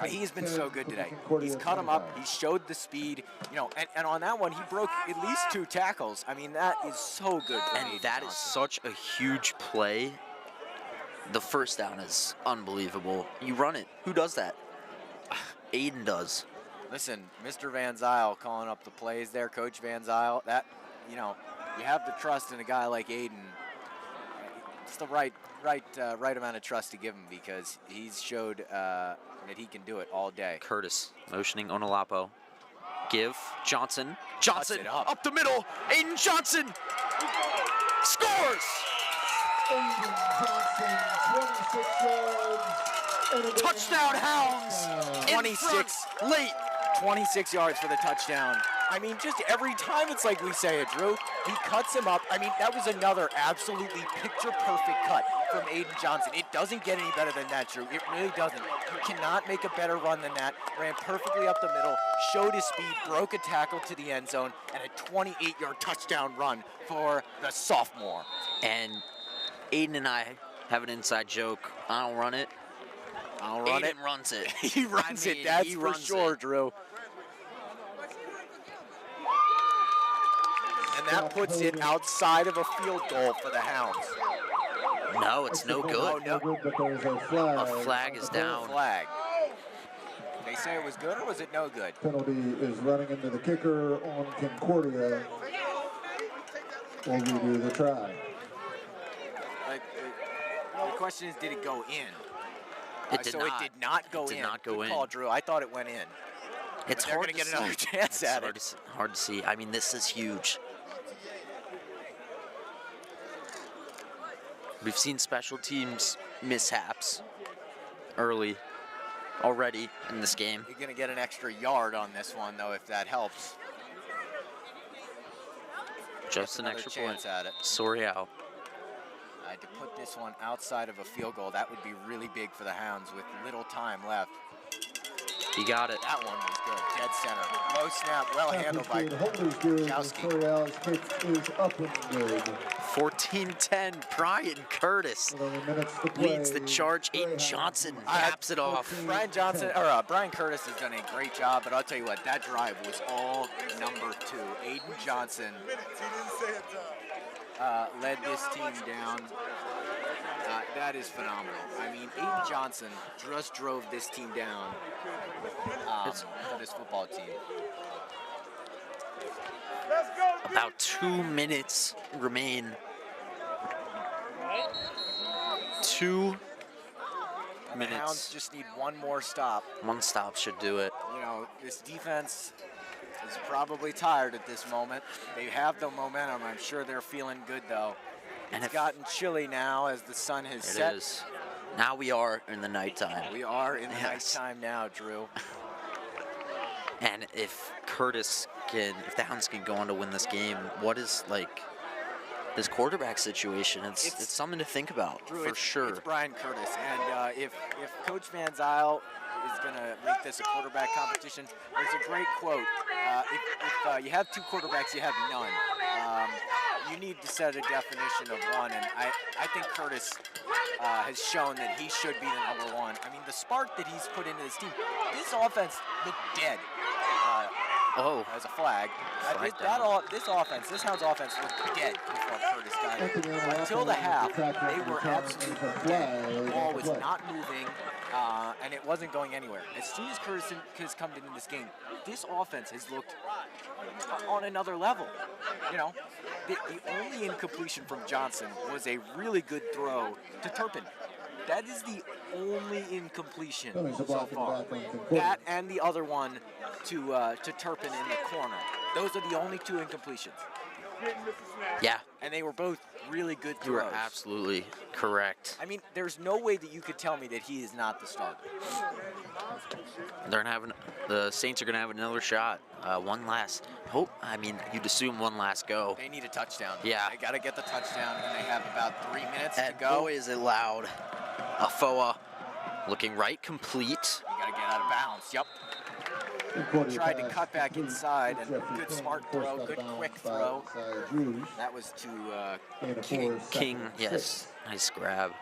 He's been so good today. He's cut him up. He showed the speed. You know, and on that one, he broke at least 2 tackles. I mean, that is so good for And Aiden that Johnson. is such a huge play. The first down is unbelievable. You run it. Who does that? Aiden does. Listen, Mr. Van Zyl calling up the plays there, Coach Van Zyl. That, you know, you have the trust in a guy like Aiden. It's the right amount of trust to give him because he's showed that he can do it all day. Curtis motioning Onolapo. Give. Johnson. Johnson up the middle. Aiden Johnson scores. Aiden Johnson, 26 yards. Touchdown Hounds. 26 late. 26 yards for the touchdown. I mean, just every time it's like we say it, Drew. He cuts him up. I mean, that was another absolutely picture-perfect cut from Aiden Johnson. It doesn't get any better than that, Drew. It really doesn't. You cannot make a better run than that. Ran perfectly up the middle, showed his speed, broke a tackle to the end zone, and a 28-yard touchdown run for the sophomore. And Aiden and I have an inside joke. I don't run it. Aiden runs it. He runs it, that's he for runs sure, it. Drew. And that puts it outside of a field goal for the Hounds. No, it's no good. Oh, no. But there's a flag. A flag is down. Flag. They say it was good, or was it no good? Penalty is running into the kicker on Concordia. Will redo the try. Like, the question is, did it go in? It did so not. it did not go in. It did not go Good in. call, Drew. I thought it went in. It's But they're hard gonna to get another see. chance It's at hard it. hard to see. I mean, this is huge. We've seen special teams mishaps early already in this game. You're going to get an extra yard on this one, though, if that helps. Just an Another extra chance point. at it. Sorial. To put this one outside of a field goal, that would be really big for the Hounds with little time left. He got it. That one was good. Dead center. Low snap, well handled by Jowski. Sorial's kick is up and good. 14-10, Brian Curtis leads the charge. Aiden Johnson caps it off. Brian Curtis has done a great job, but I'll tell you what, that drive was all number 2. Aiden Johnson led this team down. That is phenomenal. I mean, Aiden Johnson just drove this team down for this football team. About 2 minutes remain. 2 And the Hounds minutes. just need one more stop. One stop should do it. You know, this defense is probably tired at this moment. They have the momentum. I'm sure they're feeling good, though. And It's gotten chilly now as the sun has It set. is. Now we are in the nighttime. We are in the Yes. nighttime now, Drew. And if if the Hounds can go on to win this game, what is like this quarterback situation? It's something to think about, Drew, for sure. It's Brian Curtis, and if Coach Van Zyl is going to make this a quarterback competition, there's a great quote. If you have 2 quarterbacks, you have none. You need to set a definition of one, and I think Curtis has shown that he should be the number 1. I mean, the spark that he's put into this team, this offense looked dead. As a flag. This Hounds offense looked dead before Curtis got it. Until the half, they were absolutely dead. The ball was not moving, and it wasn't going anywhere. As soon as Curtis has come into this game, this offense has looked on another level. You know, the only incompletion from Johnson was a really good throw to Turpin. That is the only incompletion so far. That and the other one to Turpin in the corner. Those are the only 2 incompletions. Yeah. And they were both really good You are throws. absolutely correct. I mean, there's no way that you could tell me that he is not the starter. The Saints are gonna have another shot. One last hope. I mean, you'd assume one last go. They need a touchdown. Yeah. They got to get the touchdown, and they have about 3 minutes And to go. boy, is it loud. Afoa looking right, complete. You got to get out of bounds. Yep. Tried to cut back inside, and good smart throw, good quick throw. That was to King. King, yes, nice grab.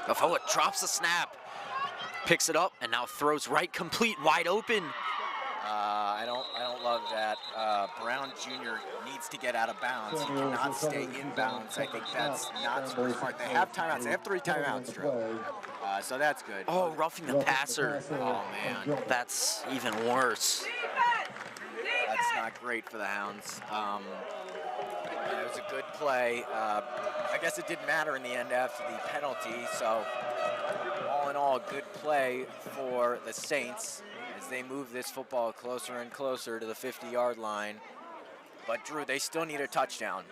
Afoa drops the snap, picks it up, and now throws right, complete, wide open. I don't love that. Brown Jr. needs to get out of bounds. He cannot stay in bounds. I think that's not super smart. They have timeouts. They have 3 timeouts, Drew. So that's good. Oh, roughing the passer. Oh, man. That's even worse. That's not great for the Hounds. It was a good play. I guess it didn't matter in the end after the penalty. So all in all, good play for the Saints as they move this football closer and closer to the 50-yard line. But Drew, they still need a touchdown.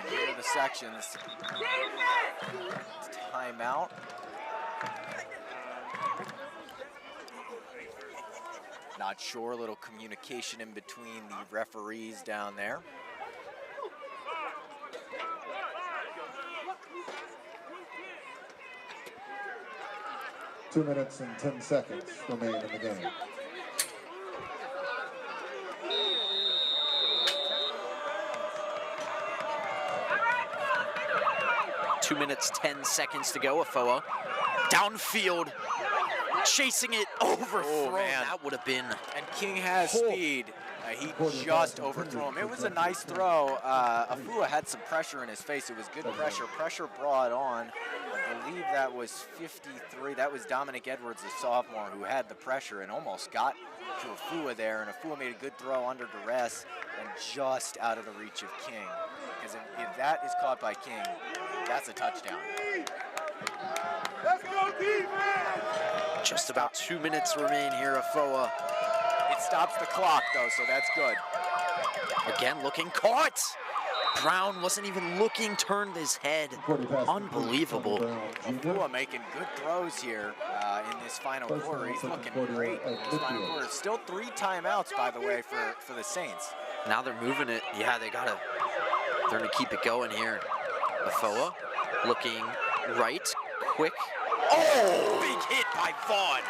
Here are the sections. Timeout. Not sure, a little communication in between the referees down there. Two minutes and 10 seconds remain in the game. Two minutes, 10 seconds to go. Afoa downfield, chasing it, overthrown. Man. That would have been. And King has speed. He just overthrew him. It was a nice throw. Afua had some pressure in his face. It was good pressure. Pressure brought on. I believe that was 53. That was Dominic Edwards, the sophomore, who had the pressure and almost got to Afua there. And Afua made a good throw under duress and just out of the reach of King. Because if that is caught by King, that's a touchdown. Let's go defense! Just about 2 minutes remain here. Afoa It stops the clock, though, so that's good. again looking caught. Brown wasn't even looking, turned his head. Unbelievable. Afua making good throws here in this final quarter. He's looking great in this final quarter. Still 3 timeouts, by the way, for the Saints. Now they're moving it. Yeah, they're gonna keep it going here. Afoa looking right, quick. Oh, big hit by Vaughn.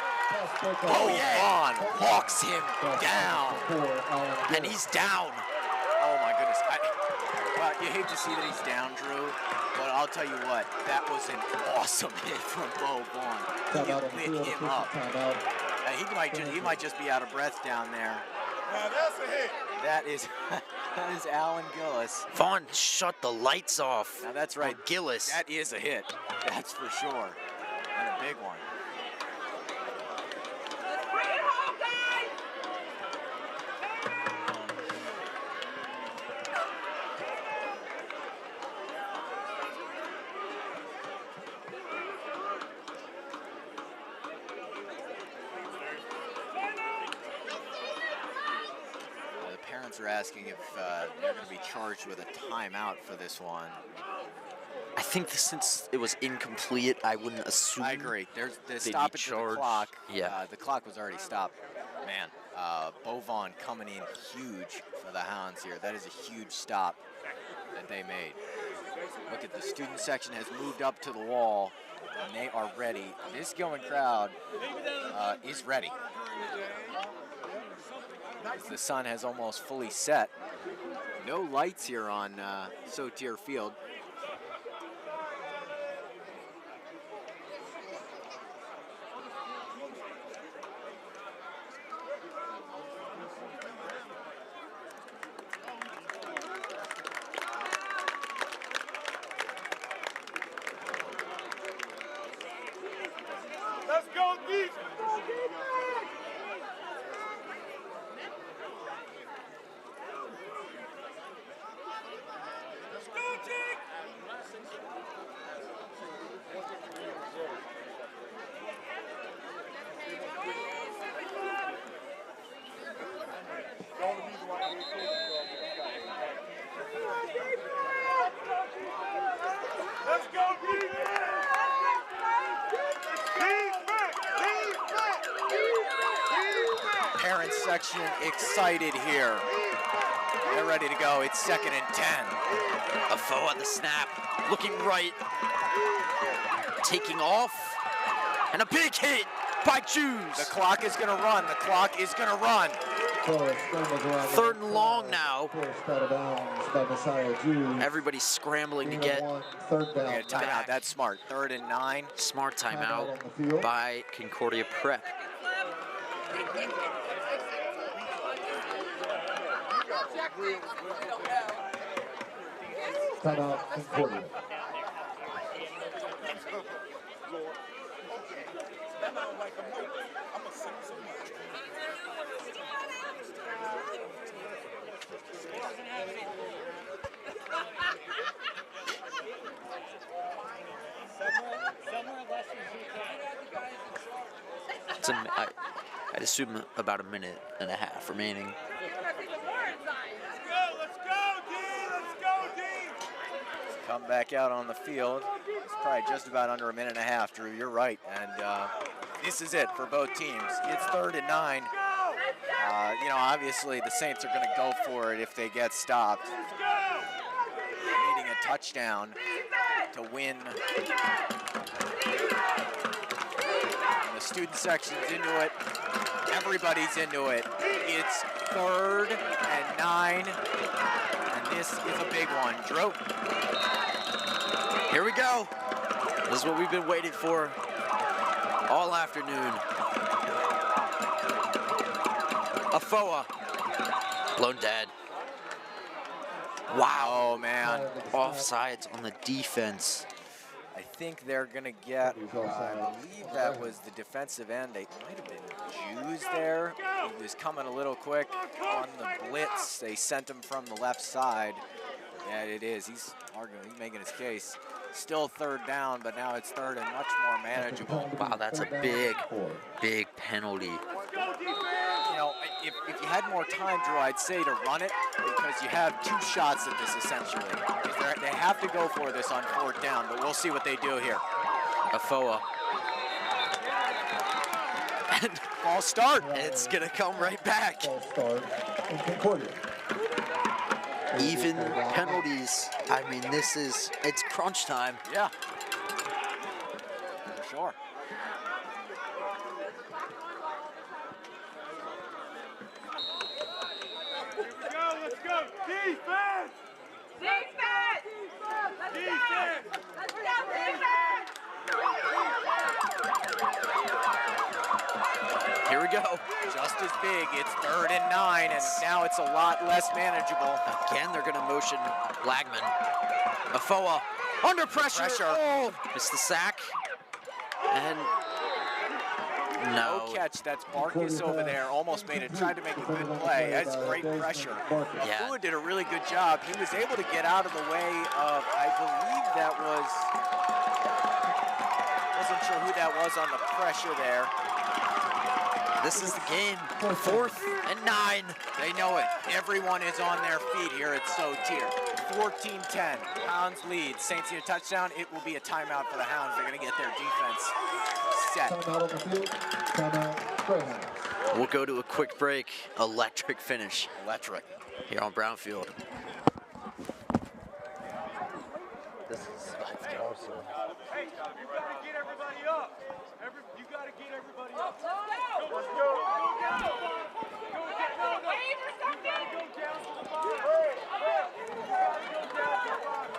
Oh yeah, Vaughn walks him down, and he's down. Oh my goodness. Well, you hate to see that he's down, Drew, but I'll tell you what, that was an awesome hit from Bo Vaughn. He lit him up. He might just be out of breath down there. Now that's a hit. That is Alan Gillis. Vaughn shut the lights off. Now that's right. Gillis. That is a hit. That's for sure. And a big one. Are asking if they're going to be charged with a timeout for this one. I think since it was incomplete, I wouldn't assume. I agree. There's the they'd stoppage be of the charged. clock. Yeah. The clock was already stopped. Man, Bo Vaughn coming in huge for the Hounds here. That is a huge stop that they made. Look at the student section has moved up to the wall, and they are ready. This going crowd is ready. The sun has almost fully set. No lights here on Sotier Field. Let's go defense! Let's go defense! Parents section excited here. They're ready to go. It's 2nd and 10. Afoa the snap, looking right, taking off, and a big hit by Jews. The clock is going to run. The clock is going to run. 3rd and long now. Out of bounds by Messiah Jews. Everybody's scrambling to get Third down. Yeah, timeout. That's smart. 3rd and 9. smart Timeout on the timeout field. by Concordia Prep. Timeout Concordia. I'd assume about a minute and a half remaining. Come back out on the field. It's probably just about under a minute and a half, Drew. You're right. And this is it for both teams. It's 3rd and 9. You know, obviously the Saints are going to go for it if they get stopped. Needing a touchdown to win. And the student section's into it. Everybody's into it. It's 3rd and 9. And this is a big one. Drew. Here we go. This is what we've been waiting for all afternoon. Afoa. Blown dead. Wow. Oh, man. Offsides on the defense. I think they're going to get, I believe that was the defensive end. They might have been Jews there. He was coming a little quick on the blitz. They sent him from the left side. Yeah, it is. He's arguing, he's making his case. Still 3rd down, but now it's 3rd and much more manageable. Wow, that's a big penalty. You know, if you had more time, Drew, I'd say to run it because you have 2 shots at this essentially. They have to go for this on 4th down, but we'll see what they do here. Afoa. And ball start. It's gonna come right back. Ball start in Concordia. Even penalties. I mean, it's crunch time. Yeah. Sure. Let's go. Defense! Defense! Let's go! Let's go, defense! Here we go. Just as big. It's 3rd and 9, and now it's a lot less manageable. Again, they're gonna motion Blagman. Afoa under pressure. Oh, missed the sack. And no catch. That's Marcus over there. Almost made it. Tried to make a good play. That's great pressure. Yeah. Afua did a really good job. He was able to get out of the way of, I believe that was, wasn't sure who that was on the pressure there. This is the game. 4th and 9. They know it. Everyone is on their feet here at Sotier. 14-10. Hounds lead. Saints need a touchdown. It will be a timeout for the Hounds. They're going to get their defense set. Timeout on the field. Timeout, Greyhounds. We'll go to a quick break. Electric finish. Electric. Here on Brownfield. This is awesome. Hey, you gotta get everybody up. You gotta get everybody up. Let's Go down. No. Wave or something? Go down to the bottom. Go down to the bottom.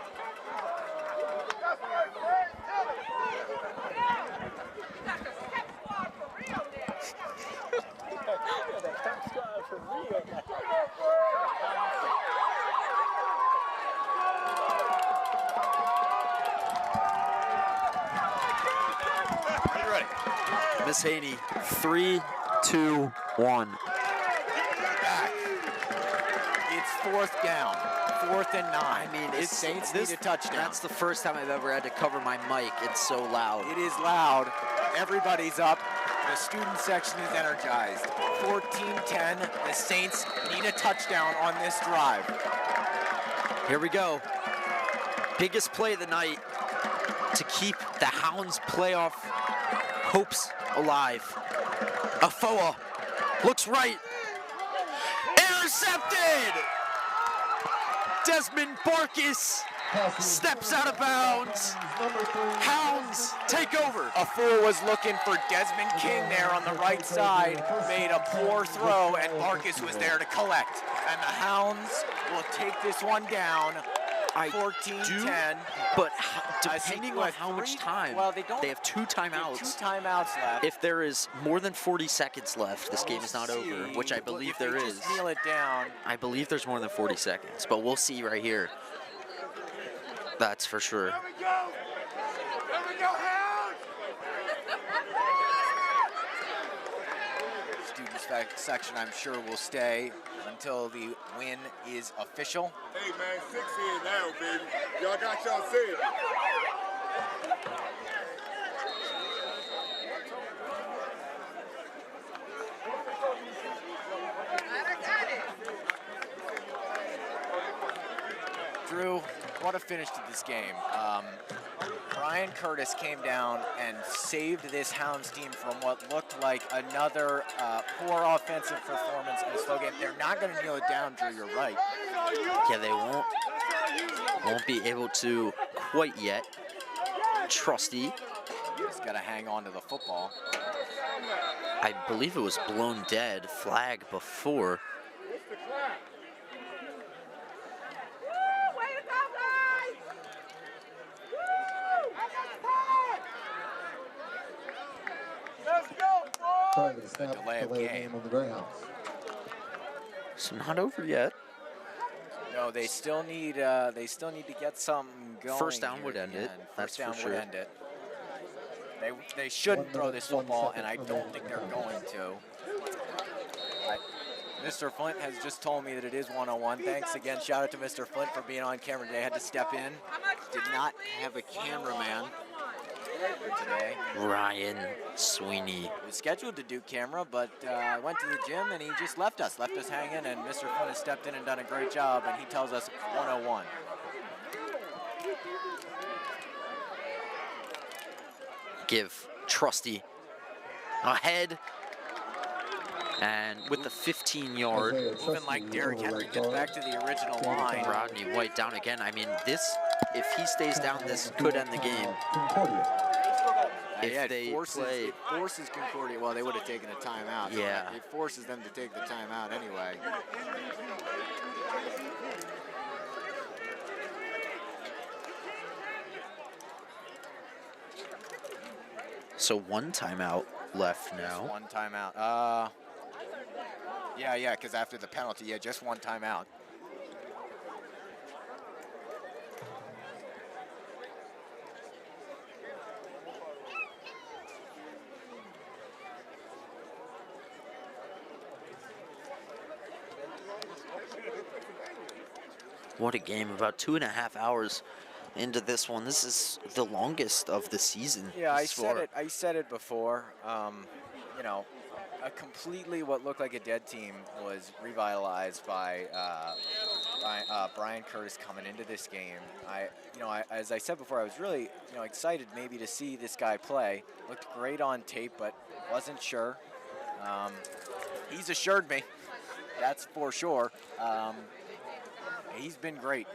That's right, Fred. Tell it. You got the step squad for real there. The top squad for real. Miss Haney, 3, 2, 1. Back. It's 4th down. 4th and 9. I mean, it's Saints need a touchdown. That's the first time I've ever had to cover my mic. It's so loud. It is loud. Everybody's up. The student section is energized. 14-10. The Saints need a touchdown on this drive. Here we go. Biggest play of the night to keep the Hounds playoff hopes alive. Afoa looks right. Intercepted! Desmond Barkis steps out of bounds. Hounds take over. Afoa was looking for Desmond King there on the right side. Made a poor throw, and Marcus was there to collect. And the Hounds will take this one down. 14-10. But depending on how much time, well, they have 2 timeouts. 2 timeouts left. If there is more than 40 seconds left, this game is not over, which I believe there is. Just kneel it down. I believe there's more than 40 seconds, but we'll see right here. That's for sure. There we go. There we go, Hounds. Students section, I'm sure, will stay until the win is official. Hey, man, 6 in now, baby. Y'all got y'all said. what a finish to this game. Brian Curtis came down and saved this Hounds team from what looked like another poor offensive performance in a slow game. They're not going to kneel it down, Drew, you're right. Yeah, they won't be able to quite yet. Trusty, Just got to hang on to the football. I believe it was blown dead, flag before. Way to go, guys! Woo! Let's go, boys! Trying to snap delay of delay game. game on the Greyhounds. So not over yet. No, they still need to get something going. First down here would at end the it, end. that's First down for sure. would end it. They shouldn't 1 throw minute, this 1 football, second and I don't remaining think in they're the going to. Mr. Flint has just told me that it is 101. Thanks again. Shout out to Mr. Flint for being on camera today. Had to step in. Did not have a cameraman today. Ryan Sweeney. He was scheduled to do camera, but went to the gym and he just left us hanging, and Mr. Flint has stepped in and done a great job, and he tells us 101. Give Trusty ahead. And with the 15-yard, Isaiah Moving Trusty like Derrick over Henry right gets guard. back to the original line. Rodney White down again. I mean, this, if he stays down, this could end the game. Concordia. If Yeah, they it play, forces Concordia. Well, they would have taken a timeout. so Yeah. It forces them to take the timeout anyway. so one timeout left Just now. one timeout. Yeah, because after the penalty, yeah, just one timeout. What a game! About 2.5 hours into this one. This is the longest of the season. Yeah, I thus said far. it. I said it before. You know, a completely what looked like a dead team was revitalized by Brian Curtis coming into this game. As I said before, I was really excited maybe to see this guy play. Looked great on tape, but wasn't sure. He's assured me, that's for sure. He's been great.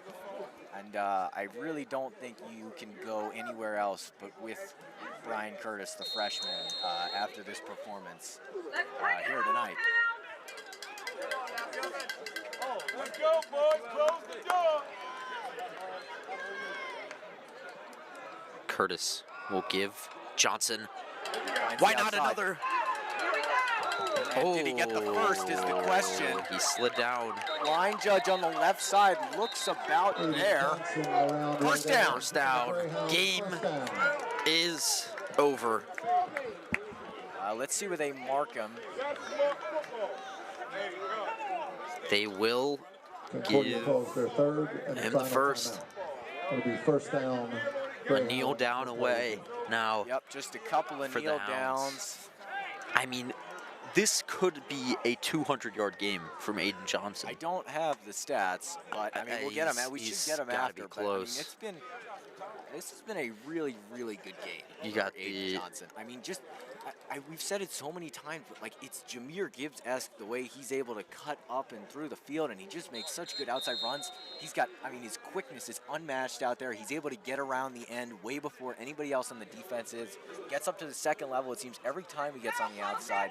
And I really don't think you can go anywhere else but with Brian Curtis, the freshman, after this performance here tonight. Let's go, boys. Close the door. Curtis will give Johnson. Finds Why the not outside. another? And did he get the first is the question. He slid down. Line judge on the left side looks about there. Johnson around First right down. First down. Greyhounds, Game first down. is over. Let's see where they mark him. They will Concordia give calls their third and him the final first. timeout. It'll be first down. a Greyhounds, kneel down away now. Yep, just a couple of For the kneel Hounds. downs. I mean, this could be a 200-yard game from Aiden Johnson. I don't have the stats, but I mean we'll get him. We should He's get him gotta after. be But I mean, close. this has been a really, really good game. You got for Aiden the- Johnson. I mean, we've said it so many times, but like it's Jameer Gibbs-esque the way he's able to cut up and through the field, and he just makes such good outside runs. He's got, I mean, his quickness is unmatched out there. He's able to get around the end way before anybody else on the defense is. Gets up to the second level, it seems, every time he gets on the outside.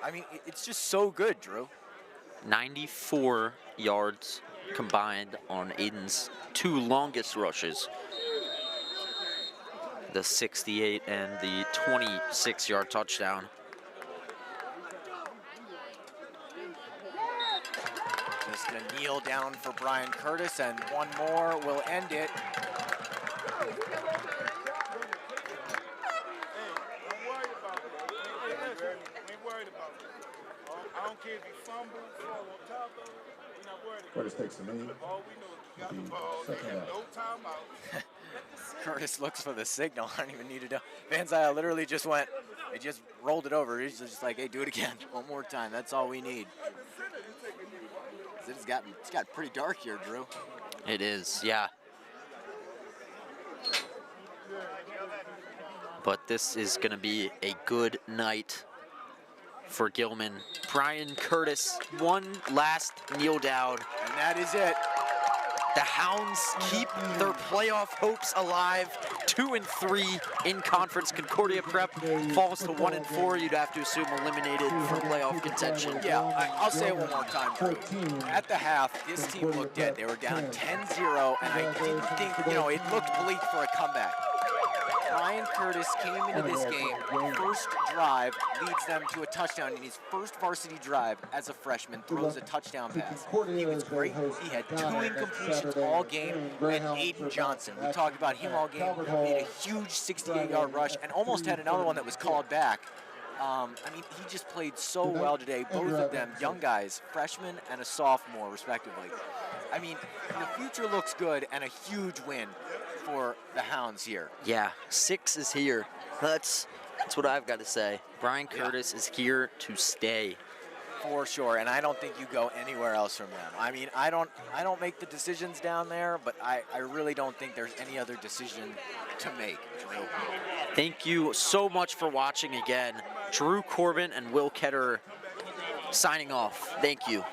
I mean, it's just so good, Drew. 94 yards combined on Aiden's two longest rushes. The 68 and the 26-yard touchdown. Just a kneel down for Brian Curtis, and one more will end it. I don't care if he fumbles, fall on top of it. We're not worried about Curtis takes the knee. it. All we know is we got the ball. Second They have out. no timeout. Curtis looks for the signal. I don't even need to know. Van Zyl literally just went, they just rolled it over. He's just like, hey, do it again. One more time. That's all we need. It's got pretty dark here, Drew. It is, yeah. But this is going to be a good night for Gilman. Brian Curtis, one last kneel down. And that is it. The Hounds keep their playoff hopes alive. 2-3 in conference. Concordia Prep falls to 1-4. You'd have to assume eliminated from playoff contention. Yeah, I'll say it one more time, Drew. At the half, this team looked dead. They were down 10-0, and I didn't think, it looked bleak for a comeback. Brian Curtis came into this game, first drive, leads them to a touchdown in his first varsity drive as a freshman, throws a touchdown pass. He was great. He had 2 incompletions all game, and Aiden Johnson, we talked about him all game, made a huge 68-yard rush and almost had another one that was called back. He just played so well today. Both of them, young guys, freshman and a sophomore, respectively. The future looks good, and a huge win for the Hounds here. Yeah, 6 is here. That's what I've got to say. Brian Curtis is here to stay. For sure, and I don't think you go anywhere else from them. I don't make the decisions down there, but I really don't think there's any other decision to make, Drew. Thank you so much for watching again. Drew Corbin and Will Ketterer signing off. Thank you.